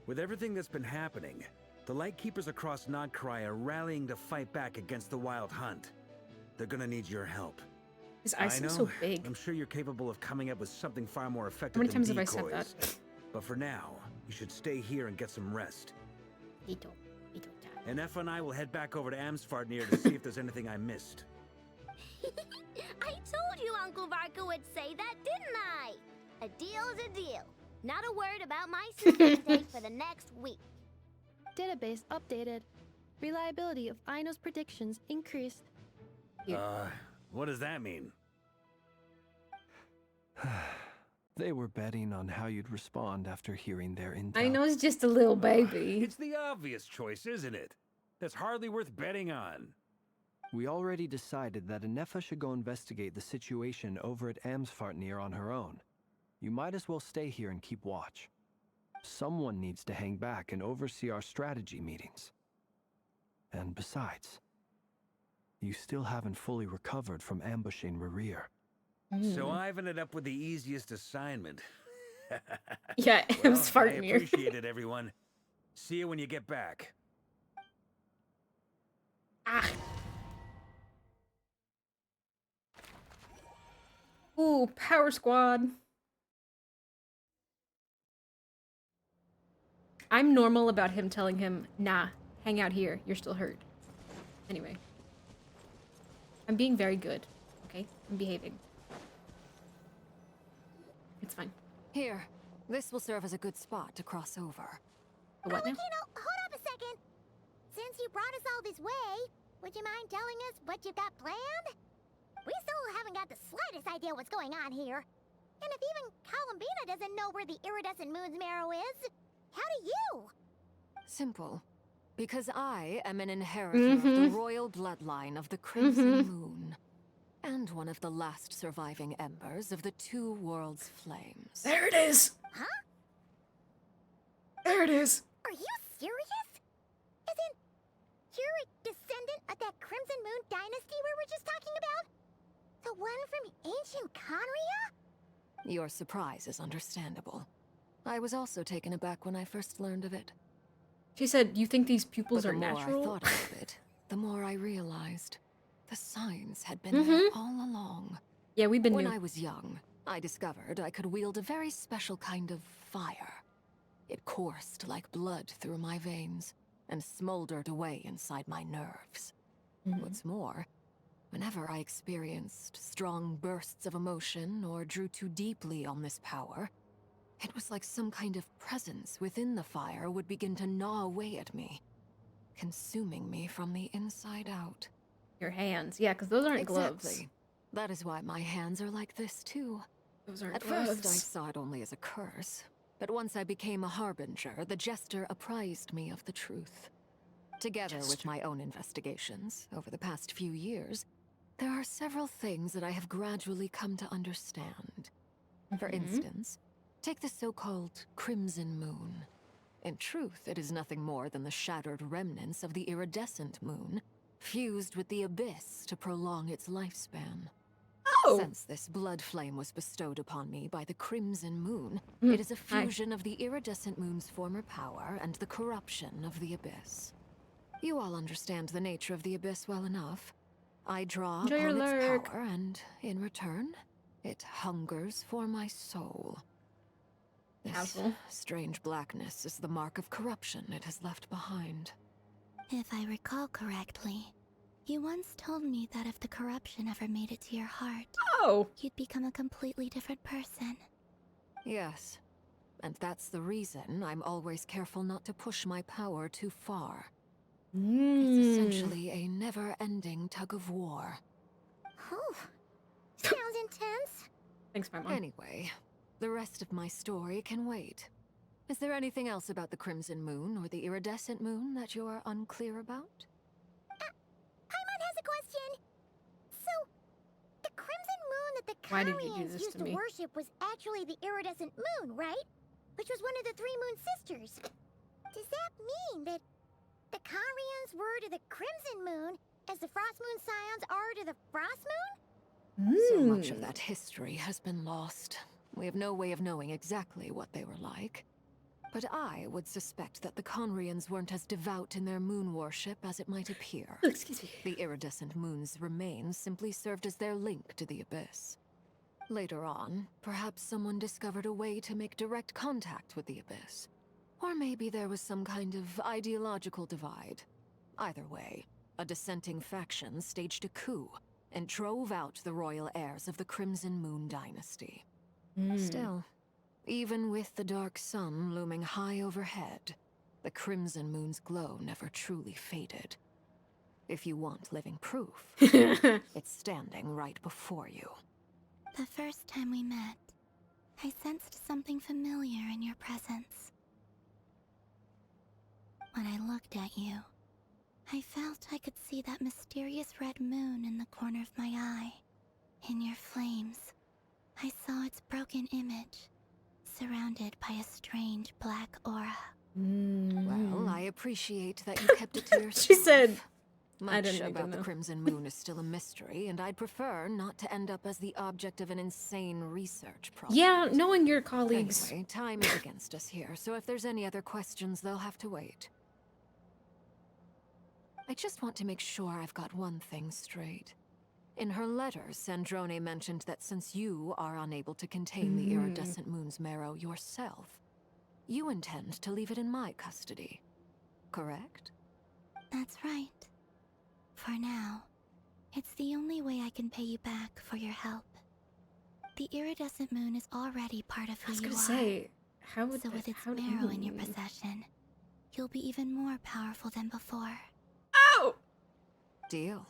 with everything that's been happening, the Lightkeepers across Nod-Krai are rallying to fight back against the Wild Hunt. They're gonna need your help. His eyes I seem know, so big. I'm sure you're capable of coming up with something far more effective How many than times have I decoys. said that? But for now, you should stay here and get some rest. And Effa and I will head back over to Amsvartnir to see if there's anything I missed. I told you Uncle Varka would say that, didn't I? A deal's a deal. Not a word about my sister intake for the next week. Database updated. Reliability of Aino's predictions increased. What does that mean? They were betting on how you'd respond after hearing their intel. I know it's just a little baby. It's the obvious choice, isn't it? That's hardly worth betting on. We already decided that Ineffa should go investigate the situation over at Amsvartnir on her own. You might as well stay here and keep watch. Someone needs to hang back and oversee our strategy meetings. And besides, you still haven't fully recovered from ambushing Rerir. So I've ended up with the easiest assignment. Yeah, Well, Amsvartnir. I appreciate it, everyone. See you when you get back. Ooh, Power Squad. I'm normal about him telling him, nah, hang out here, you're still hurt. Anyway. I'm being very good, okay? I'm behaving. It's fine. Here, this will serve as a good spot to cross over. What now? Hold up a second. Since you brought us all this way, would you mind telling us what you've got planned? We still haven't got the slightest idea what's going on here. And if even Columbina doesn't know where the iridescent moon's marrow is, how do you? Simple. Because I am an inheritor of the royal bloodline of the Crimson Moon. And one of the last surviving embers of the 2 worlds' flames. There it is! Huh? There it is! Are you serious? Isn't you're a descendant of that Crimson Moon dynasty we were just talking about? The one from ancient Conria? Your surprise is understandable. I was also taken aback when I first learned of it. She said, you think these pupils But are the more natural? I thought of it, the more I realized the signs had been there all along. Yeah, we've been When new. I was young, I discovered I could wield a very special kind of fire. It coursed like blood through my veins and smoldered away inside my nerves. What's more, whenever I experienced strong bursts of emotion or drew too deeply on this power, it was like some kind of presence within the fire would begin to gnaw away at me, consuming me from the inside out. Your hands. Yeah, because those aren't Exactly. gloves. That is why my hands are like this, too. Those aren't At gloves. first, I saw it only as a curse. But once I became a harbinger, the jester apprised me of the truth. Together with my own investigations over the past few years, there are several things that I have gradually come to understand. For instance, take the so-called Crimson Moon. In truth, it is nothing more than the shattered remnants of the iridescent moon, fused with the abyss to prolong its lifespan. Since this blood flame was bestowed upon me by the Crimson Moon, it is a fusion of the iridescent moon's former power and the corruption of the abyss. You all understand the nature of the abyss well enough. I draw Enjoy your upon its lurk. power, and in return, it hungers for my soul. This Asshole. strange blackness is the mark of corruption it has left behind. If I recall correctly, you once told me that if the corruption ever made it to your heart, Oh. you'd become a completely different person. Yes. And that's the reason I'm always careful not to push my power too far. It's essentially a never-ending tug of war. Oh, sounds intense. Thanks, my mom. Anyway, the rest of my story can wait. Is there anything else about the Crimson Moon or the Iridescent Moon that you're unclear about? Paimon has a question. So, the crimson moon that the Why did you do Karians this used to to me? worship was actually the iridescent moon, right? Which was one of the three moon sisters. Does that mean that the Karians were to the crimson moon as the frost moon scions are to the frost moon? So much of that history has been lost. We have no way of knowing exactly what they were like. But I would suspect that the Conrians weren't as devout in their moon worship as it might appear. Excuse me. The iridescent moon's remains simply served as their link to the Abyss. Later on, perhaps someone discovered a way to make direct contact with the Abyss. Or maybe there was some kind of ideological divide. Either way, a dissenting faction staged a coup and drove out the royal heirs of the Crimson Moon dynasty. Still, even with the dark sun looming high overhead, the Crimson Moon's glow never truly faded. If you want living proof, it's standing right before you. The first time we met, I sensed something familiar in your presence. When I looked at you, I felt I could see that mysterious red moon in the corner of my eye. In your flames, I saw its broken image, surrounded by a strange black aura. Well, I appreciate that you kept it to yourself. She said, Much I didn't even about the know. Crimson Moon is still a mystery, and I'd prefer not to end up as the object of an insane research project. Yeah, knowing your colleagues. Anyway, time is against us here, so if there's any other questions, they'll have to wait. I just want to make sure I've got one thing straight. In her letters, Sandrone mentioned that since you are unable to contain the iridescent moon's marrow yourself, you intend to leave it in my custody. Correct? That's right. For now, it's the only way I can pay you back for your help. The iridescent moon is already part of who you are. I was gonna say, how would so that, with its how do marrow in your you- possession, you'll be even more powerful than before. Oh! Deal.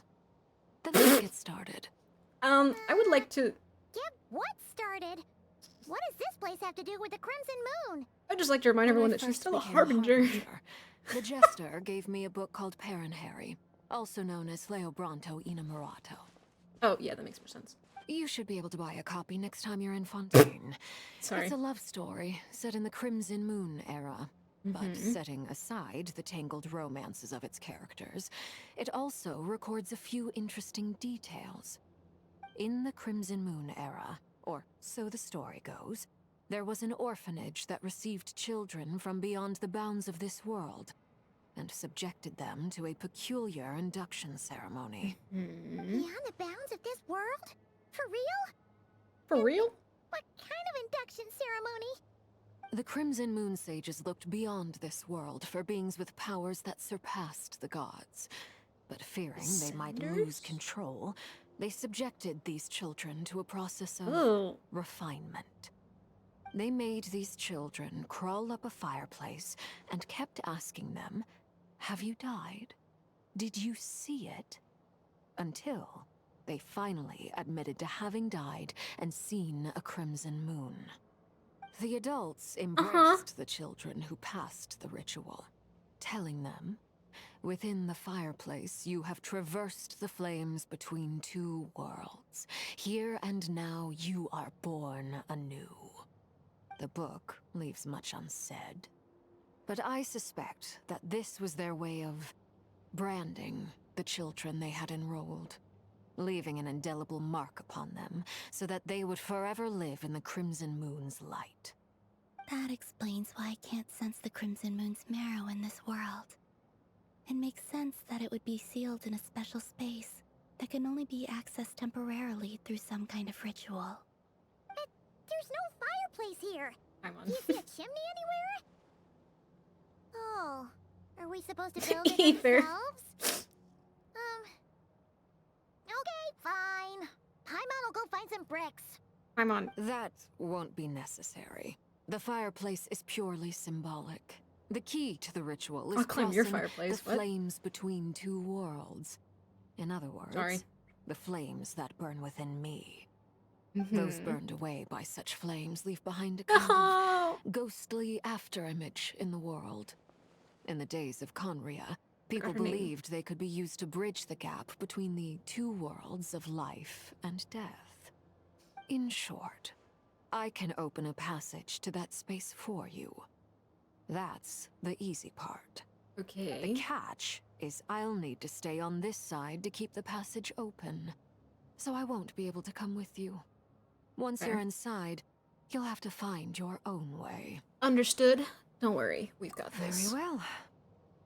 Then let's get started. I would like to. Get what started? What does this place have to do with the crimson moon? I'd just like to remind everyone that she's still a harbinger. The Jester gave me a book called Paranhari, also known as Leobranto Inamorato. Oh, yeah, that makes more sense. You should be able to buy a copy next time you're in Fontaine. Sorry. It's a love story set in the Crimson Moon era. But setting aside the tangled romances of its characters, it also records a few interesting details. In the Crimson Moon era, or so the story goes, there was an orphanage that received children from beyond the bounds of this world, and subjected them to a peculiar induction ceremony. Beyond the bounds of this world? For real? For real? What kind of induction ceremony? The Crimson Moon sages looked beyond this world for beings with powers that surpassed the gods. But fearing they might lose control, they subjected these children to a process of refinement. They made these children crawl up a fireplace and kept asking them, "Have you died? Did you see it?" Until they finally admitted to having died and seen a crimson moon. The adults embraced the children who passed the ritual, telling them, "Within the fireplace, you have traversed the flames between two worlds. Here and now, you are born anew." The book leaves much unsaid, but I suspect that this was their way of branding the children they had enrolled, leaving an indelible mark upon them so that they would forever live in the Crimson Moon's light. That explains why I can't sense the Crimson Moon's marrow in this world. It makes sense that it would be sealed in a special space that can only be accessed temporarily through some kind of ritual. But there's no fireplace here. I'm on. Do you see a chimney anywhere? Oh, are we supposed to build it Ether. ourselves? Okay, fine. Paimon will go find some bricks. I'm on. That won't be necessary. The fireplace is purely symbolic. The key to the ritual is I'll climb your crossing fireplace, the what? flames between two worlds. In other words, Sorry. the flames that burn within me. Those burned away by such flames leave behind a kind of ghostly afterimage in the world. In the days of Conria, people her name. believed they could be used to bridge the gap between the two worlds of life and death. In short, I can open a passage to that space for you. That's the easy part. Okay. The catch is I'll need to stay on this side to keep the passage open. So I won't be able to come with you. Once Fair. you're inside, you'll have to find your own way. Understood. Don't worry, we've got this. Very well.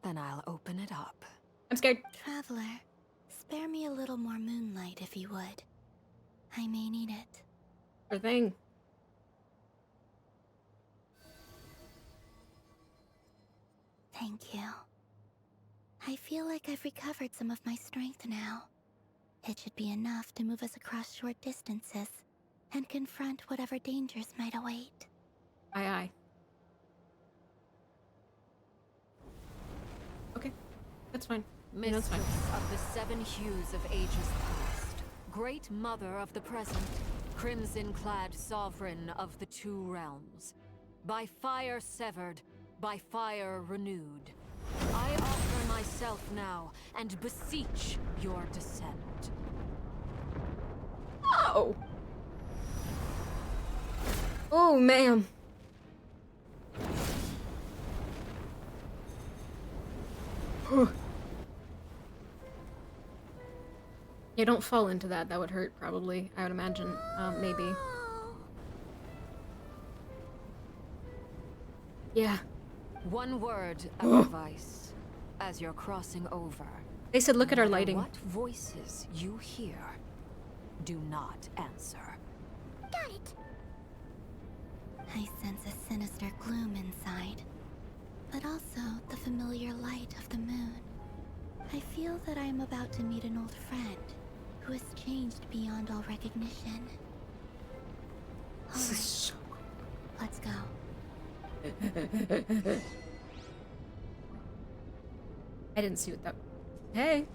Then I'll open it up. I'm scared. Traveler, spare me a little more moonlight if you would. I may need it. Sure thing. Thank you. I feel like I've recovered some of my strength now. It should be enough to move us across short distances and confront whatever dangers might await. Aye, aye. Okay, that's fine. Yeah, that's Mistress fine. of the seven hues of ages past, great mother of the present, crimson-clad sovereign of the two realms, by fire severed, by fire renewed, I offer myself now and beseech your descent. Oh! Oh, ma'am. Yeah, don't fall into that. That would hurt, probably. I would imagine. Maybe. Yeah. One word of advice as you're crossing over. They said, look at our No matter lighting. What voices you hear, do not answer. Got it. I sense a sinister gloom inside, but also the familiar light of the moon. I feel that I am about to meet an old friend who has changed beyond all recognition. All right, let's go. I didn't see what that... Hey!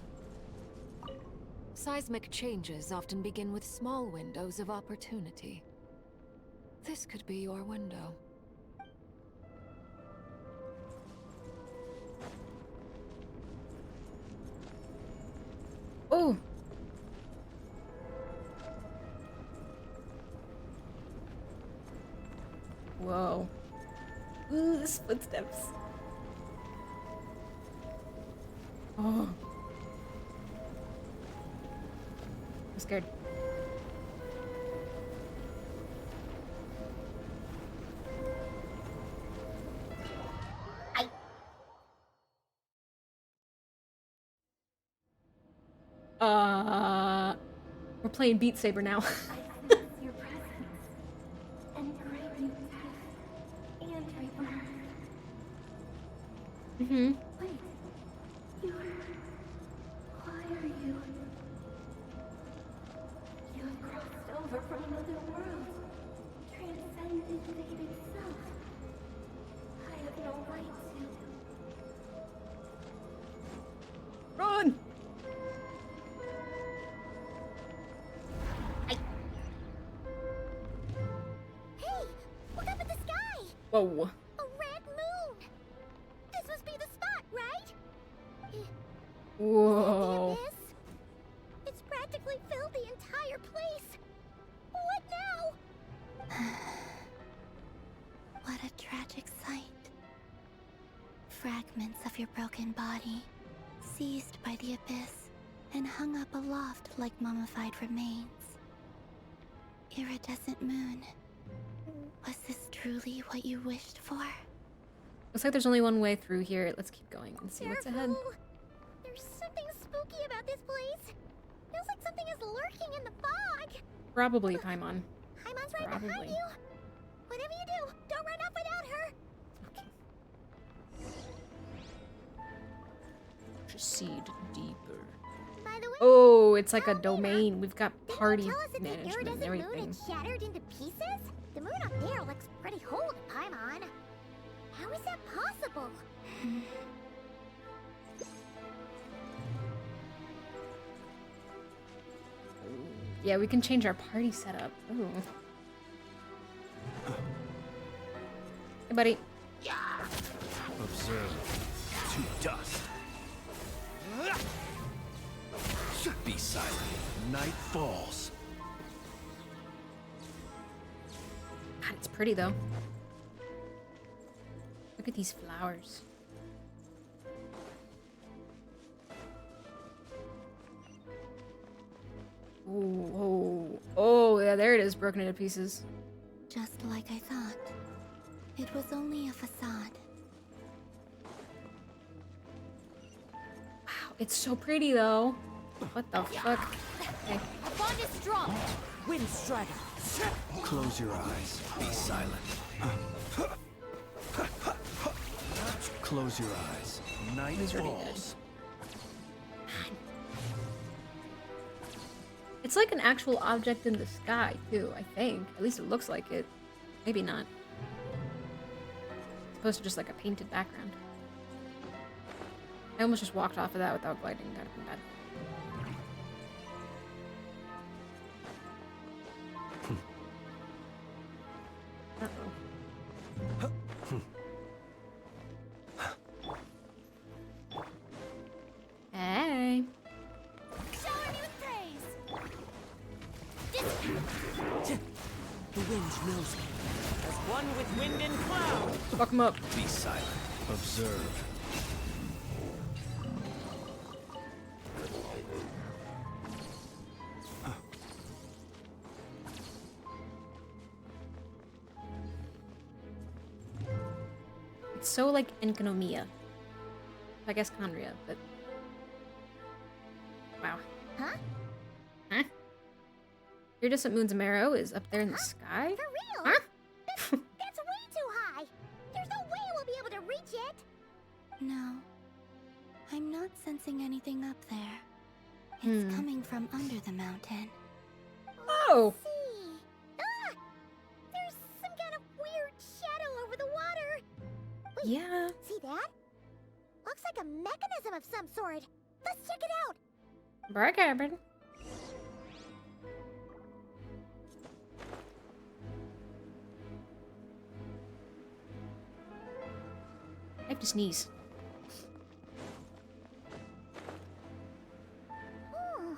Seismic changes often begin with small windows of opportunity. This could be your window. Oh! Whoa. Ooh, the footsteps. Oh. I'm scared. We're playing Beat Saber now. Your presence, and great new death and rebirth. Mm-hmm. Wait, you're... Why are you... You have crossed over from another world, transcended fate itself. I have no right to... Run! Hey, look up at the sky! Whoa. A red moon! This must be the spot, right? Whoa. This? It's practically filled the entire place. What now? What a tragic sight. Fragments of your broken body, seized by the abyss, and hung up aloft like mummified remains. Iridescent moon. Was this truly what you wished for? Looks like there's only one way through here. Let's keep going and see what's ahead. Careful. There's something spooky about this place. Feels like something is lurking in the fog. Probably Paimon. Paimon's right Probably. behind you. Whatever you do, don't run off without her. Proceed deeper. By Oh, it's like a domain. We've got party Tell us if the management and iridescent moon everything. is shattered into pieces? The moon up there looks pretty whole to Paimon. How is that possible? Yeah, we can change our party setup. Ooh. Hey, buddy. Observe to dust. Be silent. Night falls. God, it's pretty though. Look at these flowers. Oh, yeah, there it is, broken into pieces. Just like I thought. It was only a facade. Wow, it's so pretty though. What the fuck? Okay. The bond is strong. Wind strider. Close your eyes. Be silent. Close your eyes. Night falls. It's like an actual object in the sky too, I think. At least it looks like it. Maybe not. It's supposed to just like a painted background. I almost just walked off of that without gliding. That'd have been bad. Hey. Shower me with praise. The wind knows me. As one with wind and cloud. Fuck him up. Be silent. Observe. It's so like Enkonomiya. I guess Conria, but wow. Huh? Huh? Iridescent Moon's marrow is up there in the sky? For real? Huh? That's way too high. There's no way we'll be able to reach it. No. I'm not sensing anything up there. It's coming from under the mountain. Oh! See. Ah! There's some kind of weird shadow over the water. Wait, Yeah. see that? Looks like a mechanism of some sort. Let's check it out. Bye, Cabin. I have to sneeze. Hmm.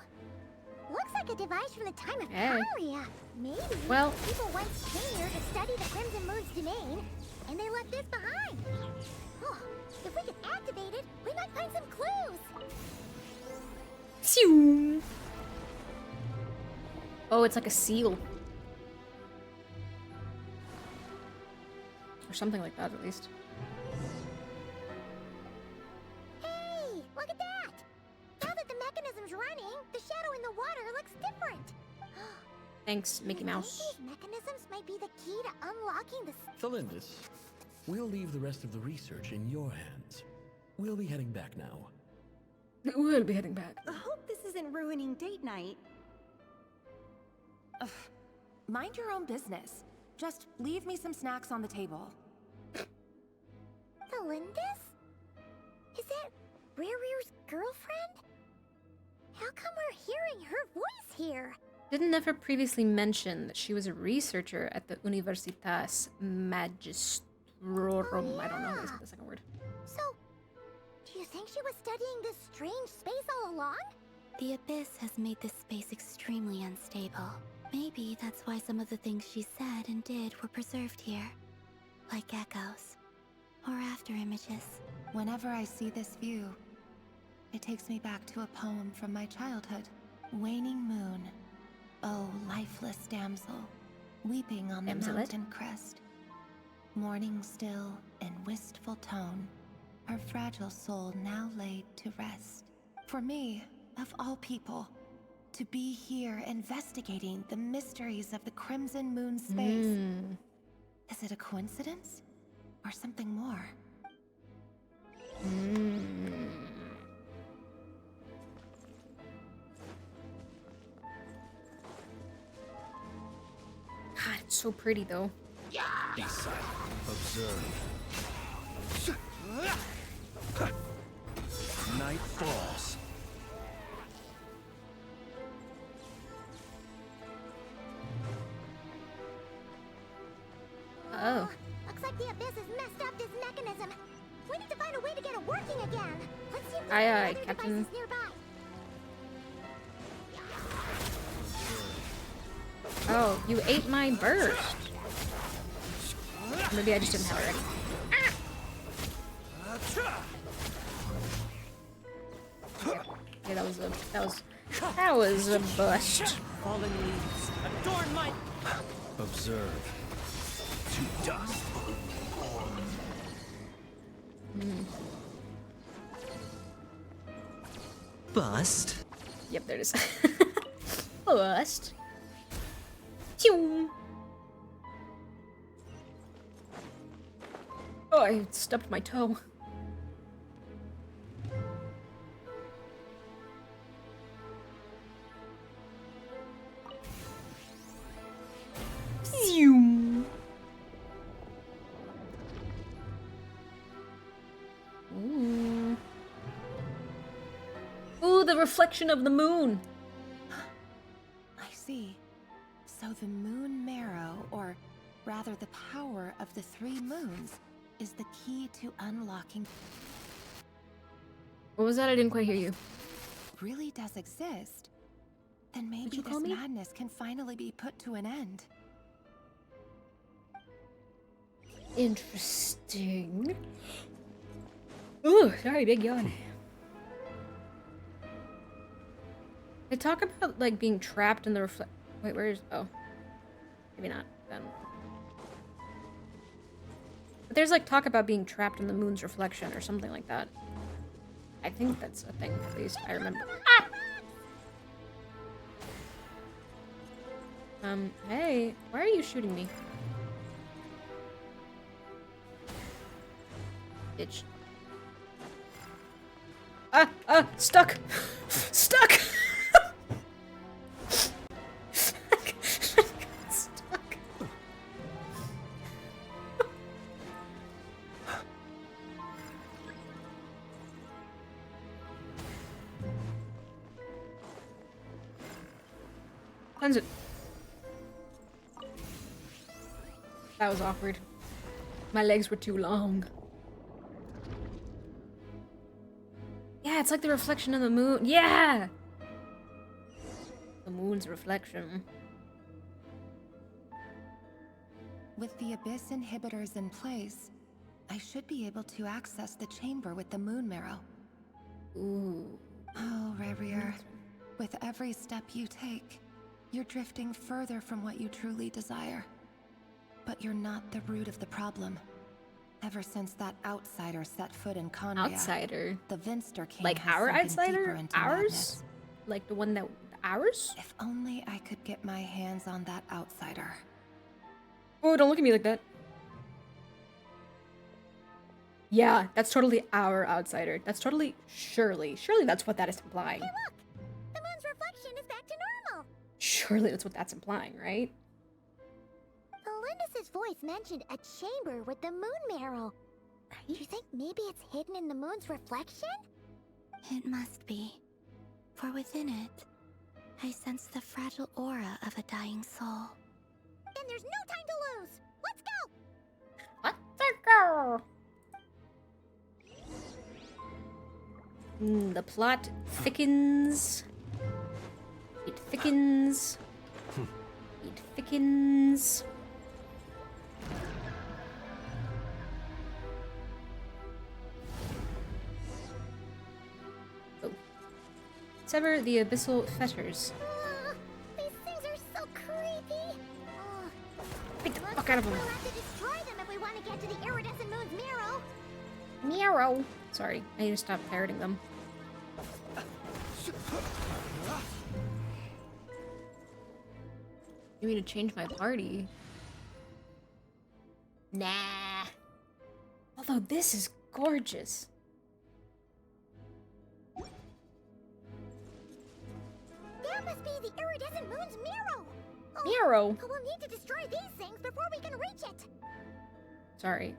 Looks like a device from the time of Hey. Kalia. Maybe Well- people once came here to study the Crimson Moon's domain, and they left this behind. Oh, if we can activate it, we might find some clues. Phew. Oh, it's like a seal. Or something like that, at least. Hey, look at that! Now that the mechanism's running, the shadow in the water looks different. Thanks, Mickey Mouse. These mechanisms might be the key to unlocking the... Thalindis, we'll leave the rest of the research in your hands. We'll be heading back now. We'll be heading back. I hope this isn't ruining date night. Ugh. Mind your own business. Just leave me some snacks on the table. Thalindis? Is that Rere's girlfriend? How come we're hearing her voice here? Didn't never previously mention that she was a researcher at the Universitas Magistrorum. I don't know how to say the second word. So, do you think she was studying this strange space all along? The Abyss has made this space extremely unstable. Maybe that's why some of the things she said and did were preserved here. Like echoes. Or after images. Whenever I see this view, it takes me back to a poem from my childhood. Waning moon, oh lifeless damsel, weeping on the Damselet? mountain crest. Mourning still in wistful tone, her fragile soul now laid to rest. For me, of all people, to be here investigating the mysteries of the Crimson Moon space. Is it a coincidence? Or something more? It's so pretty though. Be silent. Observe. Night falls. Oh. Looks like the Abyss has messed up this mechanism. We need to find a way to get it working again. Let's see if Aye, there's aye, any other Captain. devices nearby. Oh, you ate my burst. Maybe I just didn't have it ready. Yeah, that was a bust. Fallen leaves adorn my. Observe. To dust. Bust. Yep, there it is. Bust. Choo. Oh, I stubbed my toe. Zoom. Ooh. Ooh, the reflection of the moon. I see. So the moon marrow, or rather the power of the 3 moons, is the key to unlocking. What was that? I didn't quite hear you. Really does exist. Then maybe you this call me? madness can finally be put to an end. Interesting. Ooh, sorry, big yawn. They talk about like being trapped in the Wait, where is? Oh, maybe not. Then. But there's like talk about being trapped in the moon's reflection or something like that. I think that's a thing. At least I remember. Ah! Hey, why are you shooting me? Bitch. Stuck! Stuck! Stuck. Cleanse it. That was awkward. My legs were too long. Yeah, it's like the reflection of the moon. Yeah! The moon's reflection. With the Abyss inhibitors in place, I should be able to access the chamber with the moon marrow. Ooh. Oh, Rarier. With every step you take, you're drifting further from what you truly desire. But you're not the root of the problem. Ever since that outsider set foot in Conria, Outsider? the Vinster King Like has our sunken outsider? deeper into Ours? madness. Like the one that... Ours? If only I could get my hands on that outsider. Oh, don't look at me like that. Yeah, that's totally our outsider. That's totally... Surely that's what that is implying. Hey, look! The moon's reflection is back to normal. Surely that's what that's implying, right? Elendis' voice mentioned a chamber with the moon marrow. Do you think maybe it's hidden in the moon's reflection? It must be. For within it, I sense the fragile aura of a dying soul. Then there's no time to lose! Let's go! Let's go! The plot thickens. It thickens. It thickens. Oh. Sever the abyssal fetters. These things are so creepy! Get the fuck out of them. We'll have to destroy them if we want to get to the iridescent moon's marrow! Meow. Sorry, I need to stop parroting them. You mean to change my party? Nah. Although this is gorgeous. That must be the iridescent moon's marrow! Miro. We'll need to destroy these things before we can reach it. Sorry.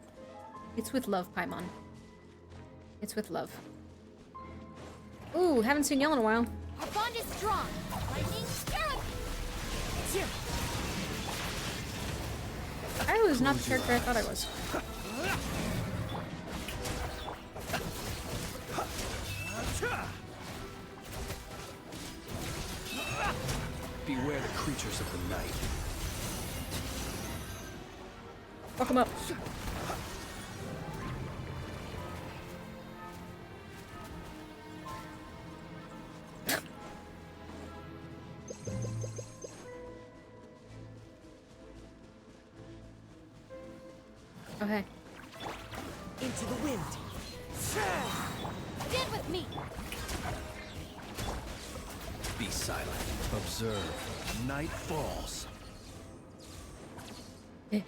It's with love, Paimon. It's with love. Ooh, haven't seen Yell in a while. Our bond is strong. Lightning, Arrow. I was not the character I thought I was. Beware the creatures of the night. Fuck him up. Okay. Into the wind. Stand with me. Be silent. Observe. Night falls. The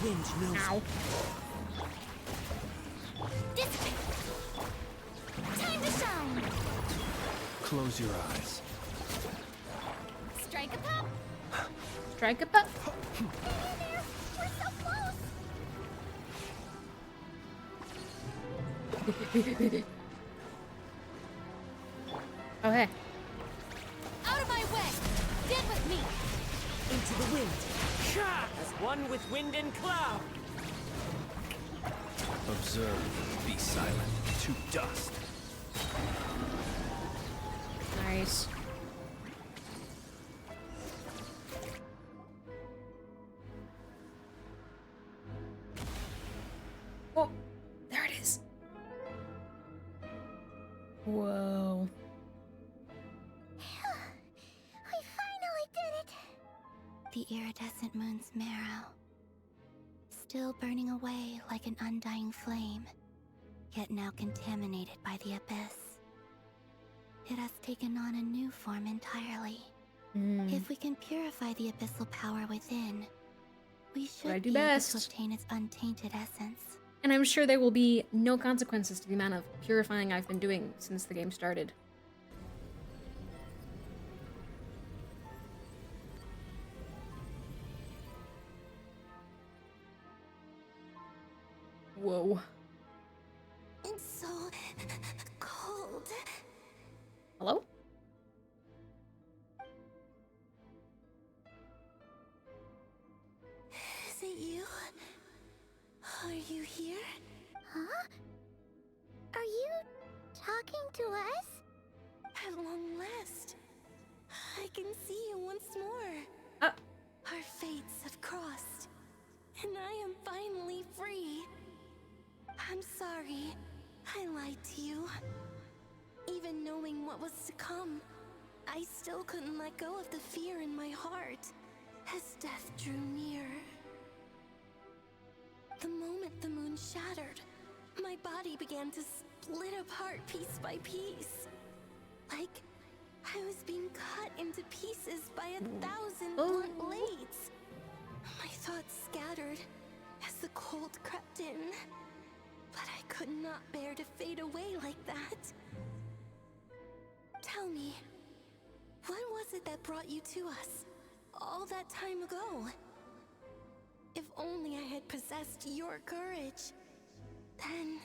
wind knows. Ow. Dissipate. Time to shine. Close your eyes. Strike a pop. Strike a pop. There. We're so close. Oh, hey. Out of my way. Stand with me. Into the wind. As one with wind and cloud. Observe. Be silent. To dust. Nice. Oh, there it is. Whoa. We finally did it. The iridescent moon's marrow, still burning away like an undying flame, yet now contaminated by the abyss. It has taken on a new form entirely. If we can purify the abyssal power within, we should I do be able best. to obtain its untainted essence. And I'm sure there will be no consequences to the amount of purifying I've been doing since the game started. Whoa. It's so cold. Hello? Is it you? Are you here? Huh? Are you talking to us? At long last, I can see you once more. Our fates have crossed, and I am finally free. I'm sorry, I lied to you. Even knowing what was to come, I still couldn't let go of the fear in my heart as death drew near. The moment the moon shattered, my body began to split apart piece by piece. Like I was being cut into pieces by 1,000 blunt blades. My thoughts scattered as the cold crept in. But I could not bear to fade away like that. Tell me, what was it that brought you to us all that time ago? If only I had possessed your courage, then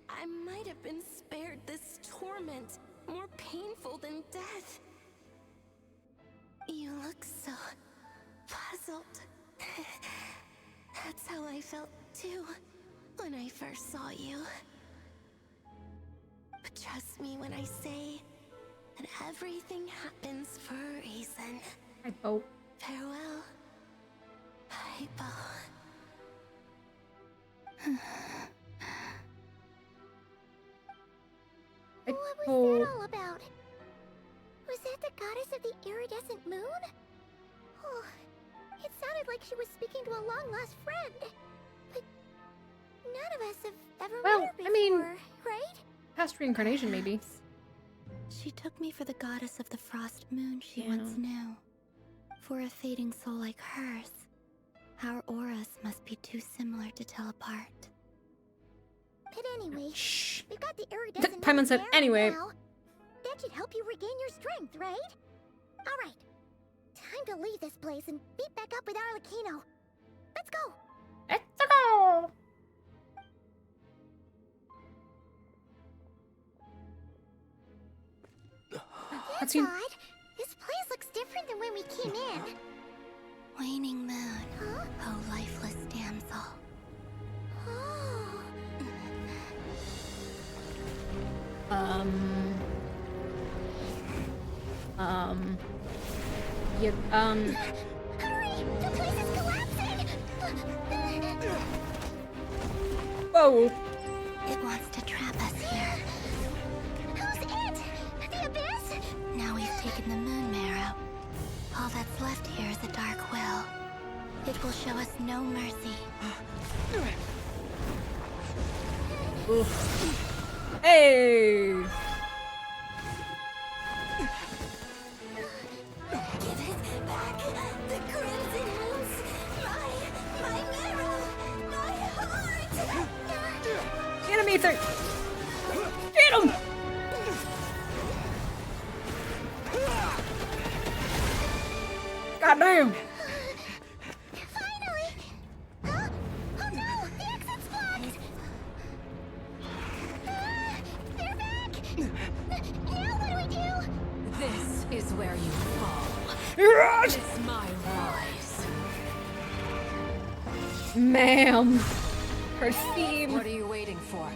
I might have been spared this torment more painful than death. You look so puzzled. That's how I felt too when I first saw you. But trust me when I say that everything happens for a reason. Hypo. Farewell, Hypo. What was that all about? Was that the goddess of the iridescent moon? Oh, it sounded like she was speaking to a long-lost friend. But none of us have ever met her before, right? Past reincarnation, maybe. She took me for the goddess of the frost moon she once knew. For a fading soul like hers, our auras must be too similar to tell apart. But anyway, Shh. we've got the iridescent Paimon said, mirror anyway. now. That should help you regain your strength, right? Alright. Time to leave this place and meet back up with Arlecchino. Let's go! Let's go! That's odd. This place looks different than when we came in. Waning moon. Huh? Oh, lifeless damsel. Oh. Yeah, Hurry! The place is collapsing! Whoa! It wants to trap us here. Who's it? The Abyss? Now we've taken the moon marrow. All that's left here is a dark will. It will show us no mercy. Hey! Give it back! The crimson moons! My marrow! My heart! Get him, Ether! Get him! God damn! Finally! Huh? Oh no! The exit's blocked! They're back! Now what do we do? This is where you fall. Yes! It's my rise. Ma'am. Her theme. What are you waiting for?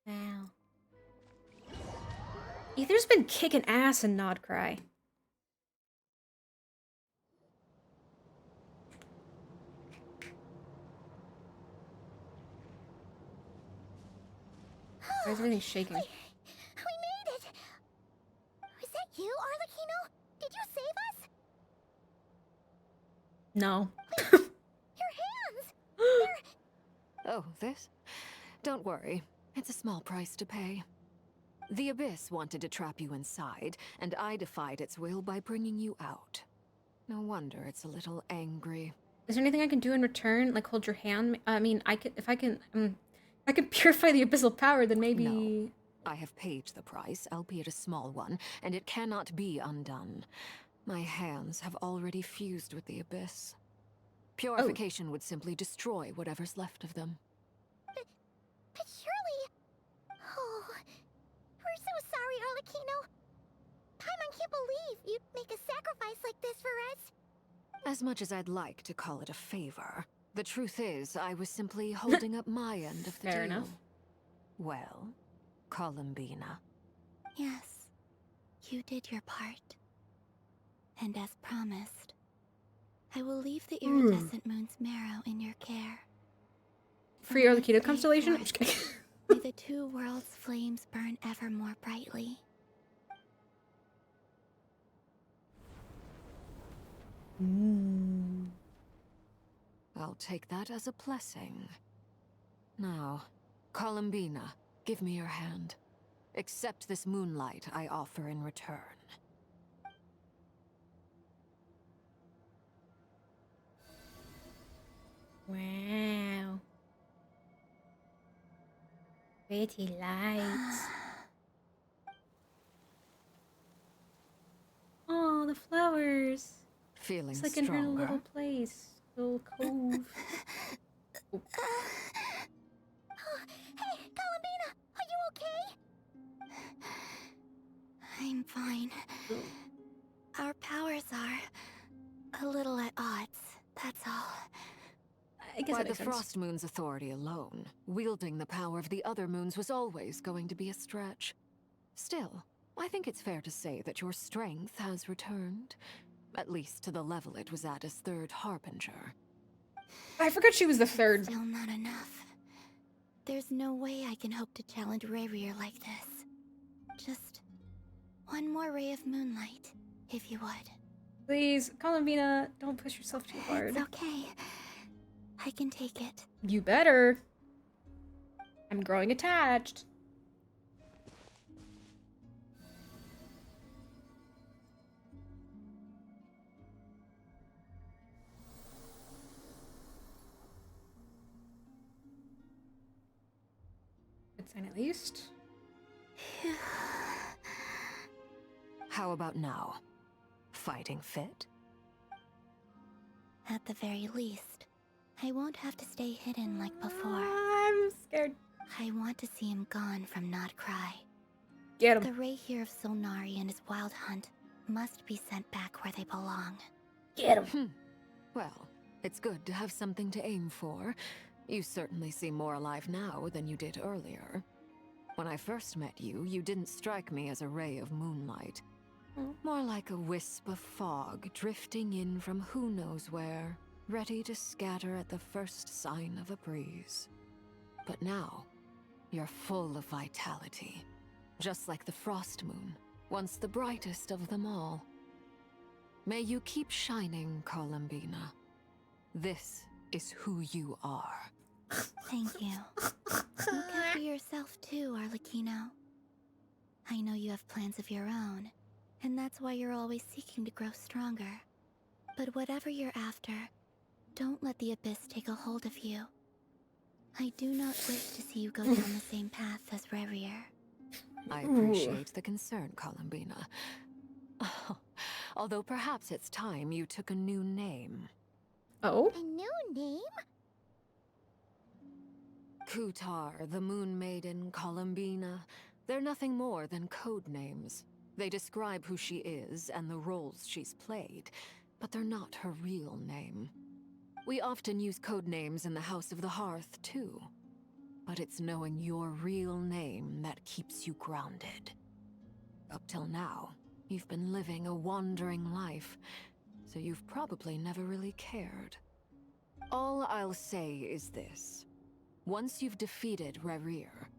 Wow. Ether's been kicking ass in Nod-Krai. Why is everything shaking? We made it! Was that you, Arlecchino? Did you save us? No. Your hands! Oh, this? Don't worry. It's a small price to pay. The Abyss wanted to trap you inside, and I defied its will by bringing you out. No wonder it's a little angry. Is there anything I can do in return? Like hold your hand? I mean, if I can purify the abyssal power, then maybe... No. I have paid the price, albeit a small one, and it cannot be undone. My hands have already fused with the Abyss. Purification would simply destroy whatever's left of them. But surely... Oh... We're so sorry, Arlecchino. Paimon can't believe you'd make a sacrifice like this for us. As much as I'd like to call it a favor, the truth is I was simply holding up my end of the Fair deal. enough. Well, Columbina. Yes, you did your part. And as promised, I will leave the iridescent moon's marrow in your care. Free Arlecchino constellation? I'm just kidding. May the two worlds' flames burn ever more brightly. I'll take that as a blessing. Now, Columbina, give me your hand. Accept this moonlight I offer in return. Wow. Pretty lights. Oh, the flowers. Feeling It's like in her stronger? little place. Little cove. Oh. Hey, Columbina! Are you okay? I'm fine. Our powers are a little at odds, that's all. I guess By that the makes sense. Frost Moon's authority alone, wielding the power of the other moons was always going to be a stretch. Still, I think it's fair to say that your strength has returned. At least to the level it was at as Third Harbinger. I forgot she was the third. Still not enough. There's no way I can hope to challenge Rayrir like this. Just one more ray of moonlight, if you would. Please, Columbina, don't push yourself too hard. It's okay. I can take it. You better. I'm growing attached. sign at least. How about now? Fighting fit? At the very least, I won't have to stay hidden like before. I'm scared. I want to see him gone from Nod-Krai. Get him. The Rayhir of Solnari and his wild hunt must be sent back where they belong. Get him. Well, it's good to have something to aim for. You certainly seem more alive now than you did earlier. When I first met you, you didn't strike me as a ray of moonlight. More like a wisp of fog drifting in from who knows where, ready to scatter at the first sign of a breeze. But now, you're full of vitality. Just like the frost moon, once the brightest of them all. May you keep shining, Columbina. This is who you are. Thank you. Look after yourself too, Arlecchino. I know you have plans of your own, and that's why you're always seeking to grow stronger. But whatever you're after, don't let the Abyss take a hold of you. I do not wish to see you go down the same path as Rarier. I appreciate the concern, Columbina. Although perhaps it's time you took a new name. Oh? A new name? Kutar, the Moon Maiden, Columbina. They're nothing more than code names. They describe who she is and the roles she's played, but they're not her real name. We often use code names in the House of the Hearth, too. But it's knowing your real name that keeps you grounded. Up till now, you've been living a wandering life, so you've probably never really cared. All I'll say is this. Once you've defeated Rarier,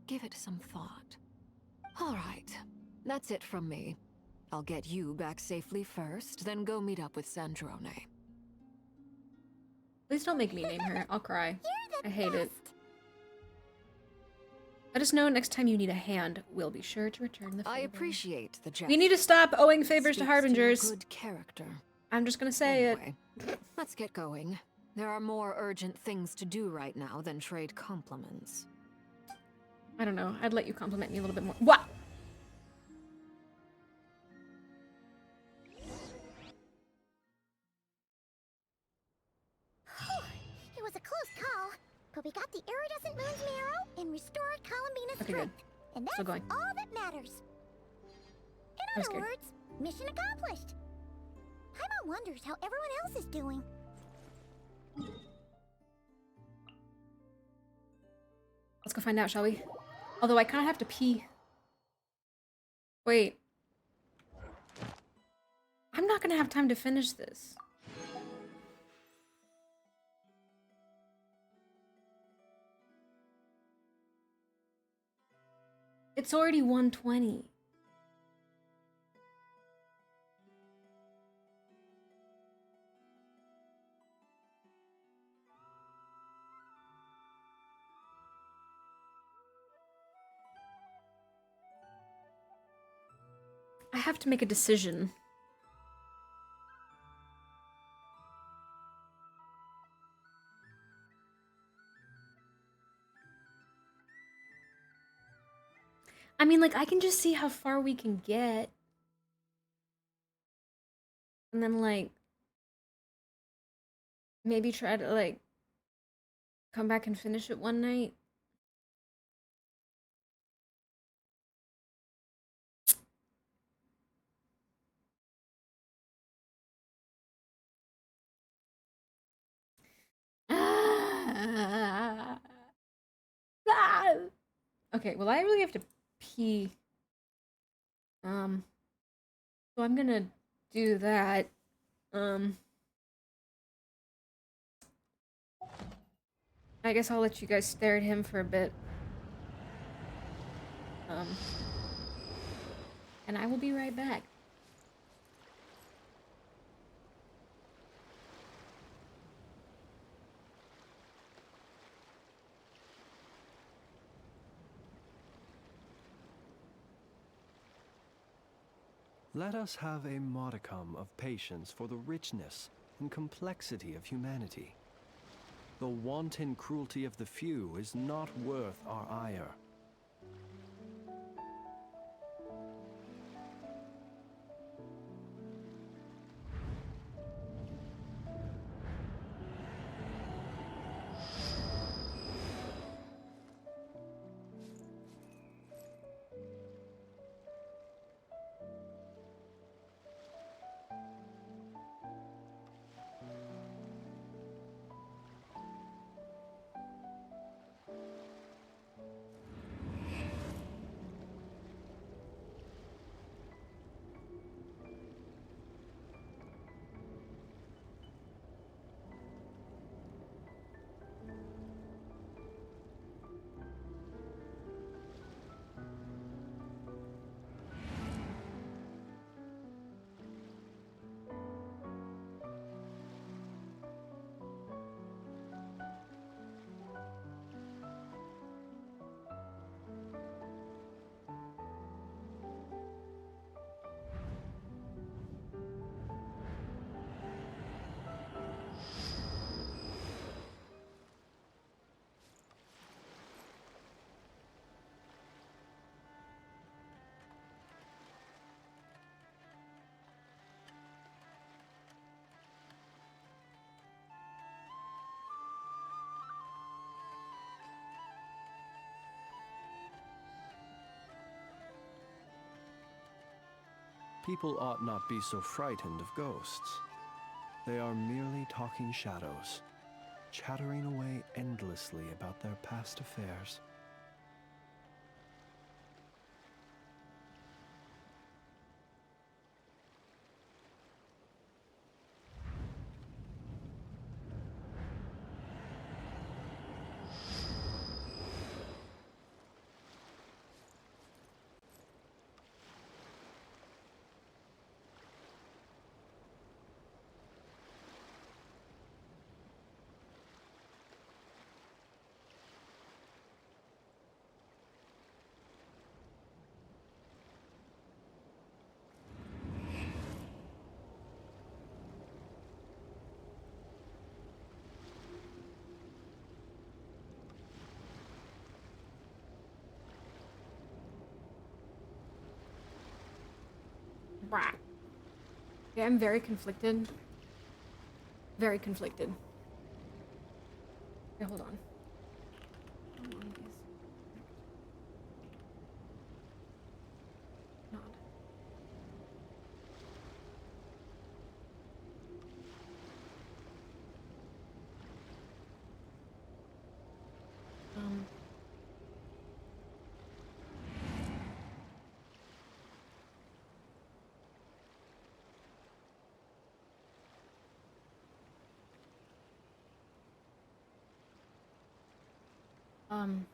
give it some thought. All right, that's it from me. I'll get you back safely first, then go meet up with Sandrone. Please don't make me name her. I'll cry. I hate it. Let us know next time you need a hand. We'll be sure to return the favor. I appreciate the gesture. We need to stop owing favors to Speaks Harbingers. Good character. I'm just gonna say anyway, let's get going. There are more urgent things to do right now than trade compliments. I don't know. I'd let you compliment me a little bit more. What? It was a close call, but we got the iridescent moon's marrow and restored Columbina's Okay, good. strength. And that's Still going. all that matters. I'm In other scared. words, mission accomplished. Paimon wonders how everyone else is doing. Let's go find out, shall we? Although I kind of have to pee. Wait. I'm not gonna have time to finish this. It's already 1:20. I have to make a decision. I mean, like, I can just see how far we can get. And then, like, maybe try to, like, come back and finish it one night. Okay, well, I really have to pee. So I'm gonna do that. I guess I'll let you guys stare at him for a bit. And I will be right back. Let us have a modicum of patience for the richness and complexity of humanity. The wanton cruelty of the few is not worth our ire. People ought not be so frightened of ghosts. They are merely talking shadows, chattering away endlessly about their past affairs. Brah. Yeah, I'm very conflicted. Very conflicted. Okay, hold on. Nod. Um.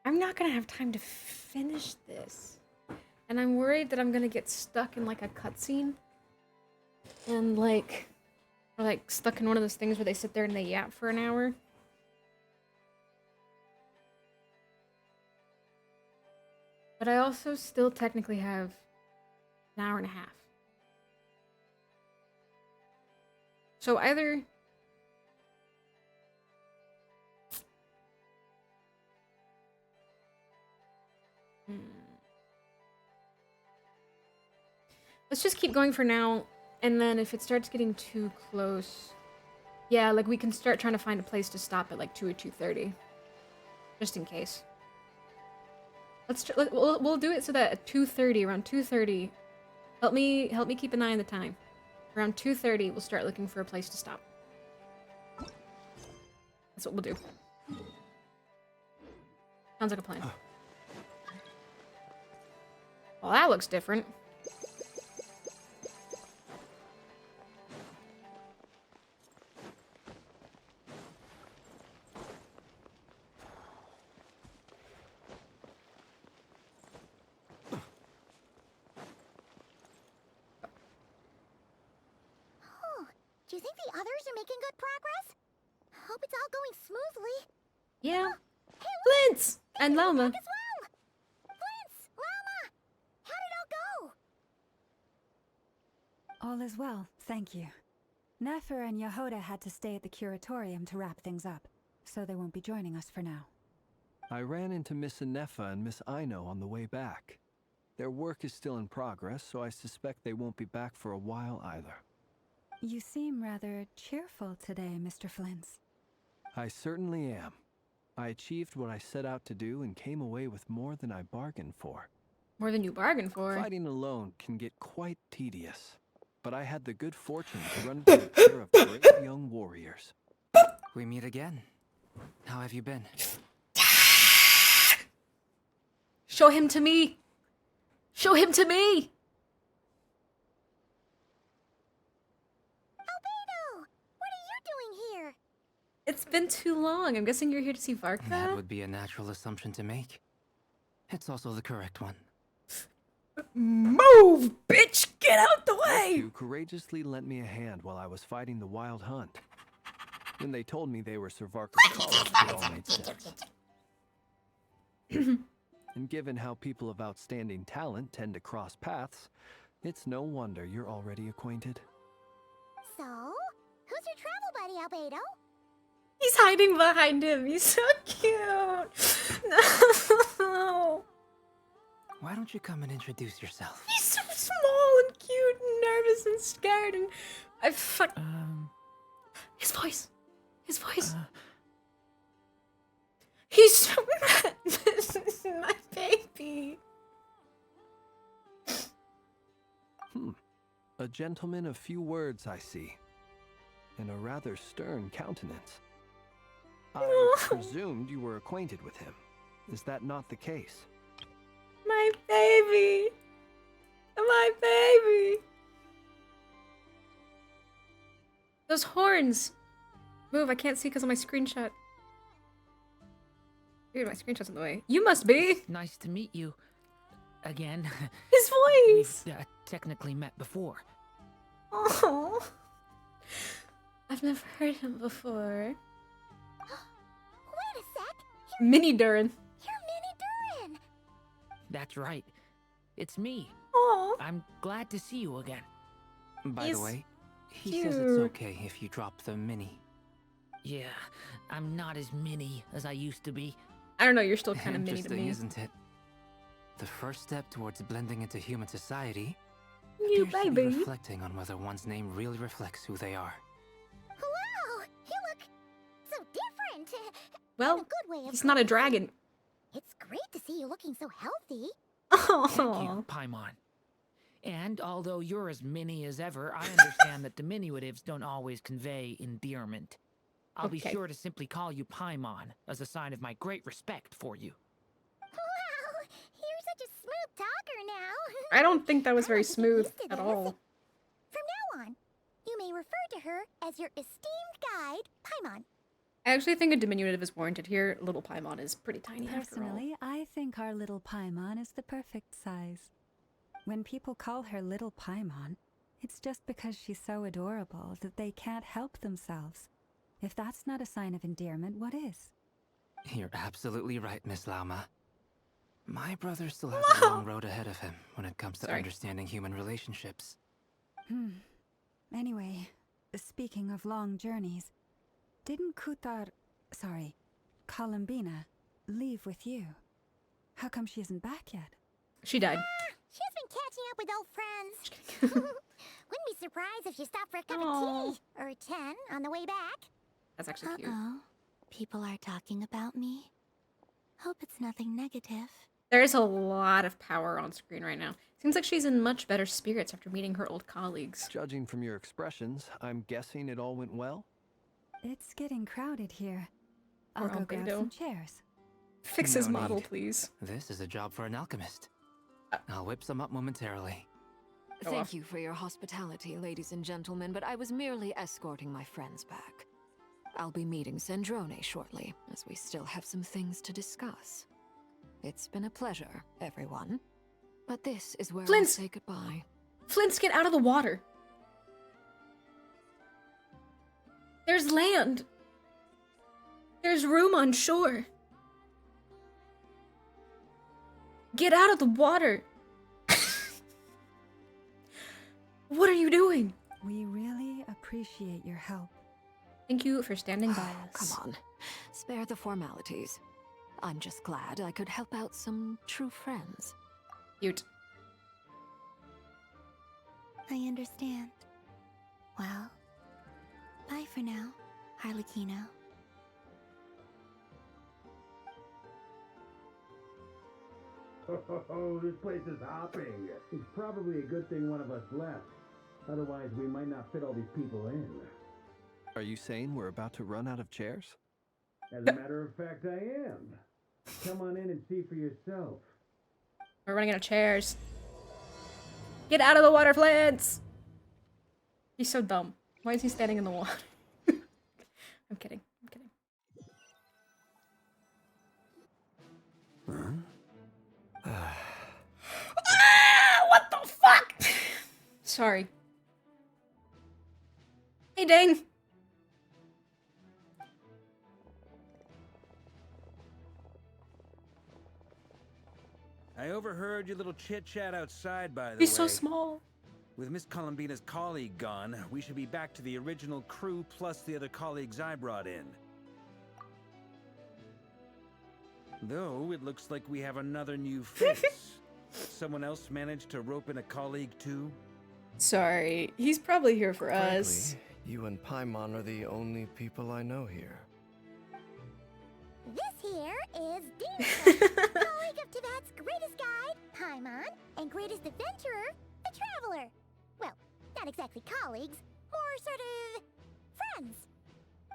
I'm not gonna have time to finish this. And I'm worried that I'm gonna get stuck in like a cutscene. And like, or like stuck in one of those things where they sit there and they yap for an hour. But I also still technically have an hour and a half. So either... Let's just keep going for now, and then if it starts getting too close... Yeah, like we can start trying to find a place to stop at like 2 or 2:30. Just in case. We'll do it so that at 2:30, around 2:30, help me keep an eye on the time. Around 2:30, we'll start looking for a place to stop. That's what we'll do. Sounds like a plan. Well, that looks different. Do you think the others are making good progress? Hope it's all going smoothly. Yeah. Hey, look! Flint's! And Lama. As well. Flint's! Lama! How did it all go? All is well, thank you. Nefer and Yehoda had to stay at the curatorium to wrap things up, so they won't be joining us for now. I ran into Miss Anefa and Miss Aino on the way back. Their work is still in progress, so I suspect they won't be back for a while either. You seem rather cheerful today, Mr. Flint's. I certainly am. I achieved what I set out to do and came away with more than I bargained for. More than you bargained for. Fighting alone can get quite tedious, but I had the good fortune to run into a pair of great young warriors. We meet again. How have you been? Show him to me! Show him to me! It's been too long. I'm guessing you're here to see Varka? That would be a natural assumption to make. It's also the correct one. Move, bitch! Get out the way! You courageously lent me a hand while I was fighting the wild hunt. When they told me they were Sir Varka's colleagues, it all made sense. And given how people of outstanding talent tend to cross paths, it's no wonder you're already acquainted. So, who's your travel buddy, Albedo? He's hiding behind him. He's so cute. No. Why don't you come and introduce yourself? He's so small and cute and nervous and scared and I fuck. His voice. His voice. He's so This is my baby. A gentleman of few words, I see. And a rather stern countenance. I presumed you were acquainted with him. Is that not the case? My baby. My baby. Those horns. Move, I can't see because of my screenshot. Dude, my screenshot's in the way. You must be. Nice to meet you. Again. His voice. We've technically met before. Oh. I've never heard him before. Wait a sec. Mini Durin. You're Mini Durin. That's right. It's me. Oh. I'm glad to see you again. By the way, he says it's okay if you drop the mini. Yeah, I'm not as mini as I used to be. I don't know, you're still kind of mini to Interesting, me. isn't it? The first step towards blending into human society You appears to be baby. reflecting on whether one's name really reflects who they are. Wow, you look so different. Well, In a good way, of he's not a course. dragon. It's great to see you looking so healthy. Thank you, Paimon. And although you're as mini as ever, I understand that diminutives don't always convey endearment. I'll be Okay. sure to simply call you Paimon as a sign of my great respect for you. Wow, you're such a smooth talker now. I don't think that was very get smooth used to at this. all. From now on, you may refer to her as your esteemed guide, Paimon. I actually think a diminutive is warranted here. Little Paimon is pretty tiny after all. Personally, I think our little Paimon is the perfect size. When people call her Little Paimon, it's just because she's so adorable that they can't help themselves. If that's not a sign of endearment, what is? You're absolutely right, Miss Lauma. My brother still has a long road ahead of him when it comes to understanding human relationships. Anyway, speaking of long journeys, didn't Columbina, leave with you? How come she isn't back yet? She died. She's been catching up with old friends. Wouldn't be surprised if she stopped for a cup of tea or 10 on the way back. That's actually cute. Uh-oh. People are talking about me. Hope it's nothing negative. There's a lot of power on screen right now. Seems like she's in much better spirits after meeting her old colleagues. Judging from your expressions, I'm guessing it all went well? It's getting crowded here. I'll Or go grab Albedo. some chairs. Fix his No model, need. please. This is a job for an alchemist. I'll whip some up momentarily. Thank you for your hospitality, ladies and gentlemen, but I was merely escorting my friends back. I'll be meeting Sandrone shortly, as we still have some things to discuss. It's been a pleasure, everyone. But this is where Flint! I'll say goodbye. Flint, get out of the water. There's land. There's room on shore. Get out of the water. What are you doing? We really appreciate your help. Thank you for standing by us. Come on, spare the formalities. I'm just glad I could help out some true friends. Cute. I understand. Well, bye for now, Harlequino. Oh, this place is hopping. It's probably a good thing one of us left. Otherwise, we might not fit all these people in. Are you saying we're about to run out of chairs? As a matter of fact, I am. Come on in and see for yourself. We're running out of chairs. Get out of the water, Flint! He's so dumb. Why is he standing in the water? I'm kidding. I'm kidding. What the fuck? Sorry. Hey, Dane. I overheard your little chit-chat outside, by the way. He's so small. With Miss Columbina's colleague gone, we should be back to the original crew plus the other colleagues I brought in. Though, it looks like we have another new face. Someone else managed to rope in a colleague too? Sorry. He's probably here for us. Frankly, you and Paimon are the only people I know here. This here is Dean, colleague of Tibet's greatest guide, Paimon, and greatest adventurer, the Traveler. Well, not exactly colleagues, more sort of friends.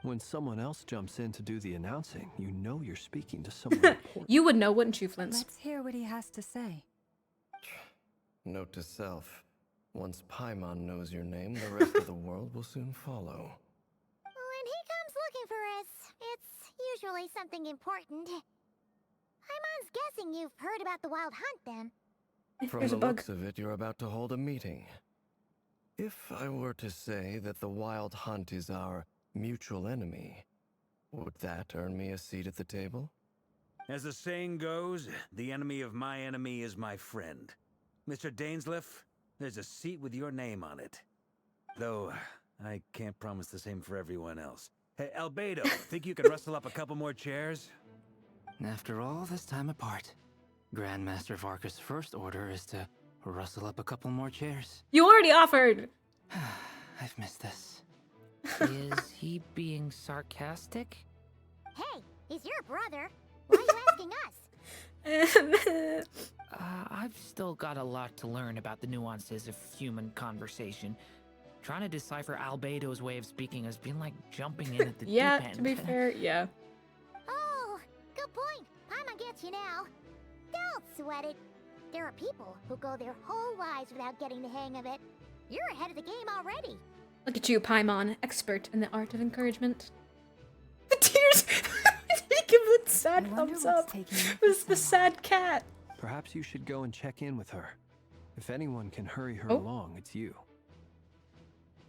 When someone else jumps in to do the announcing, you know you're speaking to someone important. You would know, wouldn't you, Flint? Let's hear what he has to say. Note to self. Once Paimon knows your name, the rest of the world will soon follow. When he comes looking for us, it's usually something important. Paimon's guessing you've heard about the Wild Hunt, then. From the looks of it, you're about to hold a meeting. If I were to say that the Wild Hunt is our mutual enemy, would that earn me a seat at the table? As the saying goes, the enemy of my enemy is my friend. Mr. Dainsleif, there's a seat with your name on it. Though, I can't promise the same for everyone else. Hey, Albedo, think you can rustle up a couple more chairs? After all this time apart, Grandmaster Varka's first order is to rustle up a couple more chairs. You already offered! I've missed this. Is he being sarcastic? Hey, he's your brother. Why are you asking us? I've still got a lot to learn about the nuances of human conversation. Trying to decipher Albedo's way of speaking has been like jumping in at the deep end. To be fair, yeah. Oh, good point. Paimon gets you now. Don't sweat it. There are people who go their whole lives without getting the hang of it. You're ahead of the game already. Look at you, Paimon, expert in the art of encouragement. The tears! He give it sad thumbs up. This is the sad cat. Perhaps you should go and check in with her. If anyone can hurry her Oh. along, it's you.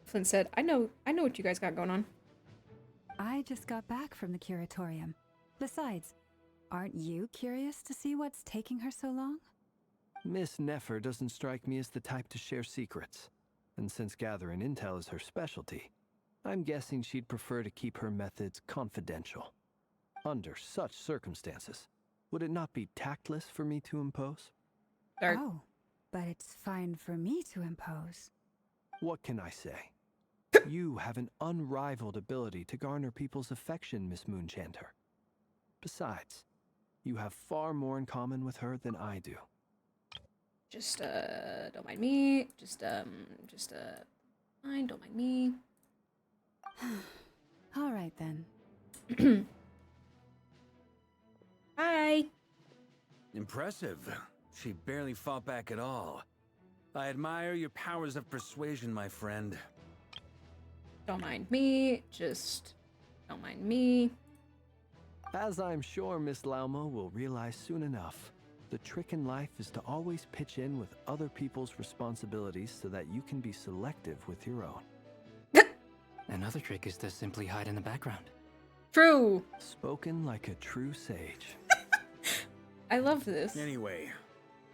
Flint said, I know what you guys got going on. I just got back from the curatorium. Besides, aren't you curious to see what's taking her so long? Miss Nefer doesn't strike me as the type to share secrets. And since gathering intel is her specialty, I'm guessing she'd prefer to keep her methods confidential. Under such circumstances, would it not be tactless for me to impose? Oh, but it's fine for me to impose. What can I say? You have an unrivaled ability to garner people's affection, Miss Moonchanter. Besides, you have far more in common with her than I do. Just, don't mind me. Fine, don't mind me. All right, then. Hi. Impressive. She barely fought back at all. I admire your powers of persuasion, my friend. Don't mind me. Just don't mind me. As I'm sure Miss Lauma will realize soon enough, the trick in life is to always pitch in with other people's responsibilities so that you can be selective with your own. Another trick is to simply hide in the background. True. Spoken like a true sage. I love this. Anyway,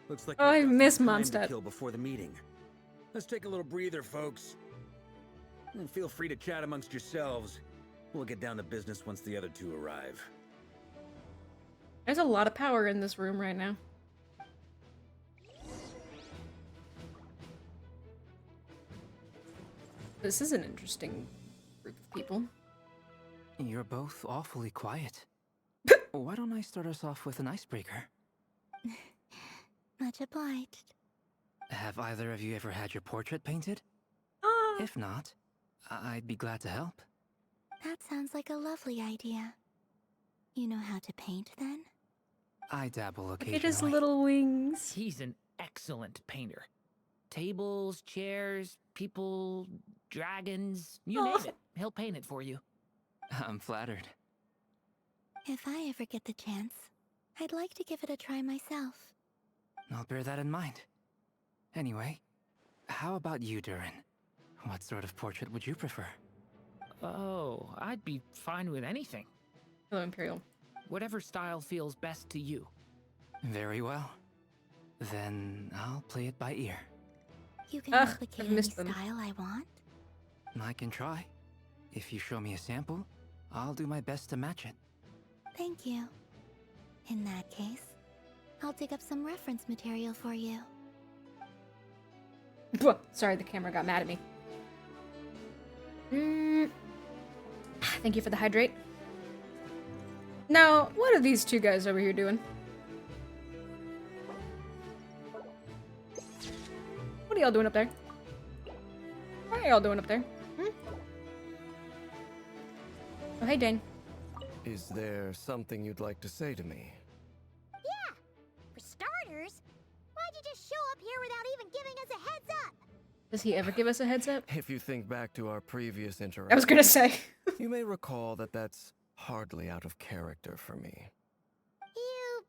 looks like Oh, I we've got miss some time Mondstadt. to kill before the meeting. Let's take a little breather, folks. And feel free to chat amongst yourselves. We'll get down to business once the other two arrive. There's a lot of power in this room right now. This is an interesting group of people. You're both awfully quiet. Why don't I start us off with an icebreaker? Much obliged. Have either of you ever had your portrait painted? If not, I'd be glad to help. That sounds like a lovely idea. You know how to paint, then? I dabble Look occasionally. at his little wings. He's an excellent painter. Tables, chairs, people, dragons, you name it. He'll paint it for you. I'm flattered. If I ever get the chance, I'd like to give it a try myself. I'll bear that in mind. Anyway, how about you, Durin? What sort of portrait would you prefer? Oh, I'd be fine with anything. Hello, Imperial. Whatever style feels best to you. Very well. Then I'll play it by ear. You can Ugh, replicate I've any missed them. style I want? I can try. If you show me a sample, I'll do my best to match it. Thank you. In that case, I'll dig up some reference material for you. Sorry, the camera got mad at me. Thank you for the hydrate. Now, what are these two guys over here doing? What are y'all doing up there? What are y'all doing up there? Hmm? Oh, hey, Dane. Is there something you'd like to say to me? Yeah! For starters, why'd you just show up here without even giving us a heads up? Does he ever give us a heads up? If you think back to our previous interaction, I was gonna say. you may recall that that's hardly out of character for me. You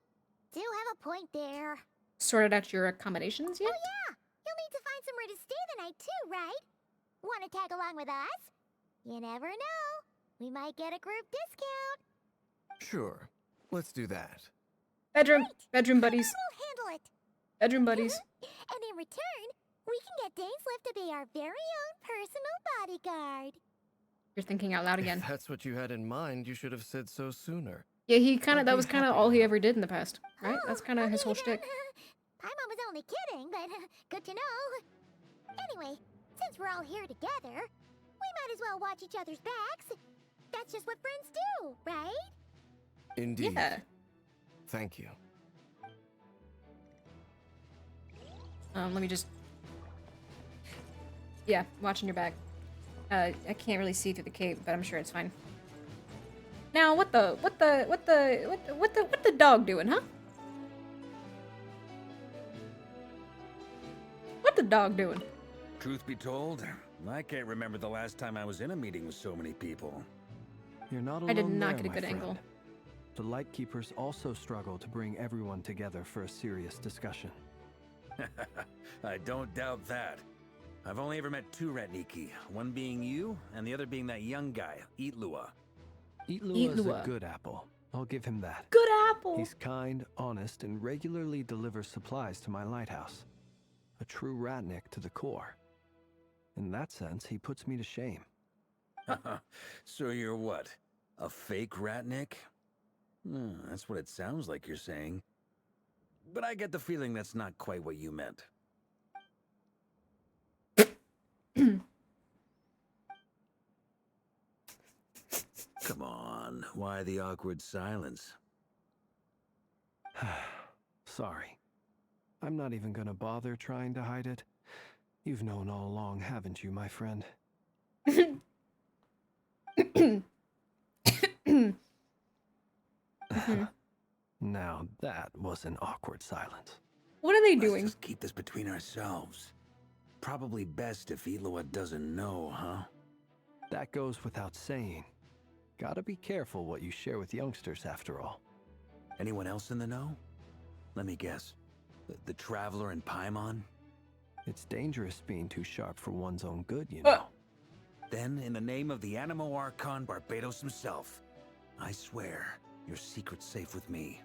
do have a point there. Sorted out your accommodations yet? Oh yeah! You'll need to find somewhere to stay the night too, right? Want to tag along with us? You never know. We might get a group discount. Sure, let's do that. Bedroom buddies. We'll handle it. Bedroom buddies. And in return, we can get Dainslift to be our very own personal bodyguard. You're thinking out loud again. If that's what you had in mind, you should have said so sooner. Yeah, that was kind of all he ever did in the past, right? That's kind of his whole shtick. Paimon was only kidding, but good to know. Anyway, since we're all here together, we might as well watch each other's backs. That's just what friends do, right? Indeed. Yeah. Thank you. Let me just... Yeah, watching your back. I can't really see through the cape, but I'm sure it's fine. Now, what the dog doing, huh? What the dog doing? Truth be told, I can't remember the last time I was in a meeting with so many people. You're not alone. I did not there, get a my good friend. angle. The Lightkeepers also struggle to bring everyone together for a serious discussion. I don't doubt that. I've only ever met two Ratniki, one being you, and the other being that young guy, Eatlua. Eatlua is a good apple. I'll give him that. Good apple! He's kind, honest, and regularly delivers supplies to my lighthouse. A true Ratnik to the core. In that sense, he puts me to shame. So you're what? A fake Ratnik? That's what it sounds like you're saying. But I get the feeling that's not quite what you meant. Come on, why the awkward silence? Sorry. I'm not even gonna bother trying to hide it. You've known all along, haven't you, my friend? Now that was an awkward silence. What are they doing? Let's just keep this between ourselves. Probably best if Eloa doesn't know, huh? That goes without saying. Gotta be careful what you share with youngsters, after all. Anyone else in the know? Let me guess. The Traveler and Paimon? It's dangerous being too sharp for one's own good, you know. Then, in the name of the Animo Archon Barbados himself, I swear your secret's safe with me.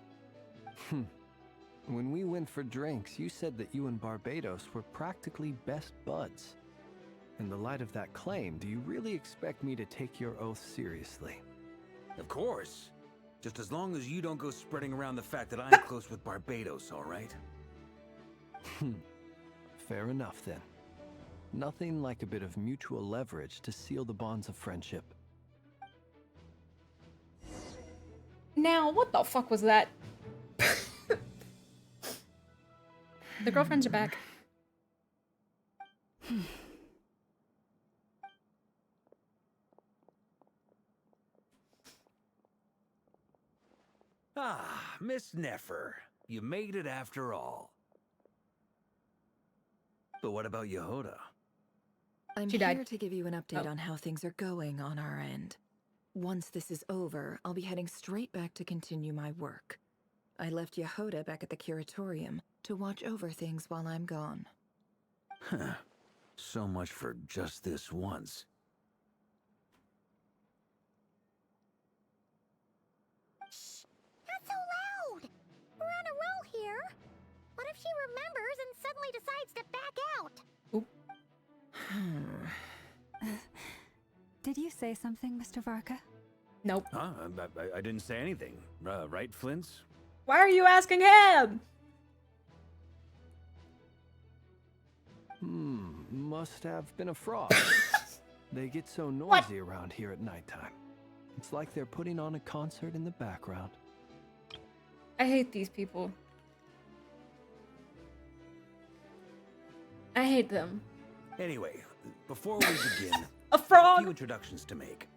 When we went for drinks, you said that you and Barbados were practically best buds. In the light of that claim, do you really expect me to take your oath seriously? Of course. Just as long as you don't go spreading around the fact that I'm close with Barbados, all right? Fair enough, then. Nothing like a bit of mutual leverage to seal the bonds of friendship. Now, what the fuck was that? The girlfriends are back. Ah, Miss Nefer. You made it after all. But what about Yehoda? I'm She here died. to give you an update Oh. on how things are going on our end. Once this is over, I'll be heading straight back to continue my work. I left Yehoda back at the curatorium to watch over things while I'm gone. Huh. So much for just this once. Not so loud! We're on a roll here. What if she remembers and suddenly decides to back out? Did you say something, Mr. Varka? Nope. Huh? I didn't say anything. Right, Flints? Why are you asking him? Must have been a frog. They get so noisy around here at nighttime. It's like they're putting on a concert in the background. I hate these people. I hate them. Anyway, before we begin, a frog. A few introductions to make.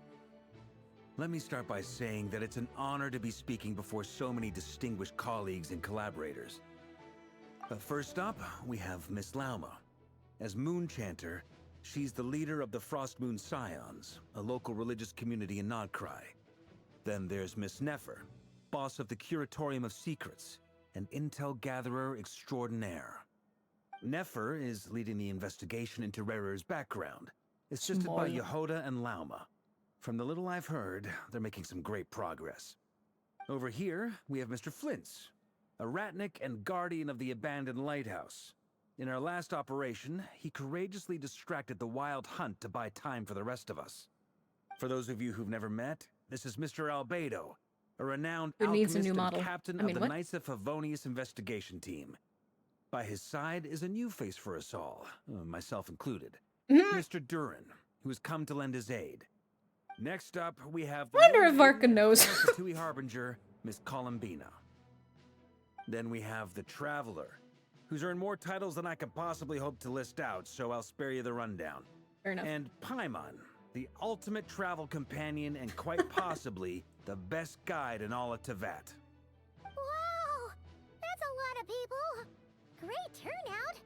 Let me start by saying that it's an honor to be speaking before so many distinguished colleagues and collaborators. First up, we have Miss Lauma. As Moon Chanter, she's the leader of the Frost Moon Scions, a local religious community in Nod-Krai. Then there's Miss Nefer, boss of the Curatorium of Secrets, and intel gatherer extraordinaire. Nefer is leading the investigation into Rerer's background, assisted by Yehoda and Lauma. From the little I've heard, they're making some great progress. Over here, we have Mr. Flintz, a ratnik and guardian of the abandoned lighthouse. In our last operation, he courageously distracted the wild hunt to buy time for the rest of us. For those of you who've never met, this is Mr. Albedo, a renowned alchemist and captain of the Knights of Favonius investigation team. By his side is a new face for us all, myself included, Mr. Durin, who has come to lend his aid. Next up, we have the wonder if Varka knows. Tui Harbinger, Miss Columbina. Then we have the Traveler, who's earned more titles than I could possibly hope to list out, so I'll spare you the rundown. Fair enough. And Paimon, the ultimate travel companion and quite possibly the best guide in all of Tevat. Wow! That's a lot of people! Great turnout!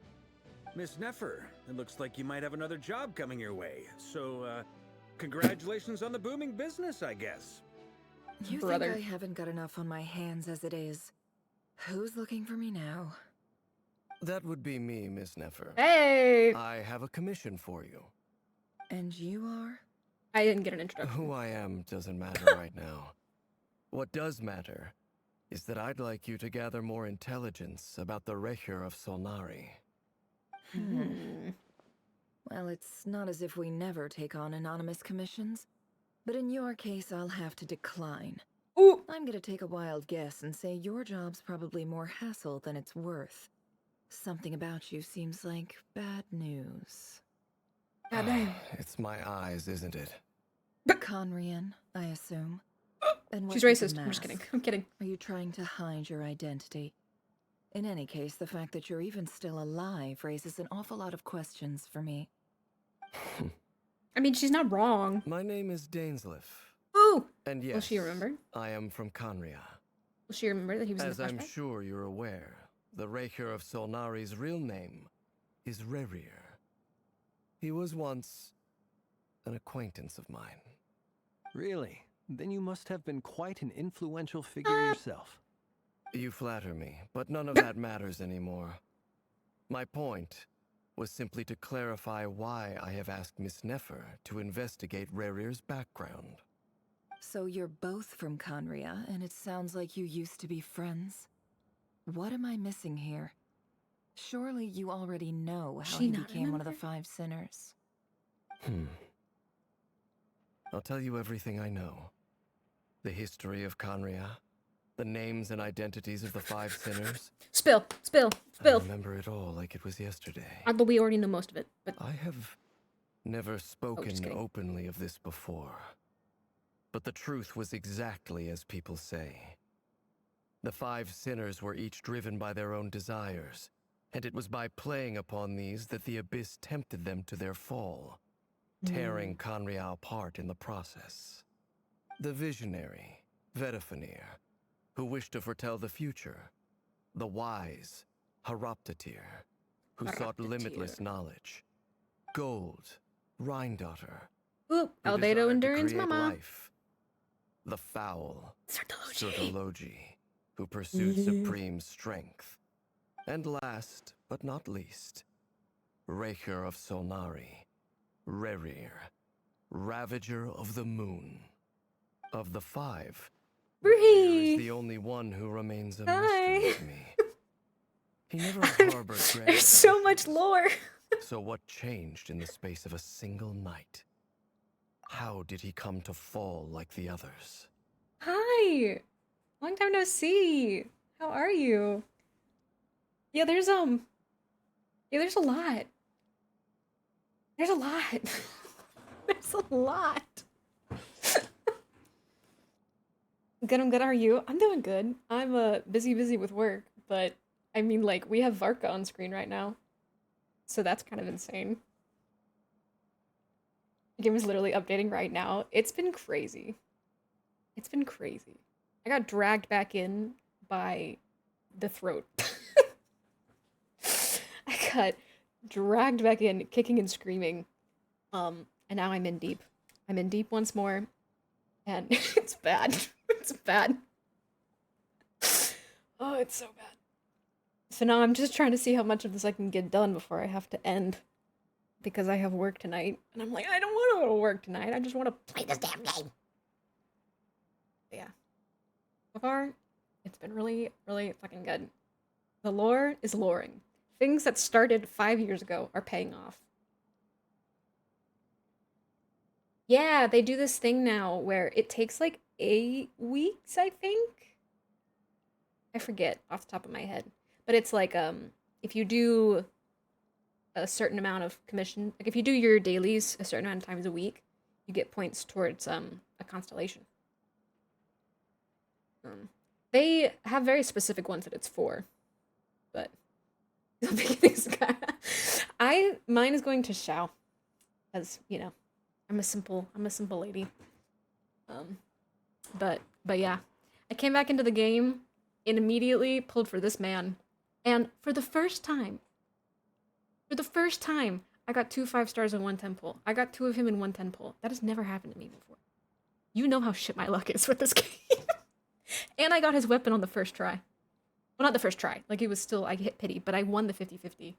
Miss Nefer, it looks like you might have another job coming your way, so, congratulations on the booming business, I guess. You think I haven't got enough on my hands as it is? Who's looking for me now? That would be me, Miss Nefer. Hey! I have a commission for you. And you are? I didn't get an introduction. Who I am doesn't matter right now. What does matter is that I'd like you to gather more intelligence about the Recher of Solnari. Well, it's not as if we never take on anonymous commissions, but in your case, I'll have to decline. Ooh. I'm gonna take a wild guess and say your job's probably more hassle than it's worth. Something about you seems like bad news. God damn. It's my eyes, isn't it? Conrian, I assume. And She's what's with racist. the I'm just kidding. mask? I'm kidding. Are you trying to hide your identity? In any case, the fact that you're even still alive raises an awful lot of questions for me. I mean, she's not wrong. My name is Dainsleif. Ooh! And yes, Will she remember? I am from Conria. Will she remember that he was As in the I'm flashback? sure you're aware, the Recher of Solnari's real name is Rerir. He was once an acquaintance of mine. Really? Then you must have been quite an influential figure yourself. You flatter me, but none of that matters anymore. My point was simply to clarify why I have asked Miss Nefer to investigate Rerir's background. So you're both from Conria, and it sounds like you used to be friends. What am I missing here? Surely you already know how he became one of the Five Sinners. I'll tell you everything I know. The history of Conria, the names and identities of the Five Sinners. Spill. I remember it all like it was yesterday. Although we already know most of it, but I have never spoken openly of this before. But the truth was exactly as people say. The Five Sinners were each driven by their own desires, and it was by playing upon these that the Abyss tempted them to their fall, tearing Conria apart in the process. The visionary, Vedafanir, who wished to foretell the future. The wise, Haroptatir, who sought limitless knowledge. Gold, Rhindaughter, Ooh, who Albedo desired and to Durin's create mama. life. The foul, Sertology. Sertology, who pursued supreme strength. And last, but not least, Recher of Solnari, Rerir, Ravager of the Moon. Of the five, Rerir is the only one who remains a mystery to me. He never harbored dread. There's so much lore. So what changed in the space of a single night? How did he come to fall like the others? Hi. Long time no see. How are you? Yeah, there's a lot. There's a lot. There's a lot. Good, I'm good. How are you? I'm doing good. I'm busy with work, but I mean, like, we have Varka on screen right now, so that's kind of insane. The game is literally updating right now. It's been crazy. It's been crazy. I got dragged back in by the throat. I got dragged back in, kicking and screaming. And now I'm in deep. I'm in deep once more, and it's bad. It's bad. Oh, it's so bad. So now I'm just trying to see how much of this I can get done before I have to end. Because I have work tonight. And I'm like, I don't want to go to work tonight. I just want to play this damn game. But yeah. So far, it's been really, really fucking good. The lore is loring. Things that started 5 years ago are paying off. Yeah, they do this thing now where it takes like 8 weeks, I think. I forget off the top of my head. But it's like, if you do a certain amount of commission, like if you do your dailies a certain amount of times a week, you get points towards a constellation. They have very specific ones that it's for, but mine is going to Xiao, as you know, I'm a simple lady. But yeah, I came back into the game and immediately pulled for this man, and for the first time, I got 2 5 stars in 1 10 pull. I got 2 of him in 1 10 pull. That has never happened to me before. You know how shit my luck is with this game. And I got his weapon on the first try. Well, not the first try. Like, it was still, I hit pity, but I won the 50-50.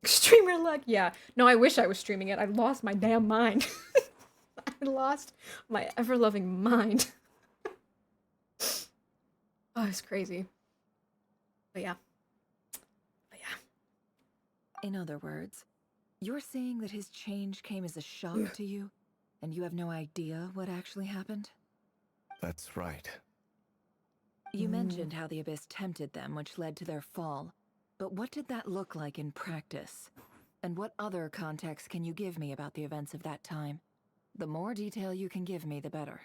Streamer luck, yeah. No, I wish I was streaming it. I lost my damn mind. I lost my ever-loving mind. Oh, it's crazy. But yeah. In other words, you're saying that his change came as a shock to you, and you have no idea what actually happened? That's right. You mentioned how the Abyss tempted them, which led to their fall. But what did that look like in practice? And what other context can you give me about the events of that time? The more detail you can give me, the better.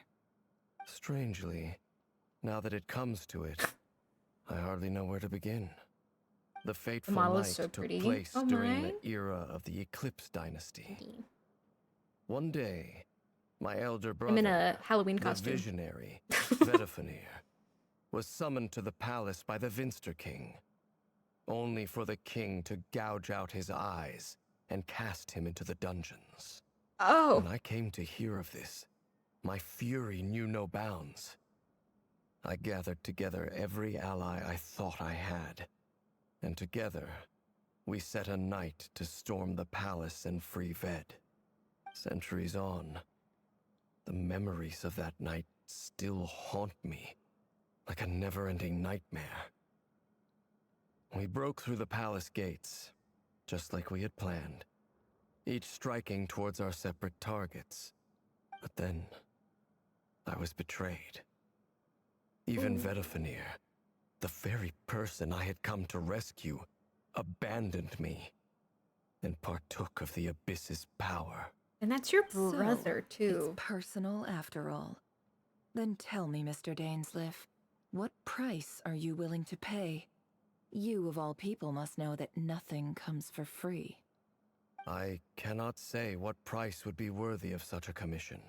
Strangely, now that it comes to it, I hardly know where to begin. The fateful night took place during the era of the Eclipse Dynasty. One day, my elder brother, I'm in a Halloween costume. The visionary, Vedafenir, was summoned to the palace by the Vinster King, only for the king to gouge out his eyes and cast him into the dungeons. Oh! When I came to hear of this, my fury knew no bounds. I gathered together every ally I thought I had, and together, we set a night to storm the palace and free Ved. Centuries on, the memories of that night still haunt me like a never-ending nightmare. We broke through the palace gates, just like we had planned, each striking towards our separate targets. But then, I was betrayed. Even Vedafenir, the very person I had come to rescue, abandoned me and partook of the Abyss's power. And that's your brother, too. It's personal after all. Then tell me, Mr. Dainsleif, what price are you willing to pay? You, of all people, must know that nothing comes for free. I cannot say what price would be worthy of such a commission.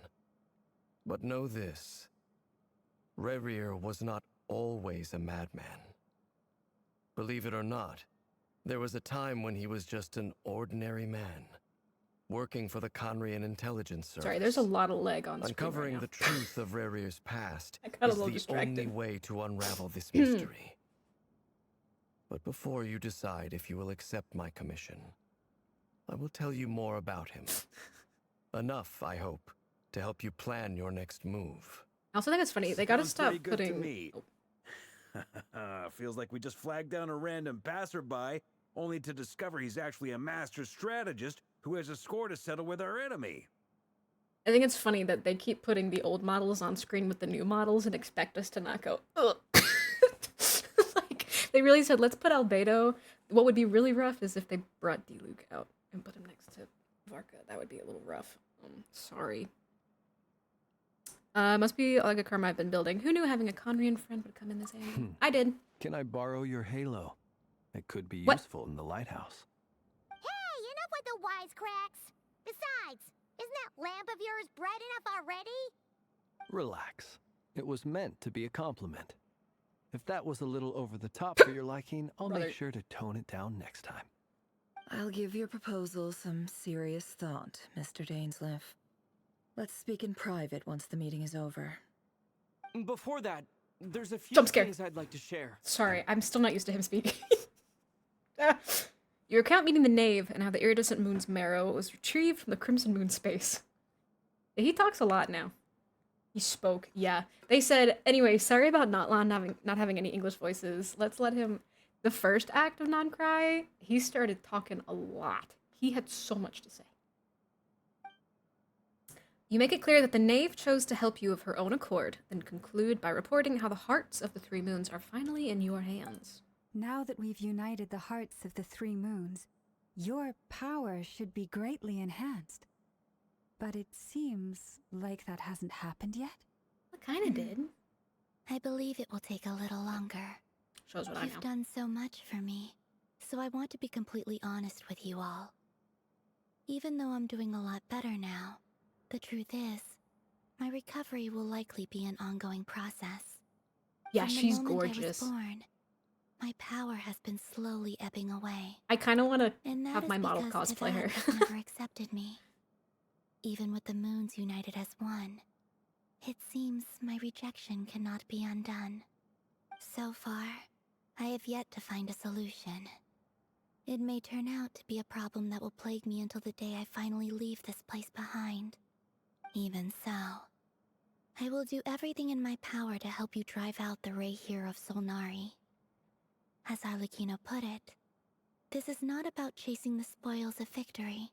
But know this. Rerir was not always a madman. Believe it or not, there was a time when he was just an ordinary man, working for the Conrian Intelligence Service. Sorry, there's a lot of lag on screen Uncovering right now. the truth of Rerir's past I got a is little the distracted. only way to unravel this mystery. But before you decide if you will accept my commission, I will tell you more about him. Enough, I hope, to help you plan your next move. I also think it's funny. They gotta Sounds stop pretty good to putting. me. Feels like we just flagged down a random passerby, only to discover he's actually a master strategist who has a score to settle with our enemy. I think it's funny that they keep putting the old models on screen with the new models and expect us to not go, ugh. Like, they really said, let's put Albedo. What would be really rough is if they brought D-Luke out and put him next to Varka. That would be a little rough. Sorry. Must be like a karma I've been building. Who knew having a Conrian friend would come in this handy? I did. Can I borrow your halo? It could be useful in the lighthouse. Hey, enough with the wisecracks. Besides, isn't that lamp of yours bright enough already? Relax. It was meant to be a compliment. If that was a little over the top for your liking, I'll make sure to tone it down next time. I'll give your proposal some serious thought, Mr. Dainsleif. Let's speak in private once the meeting is over. Before that, there's a few Jump scare. things I'd like to share. Sorry, I'm still not used to him speaking. Your account meeting the Knave and how the iridescent moon's marrow was retrieved from the Crimson Moon space. Yeah, he talks a lot now. He spoke, yeah. They said, anyway, sorry about not having any English voices. Let's let him... The first act of Nod-Krai, he started talking a lot. He had so much to say. You make it clear that the Knave chose to help you of her own accord, then conclude by reporting how the hearts of the Three Moons are finally in your hands. Now that we've united the hearts of the Three Moons, your power should be greatly enhanced. But it seems like that hasn't happened yet. It kinda did. I believe it will take a little longer. Shows what I know. You've done so much for me, so I want to be completely honest with you all. Even though I'm doing a lot better now, the truth is, my recovery will likely be an ongoing process. Yeah, From the she's moment gorgeous. I was born, my power has been slowly ebbing away. I kind of want to And that have is my model because cosplay her. Teyvat has never accepted me. Even with the moons united as one, it seems my rejection cannot be undone. So far, I have yet to find a solution. It may turn out to be a problem that will plague me until the day I finally leave this place behind. Even so, I will do everything in my power to help you drive out the Ray here of Solnari. As Arlecchino put it, this is not about chasing the spoils of victory.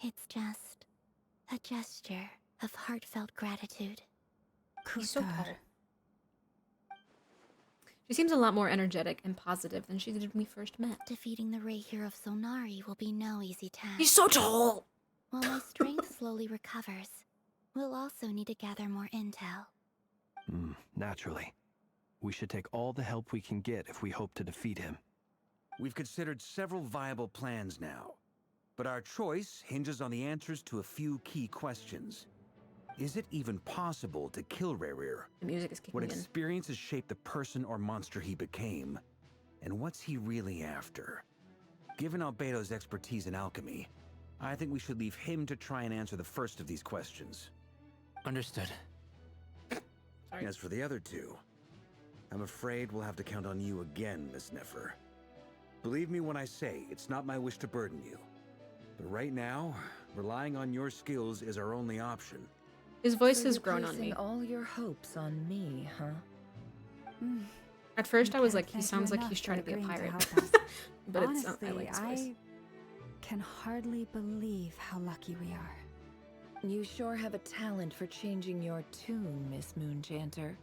It's just a gesture of heartfelt gratitude. He's so tall. She seems a lot more energetic and positive than she did when we first met. Defeating the Ray here of Solnari will be no easy task. He's so tall! While my strength slowly recovers, we'll also need to gather more intel. Naturally. We should take all the help we can get if we hope to defeat him. We've considered several viable plans now, but our choice hinges on the answers to a few key questions. Is it even possible to kill Rerir? The music is kicking What in. experiences shaped the person or monster he became? And what's he really after? Given Albedo's expertise in alchemy, I think we should leave him to try and answer the first of these questions. Understood. Sorry. As for the other two, I'm afraid we'll have to count on you again, Miss Nefer. Believe me when I say it's not my wish to burden you. But right now, relying on your skills is our only option. His voice So has you're grown on placing me. all your hopes on me, huh? At first I was can't like, he thank sounds you like he's enough trying to for be a agreeing pirate. help us. But Honestly, it's, I like his voice. I can hardly believe how lucky we are. You sure have a talent for changing your tune, Miss Moonchanter.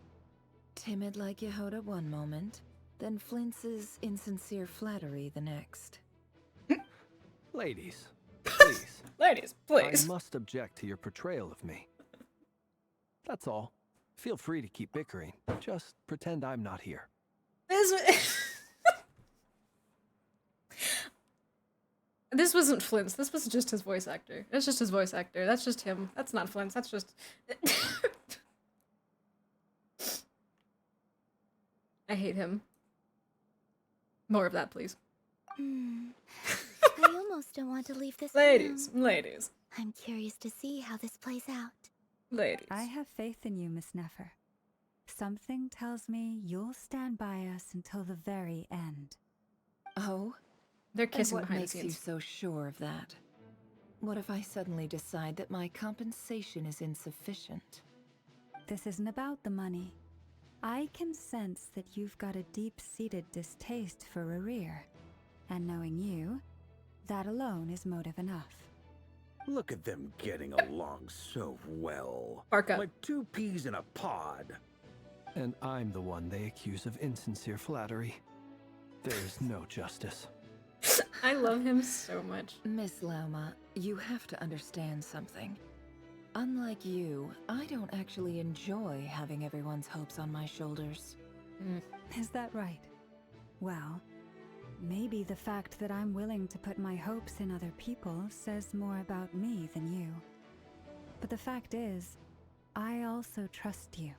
Timid like Yehoda one moment, then flinches insincere flattery the next. Ladies, please. Ladies, please. I must object to your portrayal of me. That's all. Feel free to keep bickering. Just pretend I'm not here. This wasn't Flint's. This was just his voice actor. That's just his voice actor. That's just him. That's not Flint's. That's just... I hate him. More of that, please. I almost don't want to leave this Ladies, room. ladies, I'm curious to see how this plays out. ladies. I have faith in you, Miss Nefer. Something tells me you'll stand by us until the very end. Oh? They're kissing and what behind the makes you scenes. so sure of that? What if I suddenly decide that my compensation is insufficient? This isn't about the money. I can sense that you've got a deep-seated distaste for Rerir. And knowing you, that alone is motive enough. Look at them getting along so well. Bark up. Like two peas in a pod. And I'm the one they accuse of insincere flattery. There is no justice. I love him so much. Miss Lauma, you have to understand something. Unlike you, I don't actually enjoy having everyone's hopes on my shoulders. Is that right? Well, maybe the fact that I'm willing to put my hopes in other people says more about me than you. But the fact is, I also trust you.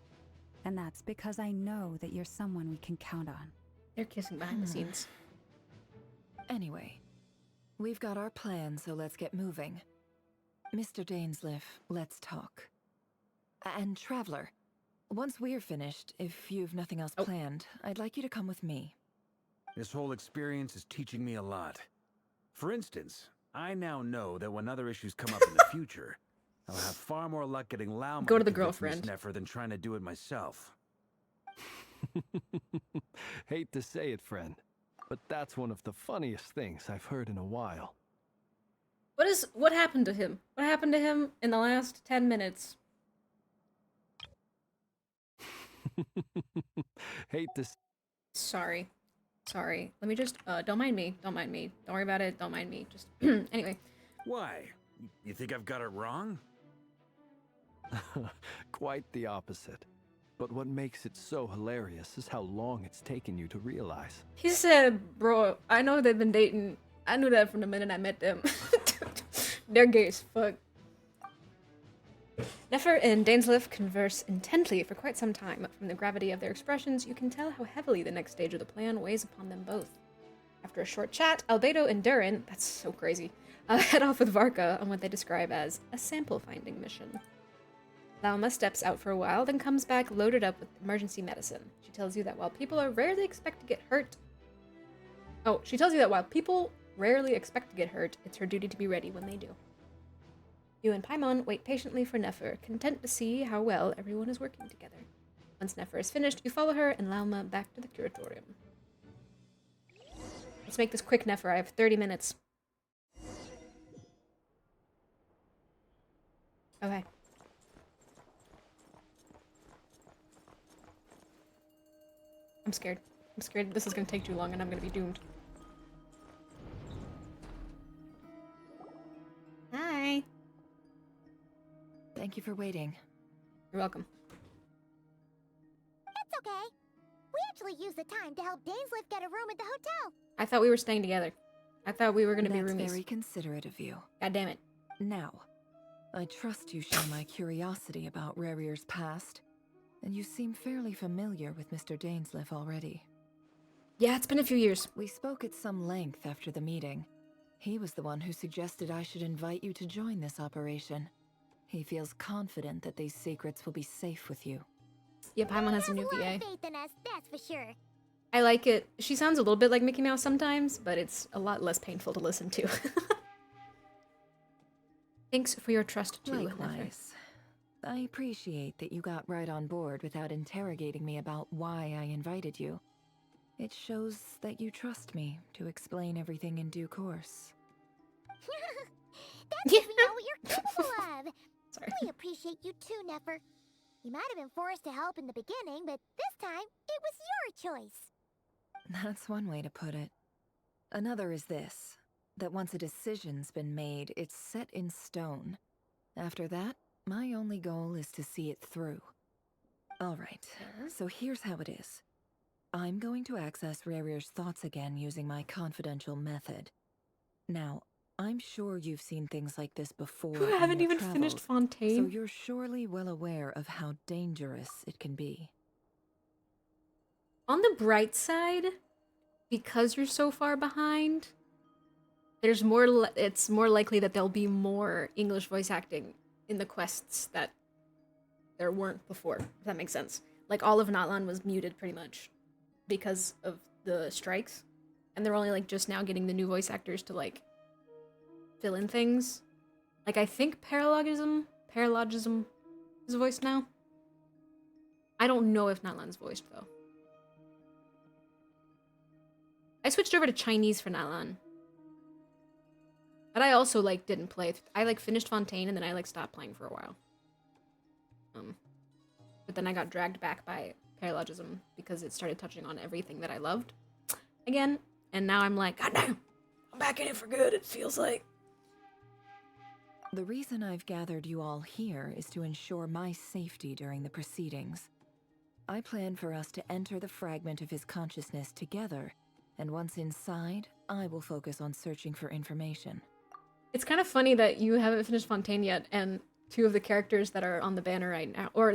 And that's because I know that you're someone we can count on. They're kissing behind the scenes. Anyway, we've got our plan, so let's get moving. Mr. Dainsleif, let's talk. And Traveler, once we're finished, if you've nothing else planned, I'd like you to come with me. This whole experience is teaching me a lot. For instance, I now know that when other issues come up in the future, I'll have far more luck getting Lauma Go to the convince girlfriend. Miss Nefer than trying to do it myself. Hate to say it, friend, but that's one of the funniest things I've heard in a while. What happened to him? What happened to him in the last 10 minutes? Hate to... Sorry. Sorry. Let me just, don't mind me. Don't mind me. Don't worry about it. Don't mind me. Just, anyway. Why? You think I've got it wrong? Quite the opposite. But what makes it so hilarious is how long it's taken you to realize. He said, bro, I know they've been dating. I knew that from the minute I met them. They're gay as fuck. Nefer and Dainsleif converse intently for quite some time. From the gravity of their expressions, you can tell how heavily the next stage of the plan weighs upon them both. After a short chat, Albedo and Durin, that's so crazy, head off with Varka on what they describe as a sample-finding mission. Lauma steps out for a while, then comes back loaded up with emergency medicine. She tells you that while people rarely expect to get hurt, it's her duty to be ready when they do. You and Paimon wait patiently for Nefer, content to see how well everyone is working together. Once Nefer is finished, you follow her and Lauma back to the curatorium. Let's make this quick, Nefer. I have 30 minutes. Okay. I'm scared. I'm scared this is gonna take too long and I'm gonna be doomed. Hi. Thank you for waiting. You're welcome. It's okay. We actually used the time to help Dainsleif get a room at the hotel. I thought we were staying together. I thought we were gonna be roomies. That's very considerate of you. God damn it. Now, I trust you share my curiosity about Rarir's past, and you seem fairly familiar with Mr. Dainsleif already. Yeah, it's been a few years. We spoke at some length after the meeting. He was the one who suggested I should invite you to join this operation. He feels confident that these secrets will be safe with you. Yeah, Paimon has a new VA. Faith in us, that's for sure. I like it. She sounds a little bit like Mickey Mouse sometimes, but it's a lot less painful to listen to. Thanks for your trust, too. Likewise. I appreciate that you got right on board without interrogating me about why I invited you. It shows that you trust me to explain everything in due course. That's because we know what you're capable of. Sorry. We appreciate you too, Nefer. You might have been forced to help in the beginning, but this time, it was your choice. That's one way to put it. Another is this, that once a decision's been made, it's set in stone. After that, my only goal is to see it through. Alright, so here's how it is. I'm going to access Rarir's thoughts again using my confidential method. Now, I'm sure you've seen things like this before. I haven't even finished Fontaine. So you're surely well aware of how dangerous it can be. On the bright side, because you're so far behind, there's more. It's more likely that there'll be more English voice acting in the quests that there weren't before. If that makes sense. Like all of Natlan was muted pretty much because of the strikes, and they're only like just now getting the new voice actors to like fill in things. Like I think Paralogism is voiced now. I don't know if Natlan's voiced though. I switched over to Chinese for Natlan. But I also like didn't play. I like finished Fontaine and then I like stopped playing for a while. But then I got dragged back by Paralogism because it started touching on everything that I loved again. And now I'm like, God damn, I'm back in it for good, it feels like. The reason I've gathered you all here is to ensure my safety during the proceedings. I plan for us to enter the fragment of his consciousness together, and once inside, I will focus on searching for information. It's kind of funny that you haven't finished Fontaine yet, and two of the characters that are on the banner right now, or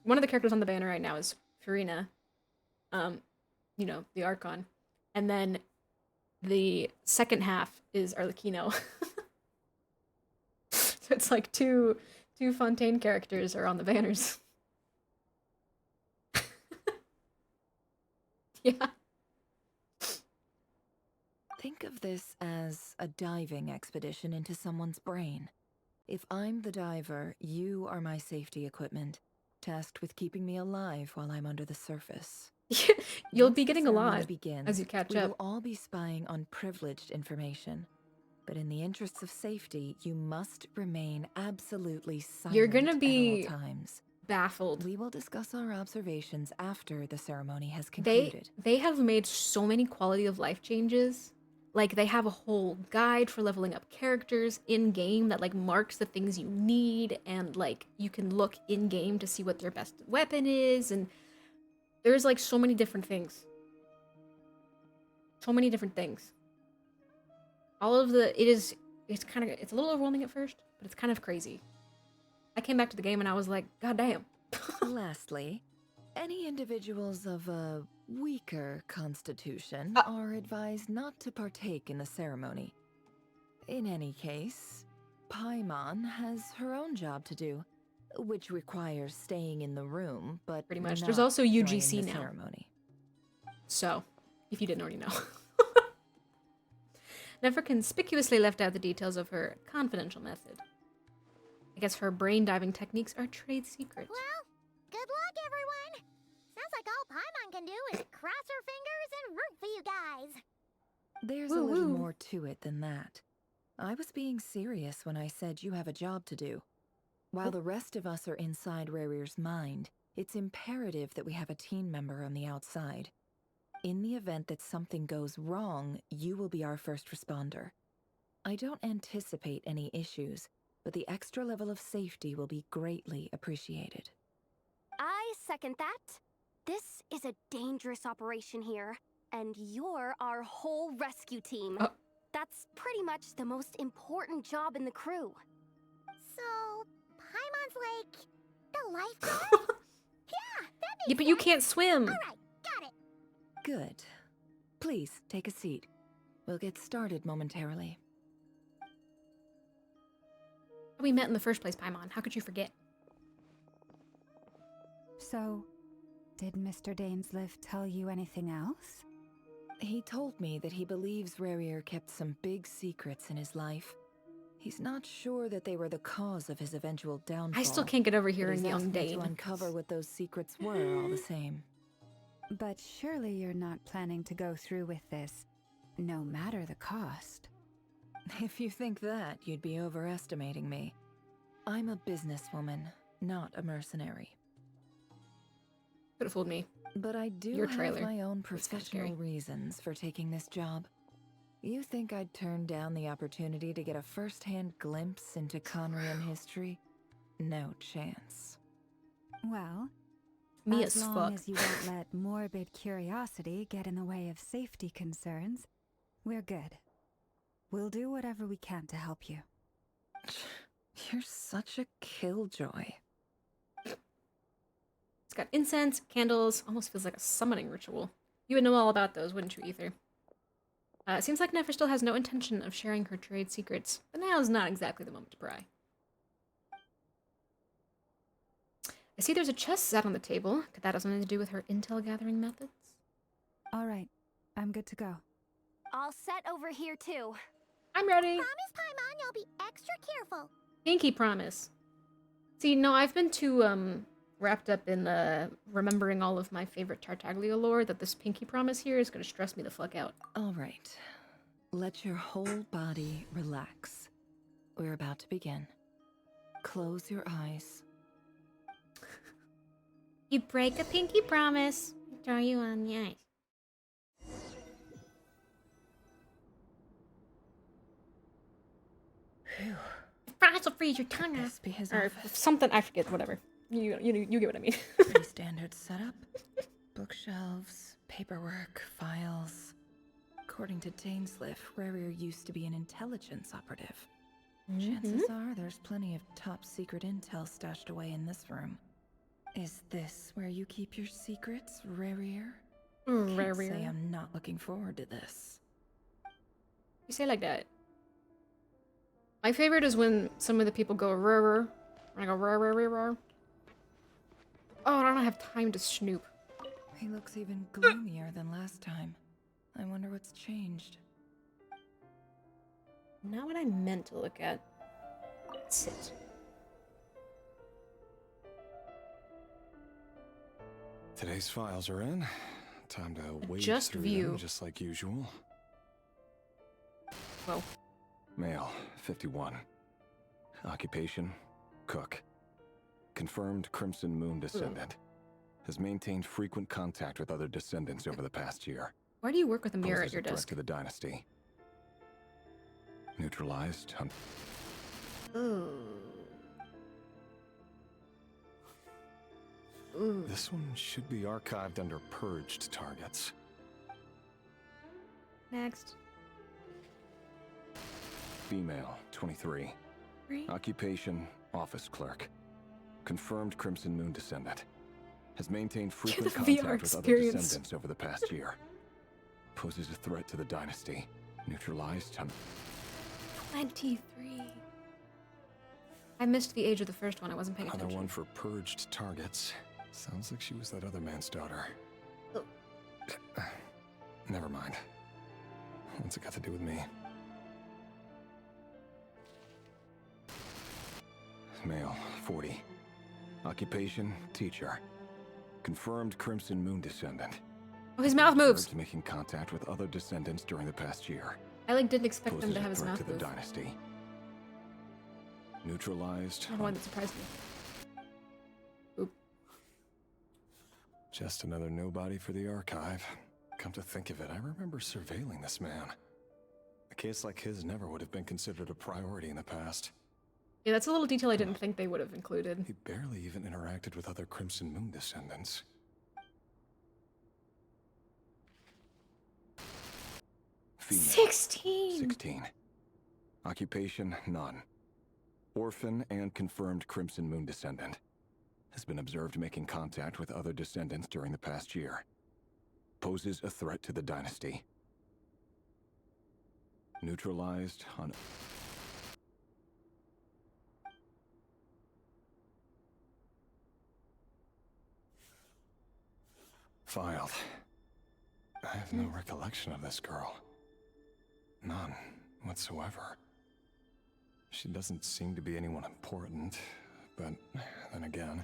one of the characters on the banner right now is Farina, you know, the Archon, and then the second half is Arlecchino. So it's like two Fontaine characters are on the banners. Yeah. Think of this as a diving expedition into someone's brain. If I'm the diver, you are my safety equipment, tasked with keeping me alive while I'm under the surface. You'll Once be the getting a lot ceremony begins, as you catch we up. will all be spying on privileged information. But in the interests of safety, you must remain absolutely silent. You're gonna be at all times. Baffled. We will discuss our observations after the ceremony has concluded. They have made so many quality of life changes. Like, they have a whole guide for leveling up characters in-game that, like, marks the things you need, and, like, you can look in-game to see what their best weapon is, and there's, like, so many different things. So many different things. All of the... it's a little overwhelming at first, but it's kind of crazy. I came back to the game and I was like, God damn. Lastly, any individuals of a weaker constitution are advised not to partake in the ceremony. In any case, Paimon has her own job to do, which requires staying in the room, but Pretty much. not There's also joining UGC the now. ceremony. So, if you didn't already know. Never conspicuously left out the details of her confidential method. I guess her brain diving techniques are trade secret. Well, good luck, everyone. Sounds like all Paimon can do is cross her fingers and root for you guys. There's a little more to it than that. I was being serious when I said you have a job to do. While the rest of us are inside Rarir's mind, it's imperative that we have a team member on the outside. In the event that something goes wrong, you will be our first responder. I don't anticipate any issues, but the extra level of safety will be greatly appreciated. I second that. This is a dangerous operation here, and you're our whole rescue team. That's pretty much the most important job in the crew. So, Paimon's like the lifeguard? Yeah, that makes Yeah, but you sense. can't swim. All right, got it. Good. Please, take a seat. We'll get started momentarily. We met in the first place, Paimon. How could you forget? So, did Mr. Dainsliff tell you anything else? He told me that he believes Rarir kept some big secrets in his life. He's not sure that they were the cause of his eventual downfall. I still can't get over but hearing he's young asked me Dane. to uncover what those secrets were all the same. But surely you're not planning to go through with this, no matter the cost. If you think that, you'd be overestimating me. I'm a businesswoman, not a mercenary. Could have fooled me. But I do Your have trailer. my own It's kinda professional reasons for taking this job. You think I'd turn down the opportunity to get a first-hand glimpse into Conrian history? No chance. Well, Me as as long fuck. as you won't let morbid curiosity get in the way of safety concerns, we're good. We'll do whatever we can to help you. You're such a killjoy. It's got incense, candles, almost feels like a summoning ritual. You would know all about those, wouldn't you, Ether? It seems like Nefer still has no intention of sharing her trade secrets, but now is not exactly the moment to pry. I see there's a chest set on the table. Could that have something to do with her intel gathering methods? All right, I'm good to go. All set over here, too. I'm ready. Promise, Paimon, you'll be extra careful. Pinky promise. See, no, I've been too, wrapped up in, remembering all of my favorite Tartaglia lore that this pinky promise here is gonna stress me the fuck out. All right. Let your whole body relax. We're about to begin. Close your eyes. You break a pinky promise, I draw you on the ice. also freeze your tongue This be his or office. something. I forget. Whatever. You get what I mean. Pretty standard setup. Bookshelves, paperwork, files. According to Dainsliff, Rarier used to be an intelligence operative. Chances are there's plenty of top secret intel stashed away in this room. Is this where you keep your secrets, Rarier? Can't say I'm not looking forward to this. You say it like that. My favorite is when some of the people go rrr, when I go rrr. Oh, I don't have time to snoop. He looks even gloomier than last time. I wonder what's changed. Not what I meant to look at. Sit. Today's files are in. Time to wade Just through view. them, just like usual. Whoa. Male, 51. Occupation, cook. Confirmed Crimson Moon descendant. Has maintained frequent contact with other descendants over the past year. Why do you work with a mirror Poses at your a threat desk? to the dynasty. Neutralized. Ooh. Ooh. This one should be archived under purged targets. Next. Female, 23. Occupation, office clerk. Confirmed Crimson Moon descendant. Has maintained frequent VR contact with other experience. descendants over the past year. Poses a threat to the dynasty. Neutralized. 23. I missed the age of the first one. I wasn't paying Another attention. one for purged targets. Sounds like she was that other man's daughter. Oh. Never mind. What's it got to do with me? Male, 40. Occupation, teacher. Confirmed Crimson Moon descendant. Oh, his mouth moves. Observed making contact with other descendants during the past year. I didn't expect Poses him to a have his threat mouth to the move. dynasty. Neutralized. I don't know why that surprised me. Oop. Just another nobody for the archive. Come to think of it, I remember surveilling this man. A case like his never would have been considered a priority in the past. Yeah, that's a little detail I didn't think they would have included. He barely even interacted with other Crimson Moon descendants. Female, 16. 16. Occupation, none. Orphan and confirmed Crimson Moon descendant. Has been observed making contact with other descendants during the past year. Poses a threat to the dynasty. Neutralized on... Filed. I have no recollection of this girl. None whatsoever. She doesn't seem to be anyone important, but then again,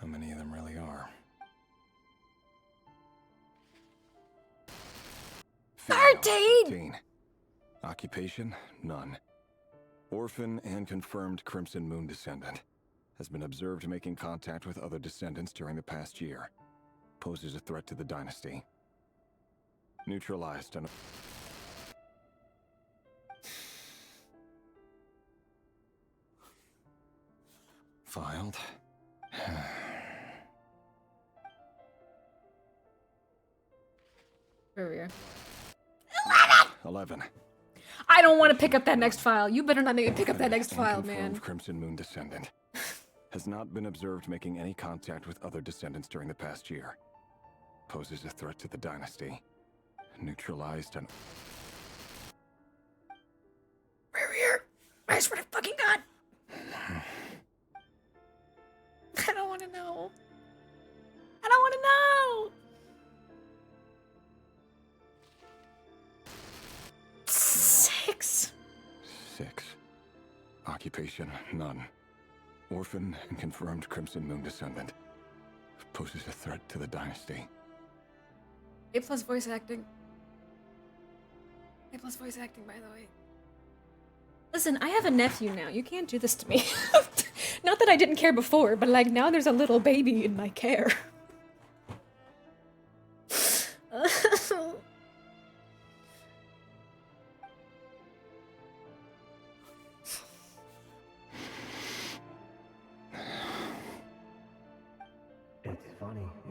how many of them really are? 13! Occupation, none. Orphan and confirmed Crimson Moon descendant. Has been observed making contact with other descendants during the past year. Poses a threat to the dynasty. Neutralized on... Filed. Where we are. 11. I don't want to pick up that next file. You better not make me pick up that next file, man. Confirmed Crimson Moon descendant. Has not been observed making any contact with other descendants during the past year. Poses a threat to the dynasty. Neutralized on... We're here. I swear to fucking God. I don't want to know. I don't want to know. 6. 6. Occupation, none. Orphan and confirmed Crimson Moon descendant. Poses a threat to the dynasty. A+ voice acting. A+ voice acting, by the way. Listen, I have a nephew now. You can't do this to me. Not that I didn't care before, but like now there's a little baby in my care.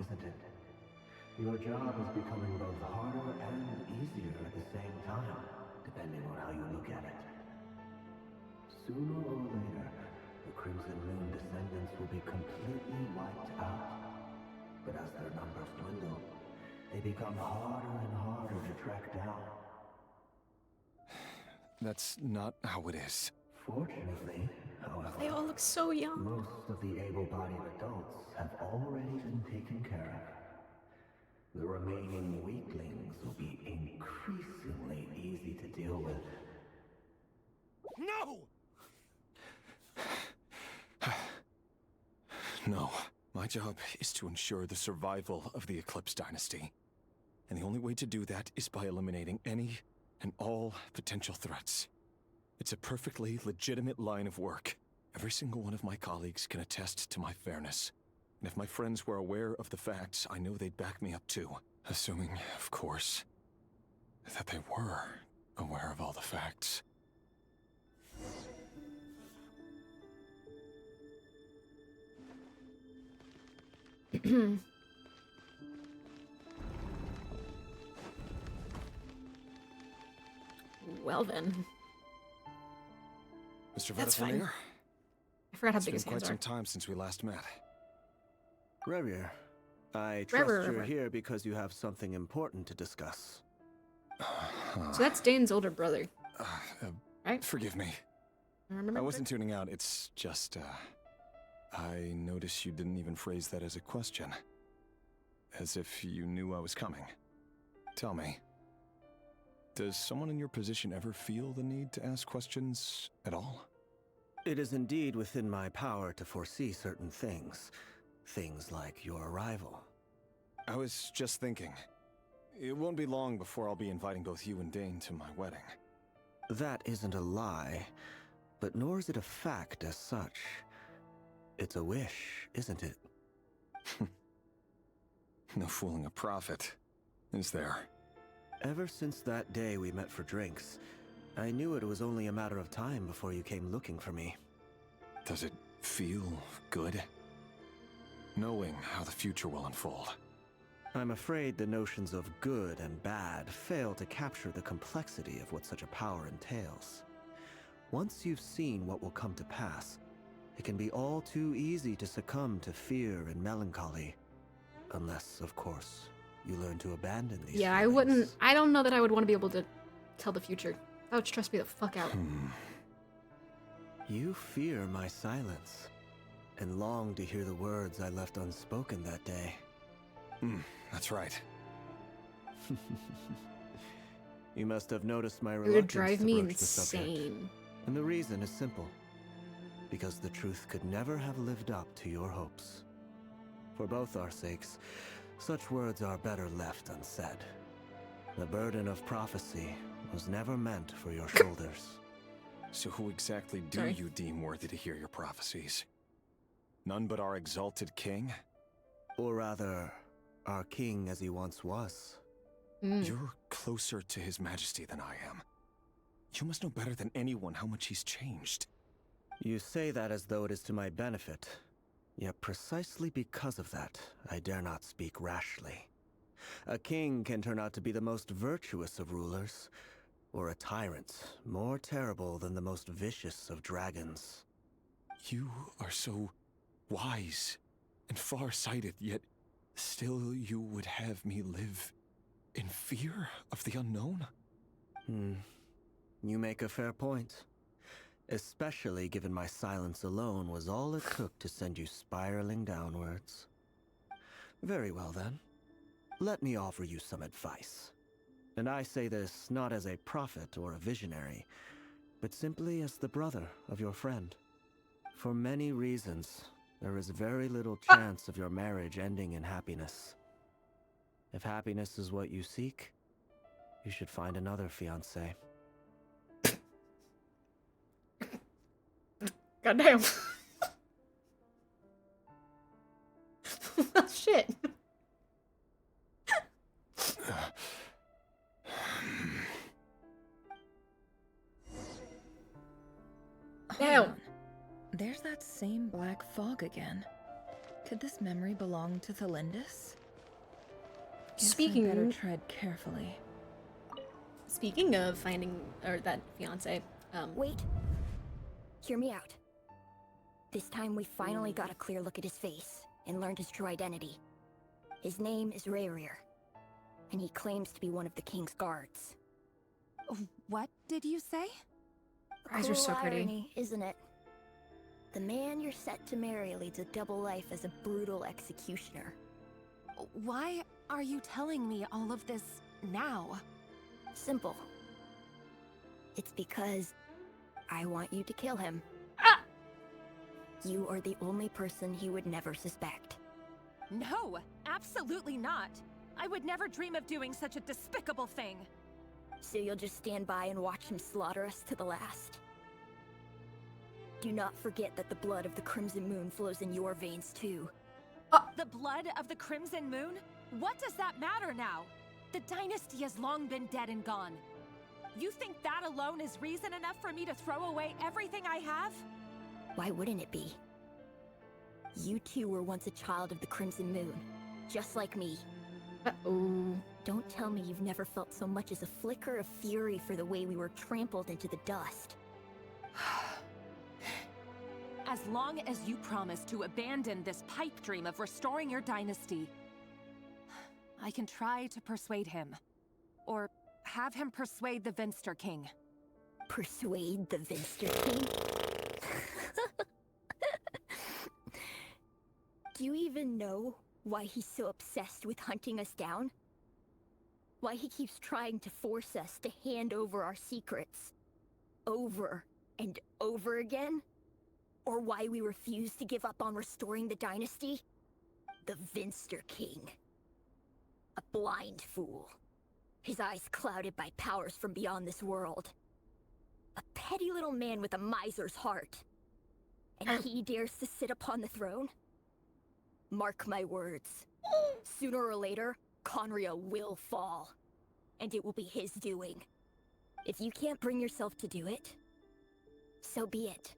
isn't it? Your job is becoming both harder and easier at the same time, depending on how you look at it. Sooner or later, the Crimson Moon descendants will be completely wiped out. But as their numbers dwindle, they become harder and harder to track down. That's not how it is. Fortunately, however, they all look so young. Most of the able-bodied adults have already been taken care of. The remaining weaklings will be increasingly easy to deal with. No! No. My job is to ensure the survival of the Eclipse Dynasty. And the only way to do that is by eliminating any and all potential threats. It's a perfectly legitimate line of work. Every single one of my colleagues can attest to my fairness. And if my friends were aware of the facts, I know they'd back me up too. Assuming, of course, that they were aware of all the facts. Well then. Mr. That's fine. Vedifamir? I forgot how It's big been his quite hands some are. time since we last met. Rerir, I trust Rerir. you're here because you have something important to discuss. So that's Dane's older brother. Right? Forgive me. Remember? I wasn't tuning out. It's just, I noticed you didn't even phrase that as a question. As if you knew I was coming. Tell me, does someone in your position ever feel the need to ask questions at all? It is indeed within my power to foresee certain things. Things like your arrival. I was just thinking. It won't be long before I'll be inviting both you and Dane to my wedding. That isn't a lie, but nor is it a fact as such. It's a wish, isn't it? No fooling a prophet, is there? Ever since that day we met for drinks, I knew it was only a matter of time before you came looking for me. Does it feel good? Knowing how the future will unfold. I'm afraid the notions of good and bad fail to capture the complexity of what such a power entails. Once you've seen what will come to pass, it can be all too easy to succumb to fear and melancholy. Unless, of course, you learn to abandon these Yeah, feelings. I don't know that I would want to be able to tell the future. That would stress me the fuck out. You fear my silence, and long to hear the words I left unspoken that day. That's right. You must have noticed my It reluctance would drive to me broach the subject. insane. And the reason is simple. Because the truth could never have lived up to your hopes. For both our sakes, such words are better left unsaid. The burden of prophecy was never meant for your shoulders. So who exactly do you deem worthy to hear your prophecies? None but our exalted king? Or rather, our king as he once was. You're closer to his majesty than I am. You must know better than anyone how much he's changed. You say that as though it is to my benefit. Yet precisely because of that, I dare not speak rashly. A king can turn out to be the most virtuous of rulers, or a tyrant more terrible than the most vicious of dragons. You are so wise and far-sighted, yet still you would have me live in fear of the unknown? You make a fair point. Especially given my silence alone was all it took to send you spiraling downwards. Very well then. Let me offer you some advice. And I say this not as a prophet or a visionary, but simply as the brother of your friend. For many reasons, there is very little chance of your marriage ending in happiness. If happiness is what you seek, you should find another fiancé. Goddamn. Shit. Hold on. There's that same black fog again. Could this memory belong to Thelindis? Speaking, I better tread carefully. Speaking of finding that fiance, wait. Hear me out. This time we finally got a clear look at his face and learned his true identity. His name is Rayrir, and he claims to be one of the king's guards. What did you say? Eyes are so pretty. Irony, isn't it? The man you're set to marry leads a double life as a brutal executioner. Why are you telling me all of this now? Simple. It's because I want you to kill him. You are the only person he would never suspect. No, absolutely not. I would never dream of doing such a despicable thing. So you'll just stand by and watch him slaughter us to the last. Do not forget that the blood of the Crimson Moon flows in your veins too. The blood of the Crimson Moon? What does that matter now? The dynasty has long been dead and gone. You think that alone is reason enough for me to throw away everything I have? Why wouldn't it be? You two were once a child of the Crimson Moon, just like me. Uh-oh. Don't tell me you've never felt so much as a flicker of fury for the way we were trampled into the dust. As long as you promise to abandon this pipe dream of restoring your dynasty, I can try to persuade him. Or have him persuade the Vinster King. Persuade the Vinster King? Do you even know why he's so obsessed with hunting us down? Why he keeps trying to force us to hand over our secrets over and over again? Or why we refuse to give up on restoring the dynasty? The Vinster King. A blind fool. His eyes clouded by powers from beyond this world. A petty little man with a miser's heart. And he dares to sit upon the throne? Mark my words. Sooner or later, Conria will fall. And it will be his doing. If you can't bring yourself to do it, so be it.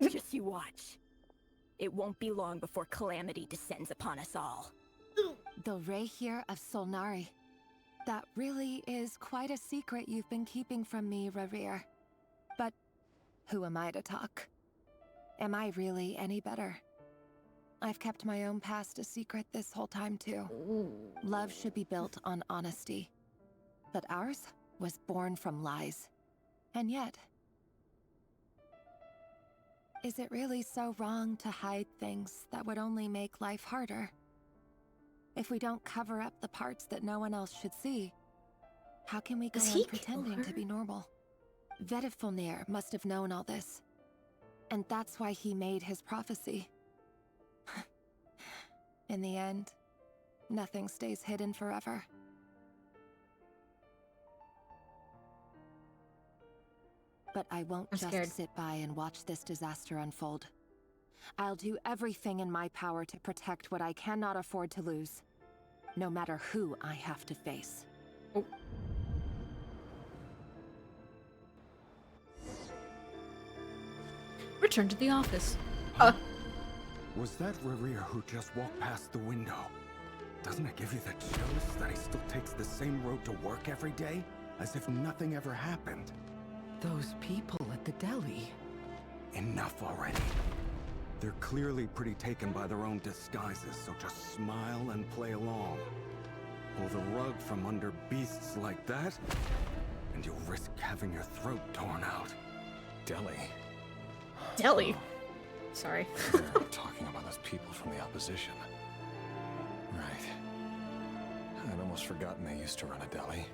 Just you watch. It won't be long before calamity descends upon us all. The Rayrir of Solnari. That really is quite a secret you've been keeping from me, Rayrir. But who am I to talk? Am I really any better? I've kept my own past a secret this whole time too. Love should be built on honesty. But ours was born from lies. And yet, is it really so wrong to hide things that would only make life harder? If we don't cover up the parts that no one else should see, how can we go on pretending to be normal? Vedifulnir must have known all this. And that's why he made his prophecy. In the end, nothing stays hidden forever. But I won't just sit by and watch this disaster unfold. I'll do everything in my power to protect what I cannot afford to lose, no matter who I have to face. Oh. Return to the office. Was that Rayrir who just walked past the window? Doesn't it give you the chills that he still takes the same road to work every day? As if nothing ever happened. Those people at the deli. Enough already. They're clearly pretty taken by their own disguises, so just smile and play along. Pull the rug from under beasts like that, and you'll risk having your throat torn out. Deli. Deli? Sorry. They're talking about those people from the opposition. Right. I'd almost forgotten they used to run a deli.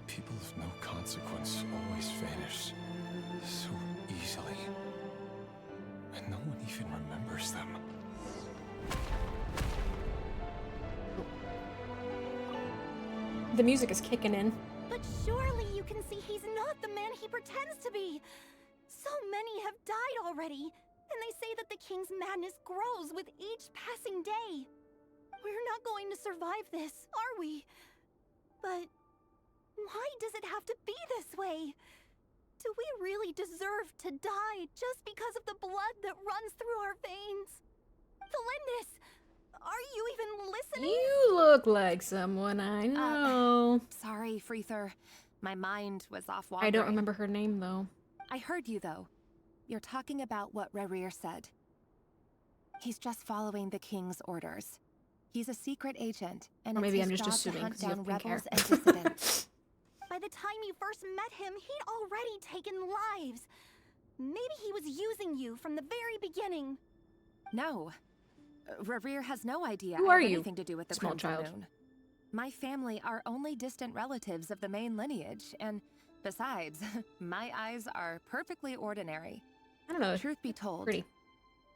People of no consequence always vanish so easily. And no one even remembers them. The music is kicking in. But surely you can see he's not the man he pretends to be. So many have died already, and they say that the king's madness grows with each passing day. We're not going to survive this, are we? But why does it have to be this way? Do we really deserve to die just because of the blood that runs through our veins? Felindis! Are you even listening? You look like someone I know. Sorry, Freether. My mind was off wandering. I don't remember her name, though. I heard you, though. You're talking about what Rerir said. He's just following the king's orders. He's a secret agent, and Or maybe it's I'm his just job to assuming hunt 'cause you have down pink hair. rebels and dissidents. By the time you first met him, he'd already taken lives. Maybe he was using you from the very beginning. No. Rerir has no idea Who I are have you, anything to do with the small Crimson child? Moon. My family are only distant relatives of the main lineage, and besides, my eyes are perfectly ordinary. I don't know. Truth be told, Pretty.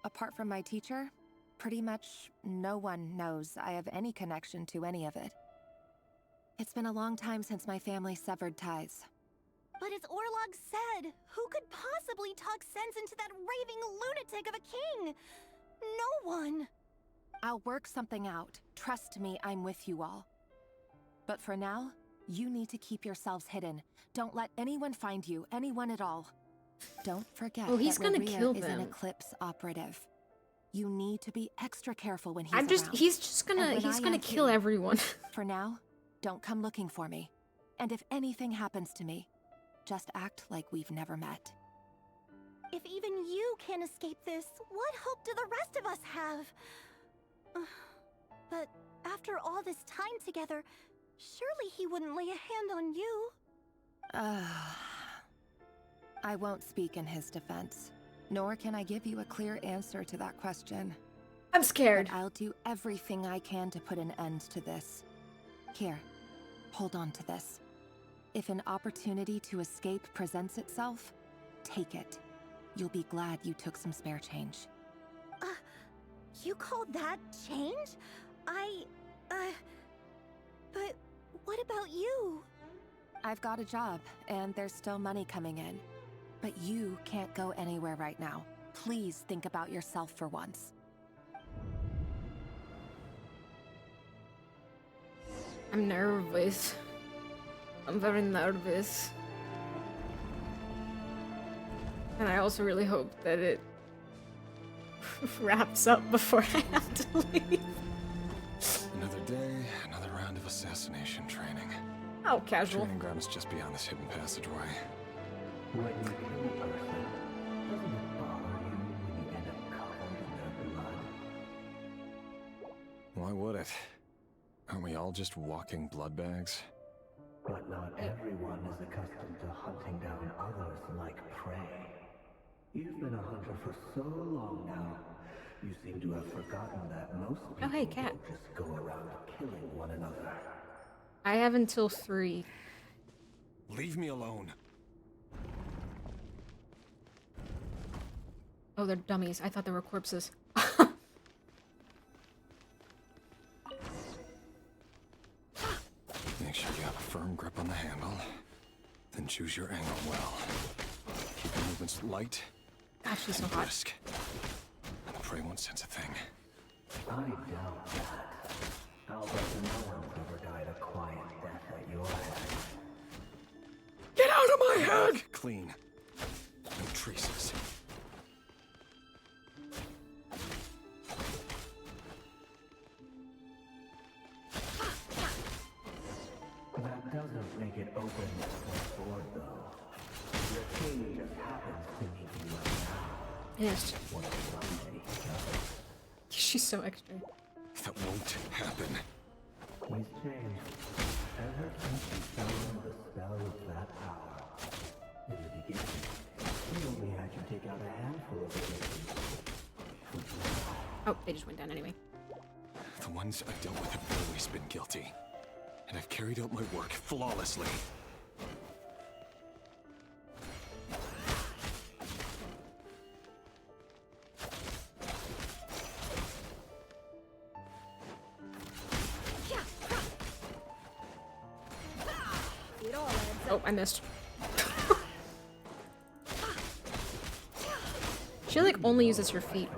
apart from my teacher, pretty much no one knows I have any connection to any of it. It's been a long time since my family severed ties. But as Orlog said, who could possibly talk sense into that raving lunatic of a king? No one. I'll work something out. Trust me, I'm with you all. But for now, you need to keep yourselves hidden. Don't let anyone find you, anyone at all. Don't forget Oh, he's that gonna Rerir kill is an them. Eclipse operative. You need to be extra careful when he's He's just gonna, he's gonna kill everyone. For now, don't come looking for me. And if anything happens to me, just act like we've never met. If even you can't escape this, what hope do the rest of us have? But after all this time together, surely he wouldn't lay a hand on you. I won't speak in his defense, nor can I give you a clear answer to that question. I'm scared. But I'll do everything I can to put an end to this. Here, hold on to this. If an opportunity to escape presents itself, take it. You'll be glad you took some spare change. You call that change? But what about you? I've got a job, and there's still money coming in. But you can't go anywhere right now. Please think about yourself for once. I'm nervous. I'm very nervous. And I also really hope that it wraps up before I have to leave. Another day, another round of assassination training. Oh, casual. Training ground is just beyond this hidden passageway. When you kill a person, doesn't it bother you when you end up covered in their blood? Why would it? Aren't we all just walking blood bags? But not everyone is accustomed to hunting down others like prey. You've been a hunter for so long now, you seem to have forgotten that most people Oh, hey, cat. don't just go around killing one another. I have until 3. Leave me alone. Oh, they're dummies. I thought they were corpses. Make sure you have a firm grip on the handle. Then choose your angle well. Keep your movements light. Gosh, she's so and hot. brisk. And the prey won't sense a thing. I doubt that. I'll bet no one's ever died a quiet death at your hands. Get out of my head! Clean. No traces. That doesn't make it open for board, though. Your king just happens to meet you right now. Yes. What a lovely does. She's so extra. That won't happen. He's changed. Ever since he fell under the spell of that power. In the beginning, he only had you take out a handful of the Oh, they just went down anyway. The ones I've dealt with have always been guilty. And I've carried out my work flawlessly. Oh, I missed. She like only uses her feet.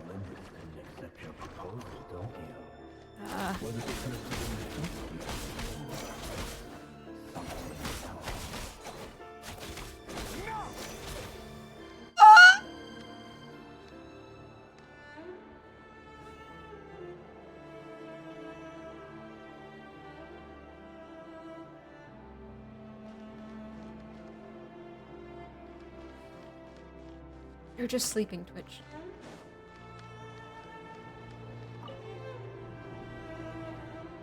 You're just sleeping, Twitch.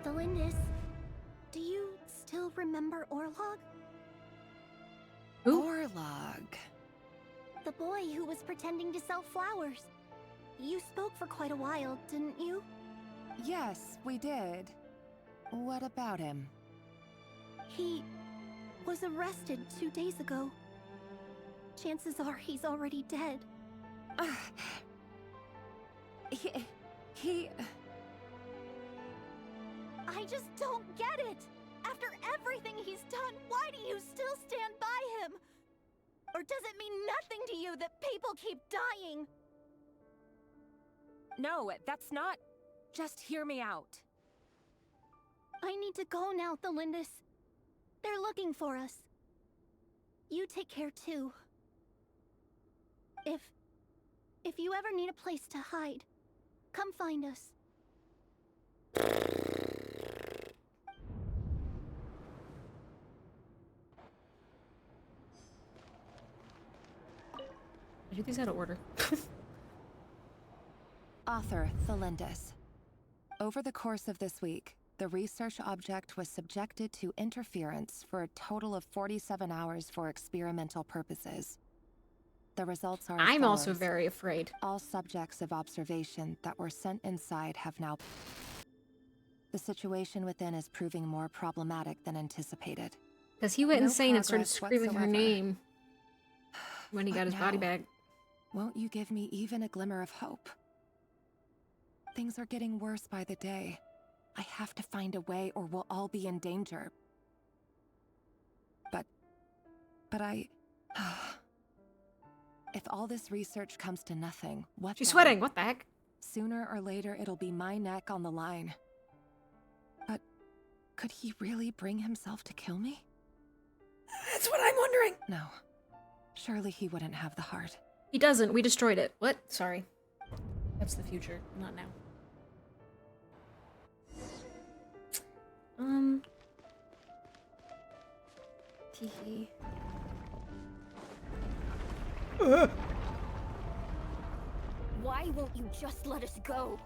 Delindis, do you still remember Orlog? Who? Orlog. The boy who was pretending to sell flowers. You spoke for quite a while, didn't you? Yes, we did. What about him? He was arrested 2 days ago. Chances are he's already dead. He... I just don't get it! After everything he's done, why do you still stand by him? Or does it mean nothing to you that people keep dying? No, that's not... Just hear me out. I need to go now, Thelindis. They're looking for us. You take care too. If you ever need a place to hide, come find us. I do these out of order. Author Thelindis. Over the course of this week, the research object was subjected to interference for a total of 47 hours for experimental purposes. The results are as I'm also follows. very afraid. All subjects of observation that were sent inside have now... The situation within is proving more problematic than anticipated. Because he went No insane and started progress screaming her whatsoever. name when he got What his body now? back. Won't you give me even a glimmer of hope? Things are getting worse by the day. I have to find a way or we'll all be in danger. But I... If all this research comes to nothing, what She's then? sweating, what the heck? Sooner or later, it'll be my neck on the line. But could he really bring himself to kill me? That's what I'm wondering. No. Surely he wouldn't have the heart. He doesn't. We destroyed it. What? Sorry. That's the future, not now. Teehee. Why won't you just let us go?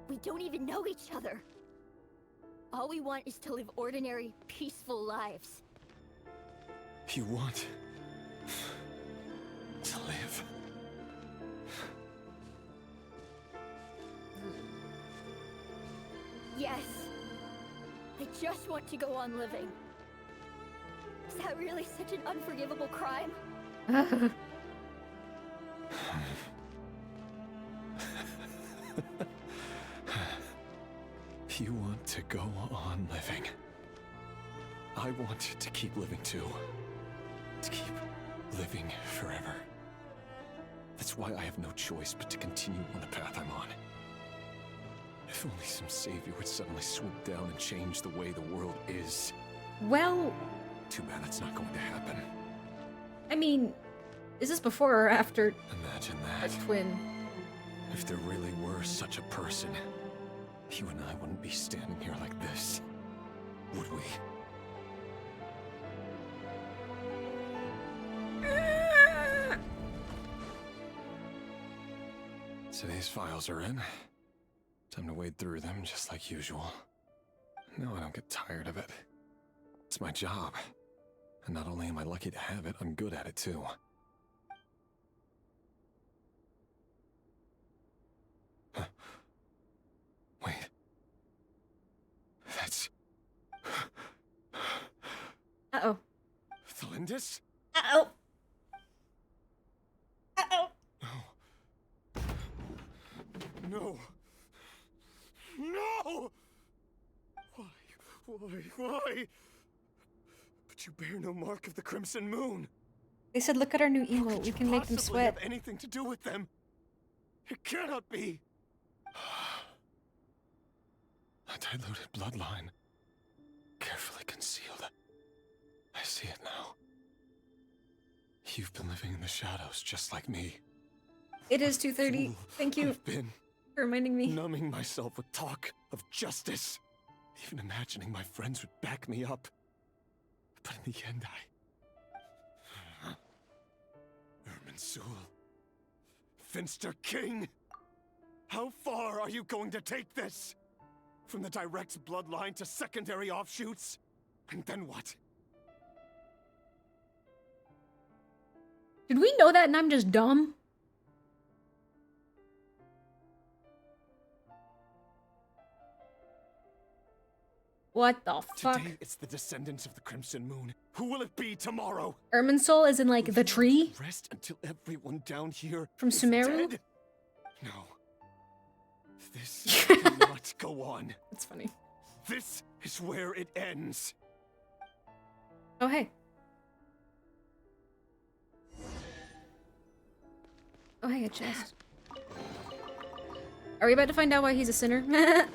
We don't even know each other. All we want is to live ordinary, peaceful lives. You want to live. Yes. I just want to go on living. Is that really such an unforgivable crime? You want to go on living. I want to keep living too. To keep living forever. That's why I have no choice but to continue on the path I'm on. If only some savior would suddenly swoop down and change the way the world is. Well... Too bad that's not going to happen. I mean, is this before or after Imagine our that. twin? If there really were such a person, you and I wouldn't be standing here like this, would we? So these files are in. Time to wade through them just like usual. No, I don't get tired of it. It's my job. And not only am I lucky to have it, I'm good at it too. Huh. Wait. That's... Uh-oh. Thelindis? Uh-oh. Uh-oh. No. No! Why? But you bear no mark of the Crimson Moon. They said, look at our new emote. We can make them Possibly sweat. have anything to do with them. It cannot be. A diluted bloodline. Carefully concealed. I see it now. You've been living in the shadows just like me. It is 2:30. Thank you I've been for reminding me. numbing myself with talk of justice. Even imagining my friends would back me up. But in the end, Irminsul. Finster King? How far are you going to take this? From the direct bloodline to secondary offshoots? And then what? Did we know that and I'm just dumb? What the fuck? Today it's the descendants of the Crimson Moon. Who will it be tomorrow? Irminsul is in like the tree? Rest until everyone down here From is Sumeru? dead? No. This cannot go on. That's funny. This is where it ends. Oh, hey. Oh, hey, a chest. Are we about to find out why he's a sinner?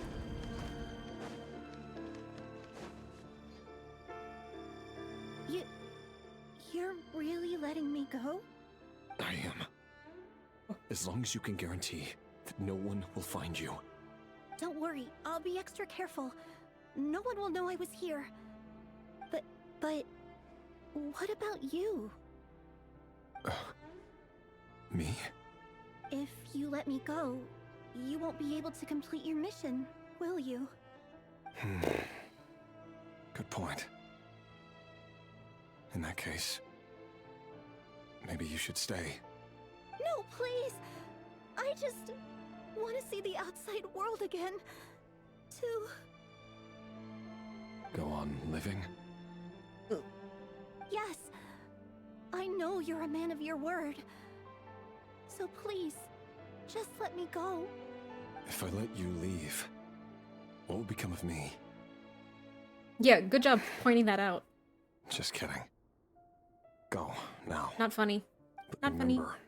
You're really letting me go? I am. As long as you can guarantee that no one will find you. Don't worry, I'll be extra careful. No one will know I was here. But what about you? Me? If you let me go, you won't be able to complete your mission, will you? Good point. In that case, maybe you should stay. No, please! I just want to see the outside world again. To... Go on living? Yes. I know you're a man of your word. So please, just let me go. If I let you leave, what will become of me? Yeah, good job pointing that out. Just kidding. Go, now. Not funny. But Not remember, funny.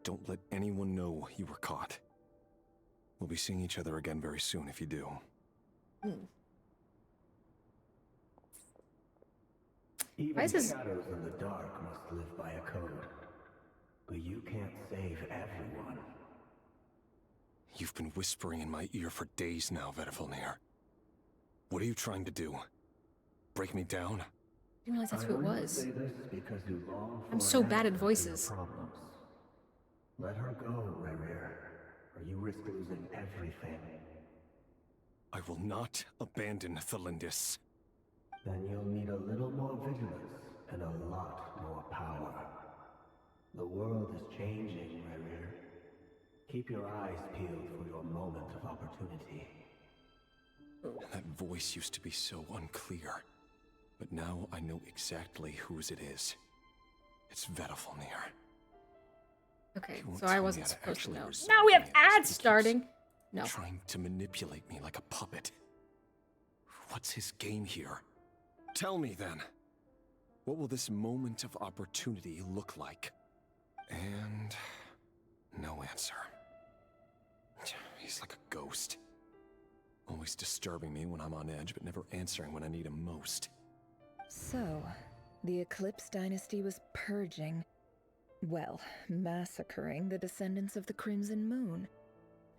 don't let anyone know you were caught. We'll be seeing each other again very soon if you do. Even is this- shadows in the dark must live by a code. But you can't save everyone. You've been whispering in my ear for days now, Vedifilnir. What are you trying to do? Break me down? I didn't realize that's who it only was. say this because you long I'm for so an bad at answer to your voices. problems. Let her go, Rerir, or you risk losing everything. I will not abandon Thelindis. Then you'll need a little more vigilance and a lot more power. The world is changing, Rerir. Keep your eyes peeled for your moment of opportunity. That voice used to be so unclear. But now I know exactly whose it is. It's Vedifilnir. Okay, He won't so I tell me wasn't how to supposed to actually know. resolve Now we have any of this, but ads he keeps starting. No. Trying to manipulate me like a puppet. What's his game here? Tell me then. What will this moment of opportunity look like? And no answer. He's like a ghost. Always disturbing me when I'm on edge, but never answering when I need him most. So, the Eclipse Dynasty was purging, well, massacring the descendants of the Crimson Moon.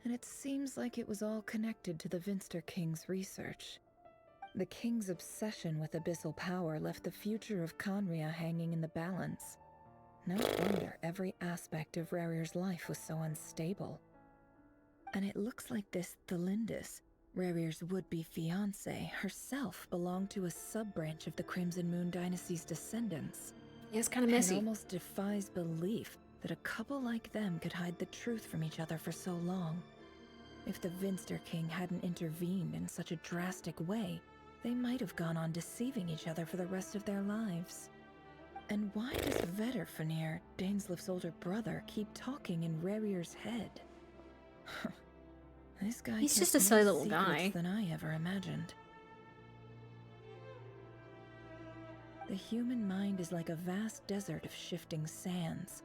And it seems like it was all connected to the Vinster King's research. The King's obsession with abyssal power left the future of Khaenri'ah hanging in the balance. No wonder every aspect of Rerir's life was so unstable. And it looks like this Thelindis, Rerir's would-be fiancée, herself belonged to a sub-branch of the Crimson Moon Dynasty's descendants. Yeah, it's kind of messy. It almost defies belief that a couple like them could hide the truth from each other for so long. If the Vinster King hadn't intervened in such a drastic way, they might have gone on deceiving each other for the rest of their lives. And why does Vedifilnir, Dainslif's older brother, keep talking in Rerir's head? This guy He's kept just a silly more little secrets guy. than I ever imagined. The human mind is like a vast desert of shifting sands.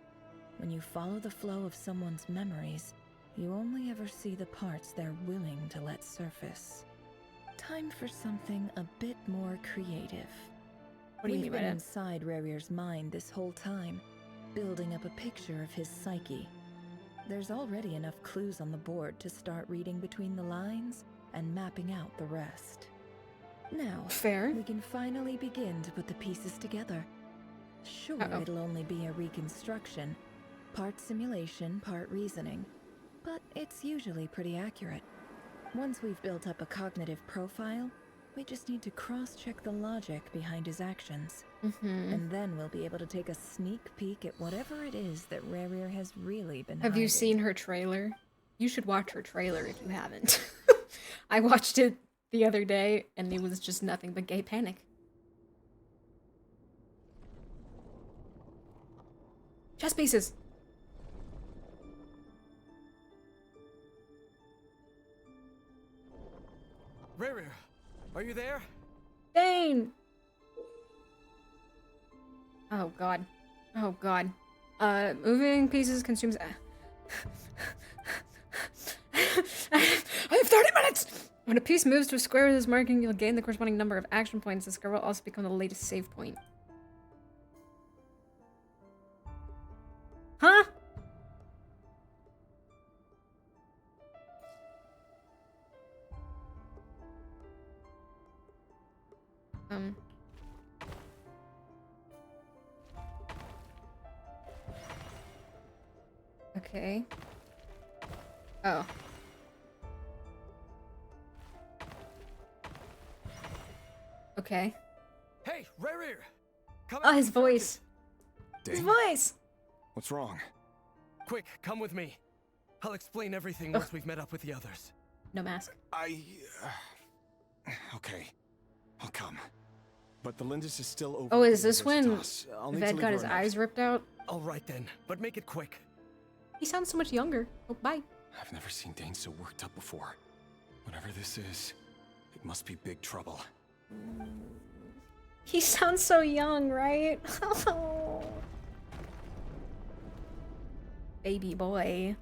When you follow the flow of someone's memories, you only ever see the parts they're willing to let surface. Time for something a bit more creative. What do you mean by We've been that? inside Rerir's mind this whole time, building up a picture of his psyche. There's already enough clues on the board to start reading between the lines and mapping out the rest. Now, fair. We can finally begin to put the pieces together. Sure, it'll only be a reconstruction, part simulation, part reasoning. But it's usually pretty accurate. Once we've built up a cognitive profile, we just need to cross-check the logic behind his actions. And then we'll be able to take a sneak peek at whatever it is that Rerir has really been Have you hiding. seen her trailer? You should watch her trailer if you haven't. I watched it the other day, and it was just nothing but gay panic. Chess pieces! Rerir, are you there? Dane! Oh god. Oh god. Moving pieces consumes... I have 30 minutes! When a piece moves to a square with this marking, you'll gain the corresponding number of action points. The square will also become the latest save point. Huh? Okay. Oh. Okay. Hey, Rerir! Come Oh, out his and focus. voice. His voice! What's wrong? Quick, come with me. I'll explain everything once we've met up with the others. No mask. Okay. I'll come. But the Lindis is still over. Oh, at is the this when Universitas. I'll need to Ved leave got her his a note. eyes ripped out? All right then, but make it quick. He sounds so much younger. Oh, bye. I've never seen Dane so worked up before. Whatever this is, it must be big trouble. He sounds so young, right? Baby boy.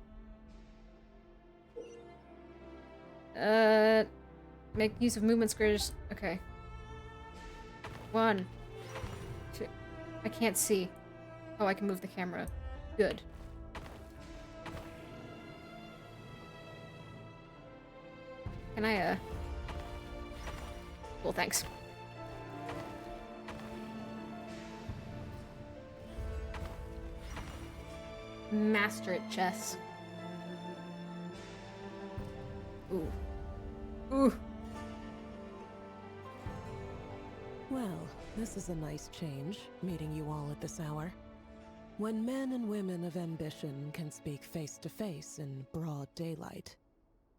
Make use of movement squares. Okay. 1, 2. I can't see. Oh, I can move the camera. Good. Can I, Well, thanks. Master at chess. Ooh. Ooh. Well, this is a nice change, meeting you all at this hour. When men and women of ambition can speak face to face in broad daylight,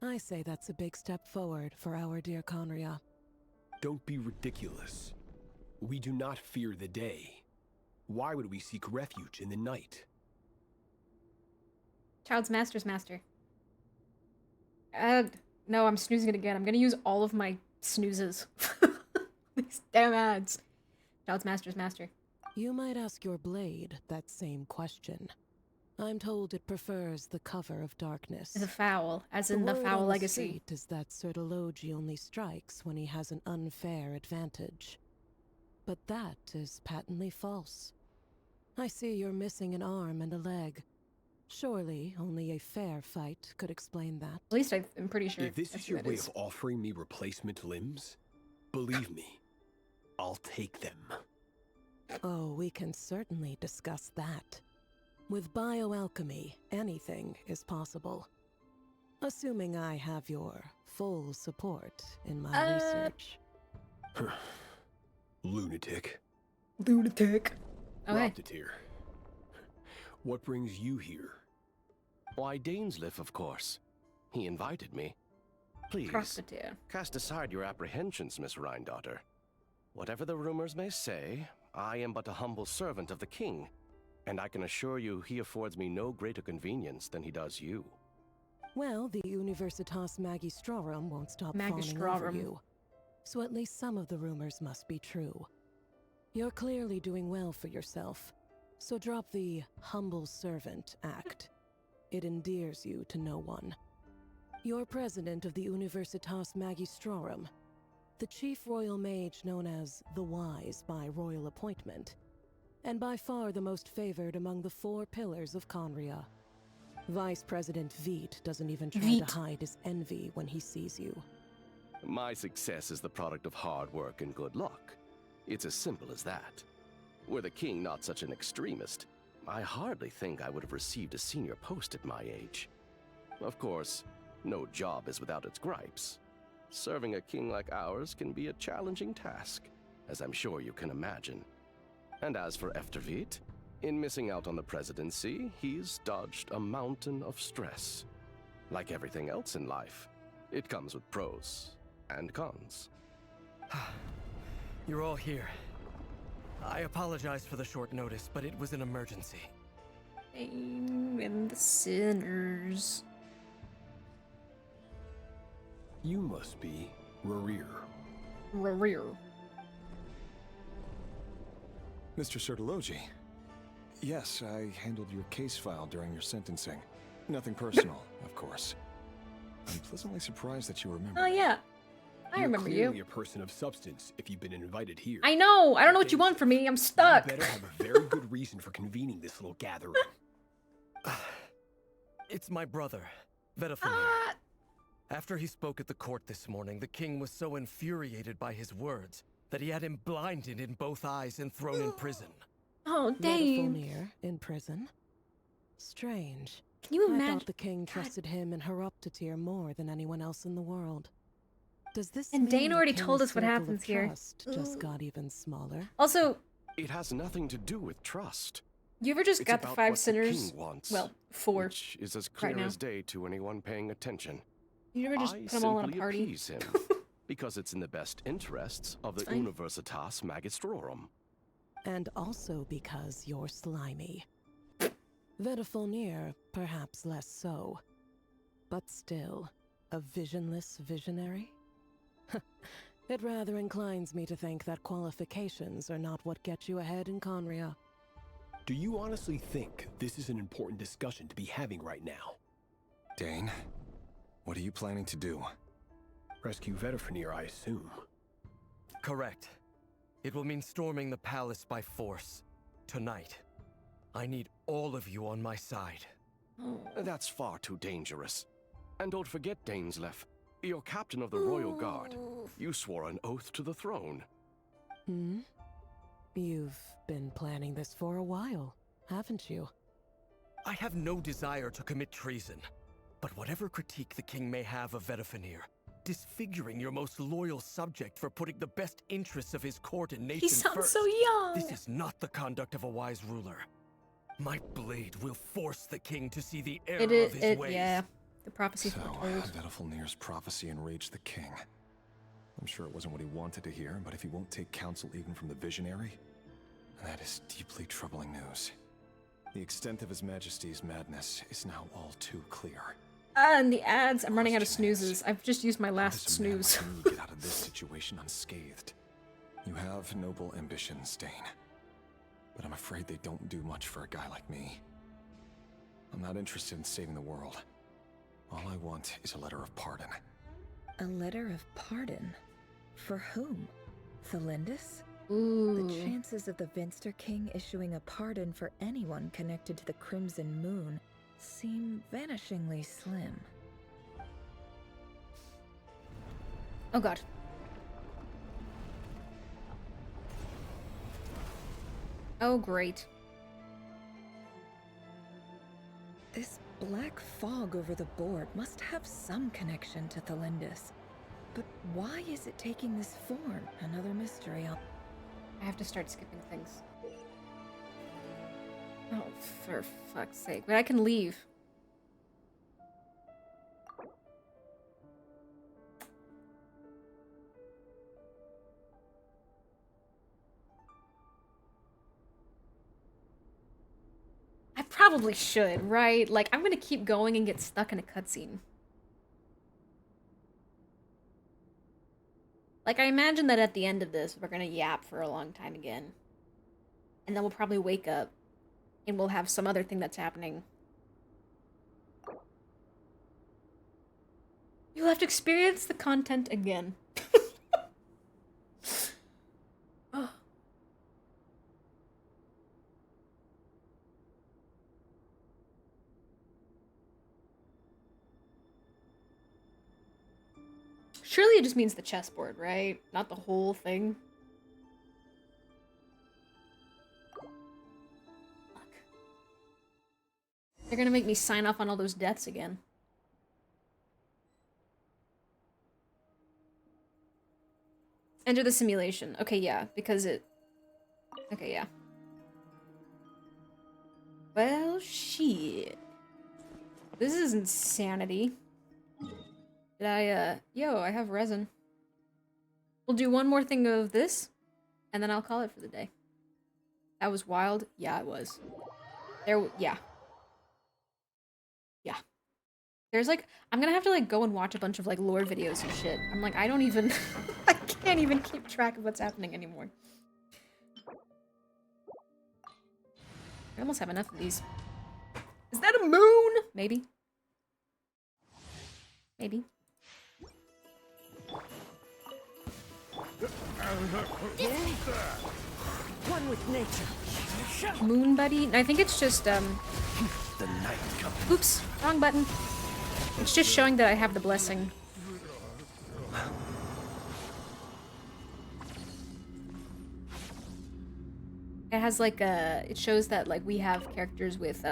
I say that's a big step forward for our dear Conria. Don't be ridiculous. We do not fear the day. Why would we seek refuge in the night? Child's master's master. No, I'm snoozing it again. I'm gonna use all of my snoozes. These damn ads. Child's master's master. You might ask your blade that same question. I'm told it prefers the cover of darkness. Is a foul, as in the word foul on legacy. street is that Sir Delogi only strikes when he has an unfair advantage. But that is patently false. I see you're missing an arm and a leg. Surely only a fair fight could explain that. At least I'm pretty sure. If this is your way of offering me replacement limbs, believe me, I'll take them. Oh, we can certainly discuss that. With bioalchemy, anything is possible. Assuming I have your full support in my research. Lunatic. Lunatic. Okay. Rocketeer. What brings you here? Why, Dainsleif, of course. He invited me. Please, Rocketeer. cast aside your apprehensions, Miss Rhindaughter. Whatever the rumors may say, I am but a humble servant of the king, and I can assure you he affords me no greater convenience than he does you. Well, the Universitas Magistrorum won't stop fawning over you. So at least some of the rumors must be true. You're clearly doing well for yourself, so drop the humble servant act. It endears you to no one. You're president of the Universitas Magistrorum, the chief royal mage known as the Wise by royal appointment, and by far the most favored among the 4 pillars of Conria. Vice President Veit doesn't even try to hide his envy when he sees you. My success is the product of hard work and good luck. It's as simple as that. Were the king not such an extremist, I hardly think I would have received a senior post at my age. Of course, no job is without its gripes. Serving a king like ours can be a challenging task, as I'm sure you can imagine. And as for Eftervit, in missing out on the presidency, he's dodged a mountain of stress. Like everything else in life, it comes with pros and cons. You're all here. I apologize for the short notice, but it was an emergency. And the sinners. You must be Rarir. Rarir. Mr. Sertologi. Yes, I handled your case file during your sentencing. Nothing personal, of course. I'm pleasantly surprised that you remember. Oh yeah, I You're remember clearly you. a person of substance if you've been invited here. I know. I don't know what you want from me. I'm stuck. You better have a very good reason for convening this little gathering. It's my brother, Vedafenir. After he spoke at the court this morning, the king was so infuriated by his words that he had him blinded in both eyes and thrown in prison. Oh, dang. Vedafenir in prison? Strange. Can you I imagine? thought the king trusted him and Horoptatyr more than anyone else in the world. Does this And mean Dane the already king's told us what circle of happens here. trust just got even smaller? Also, It has nothing to do with trust. you ever just It's got the about 5 what sinners? king wants, Well, 4. which is as clear right now. as day to anyone paying attention. You ever just I put them all in a simply party? appease him, because it's in the best interests of the Fine. Universitas Magistrorum. And also because you're slimy. Vedafenir, perhaps less so. But still, a visionless visionary? It rather inclines me to think that qualifications are not what get you ahead in Conria. Do you honestly think this is an important discussion to be having right now? Dane, what are you planning to do? Rescue Vedafenir, I assume. Correct. It will mean storming the palace by force. Tonight. I need all of you on my side. That's far too dangerous. And don't forget, Dainsleif, you're captain of the Royal Guard. You swore an oath to the throne. Hmm? You've been planning this for a while, haven't you? I have no desire to commit treason. But whatever critique the king may have of Vedafenir, disfiguring your most loyal subject for putting the best interests of his court and nation He sounds first. so young. This is not the conduct of a wise ruler. My blade will force the king to see the error of his ways. Yeah. The prophecy So, foretold. Vedafenir's prophecy enraged the king. I'm sure it wasn't what he wanted to hear, but if he won't take counsel even from the visionary, that is deeply troubling news. The extent of His Majesty's madness is now all too clear. And the ads. I'm running out of snoozes. I've just used my How last does a man snooze. like me get out of this situation unscathed? You have noble ambitions, Dane. But I'm afraid they don't do much for a guy like me. I'm not interested in saving the world. All I want is a letter of pardon. A letter of pardon? For whom? Thelindis? Ooh. The chances of the Vinster King issuing a pardon for anyone connected to the Crimson Moon seem vanishingly slim. Oh god. Oh great. This black fog over the board must have some connection to Thelindis. But why is it taking this form? Another mystery. I have to start skipping things. Oh, for fuck's sake. But I can leave. I probably should, right? Like, I'm gonna keep going and get stuck in a cutscene. Like, I imagine that at the end of this, we're gonna yap for a long time again. And then we'll probably wake up. And we'll have some other thing that's happening. You'll have to experience the content again. Oh. Surely it just means the chessboard, right? Not the whole thing. They're gonna make me sign off on all those deaths again. Enter the simulation. Okay, yeah, because it... Okay, yeah. Well, shit. This is insanity. Did I, Yo, I have resin. We'll do one more thing of this, and then I'll call it for the day. That was wild? Yeah, it was. Yeah. Yeah. There's, like... I'm gonna have to, like, go and watch a bunch of, like, lore videos and shit. I'm like, I don't even... I can't even keep track of what's happening anymore. I almost have enough of these. Is that a moon? Maybe. Maybe. One with nature. Moon buddy? I think it's just, The night comes. Oops, wrong button. It's just showing that I have the blessing. It has like it shows that like we have characters with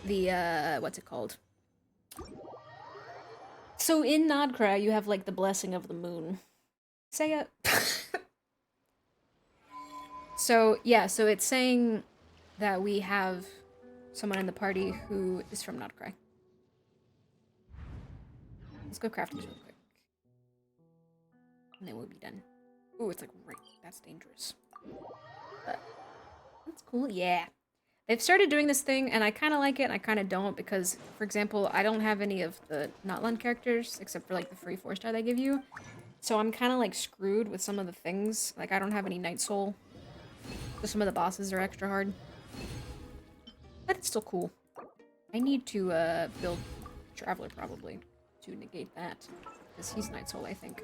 what's it called? So in Nod-Krai you have like the blessing of the moon. Say it. So yeah, so it's saying that we have someone in the party who is from Nod-Krai. Let's go craft these real quick. And then we'll be done. Ooh, it's like right. That's dangerous. But that's cool. Yeah. They've started doing this thing, and I kind of like it, and I kind of don't, because, for example, I don't have any of the Notland characters, except for, like, the free 4-star they give you. So I'm kind of, like, screwed with some of the things. Like, I don't have any Night Soul. So some of the bosses are extra hard. But it's still cool. I need to, build Traveler, probably, to negate that. Because he's Night Soul, I think.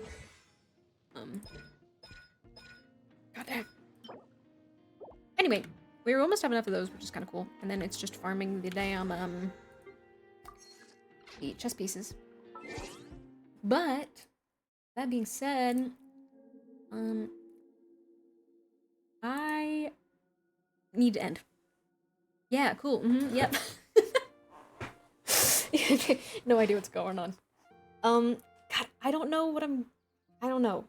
Goddamn. Anyway, we almost have enough of those, which is kind of cool. And then it's just farming the damn, the chess pieces. But, that being said, I need to end. Yeah, cool. Yep. No idea what's going on. God, I don't know what I don't know.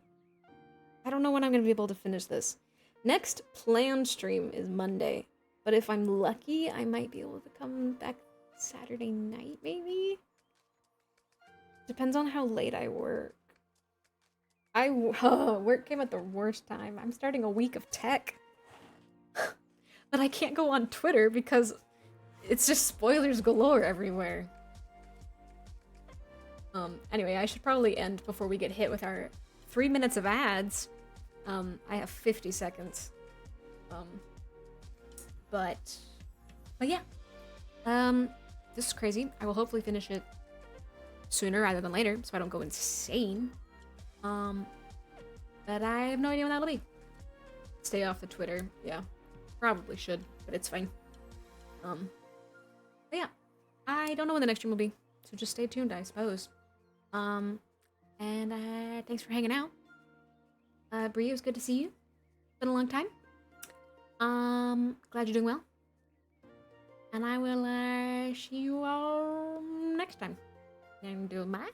I don't know when I'm gonna be able to finish this. Next planned stream is Monday, but if I'm lucky, I might be able to come back Saturday night, maybe? Depends on how late I work. Work came at the worst time. I'm starting a week of tech. But I can't go on Twitter because it's just spoilers galore everywhere. Anyway, I should probably end before we get hit with our 3 minutes of ads. I have 50 seconds. But yeah. This is crazy. I will hopefully finish it sooner rather than later, so I don't go insane. But I have no idea when that'll be. Stay off the Twitter. Yeah. Probably should, but it's fine. But yeah. I don't know when the next stream will be, so just stay tuned, I suppose. And thanks for hanging out. Bree, it was good to see you. Been a long time. Glad you're doing well. And I will see you all next time. And bye.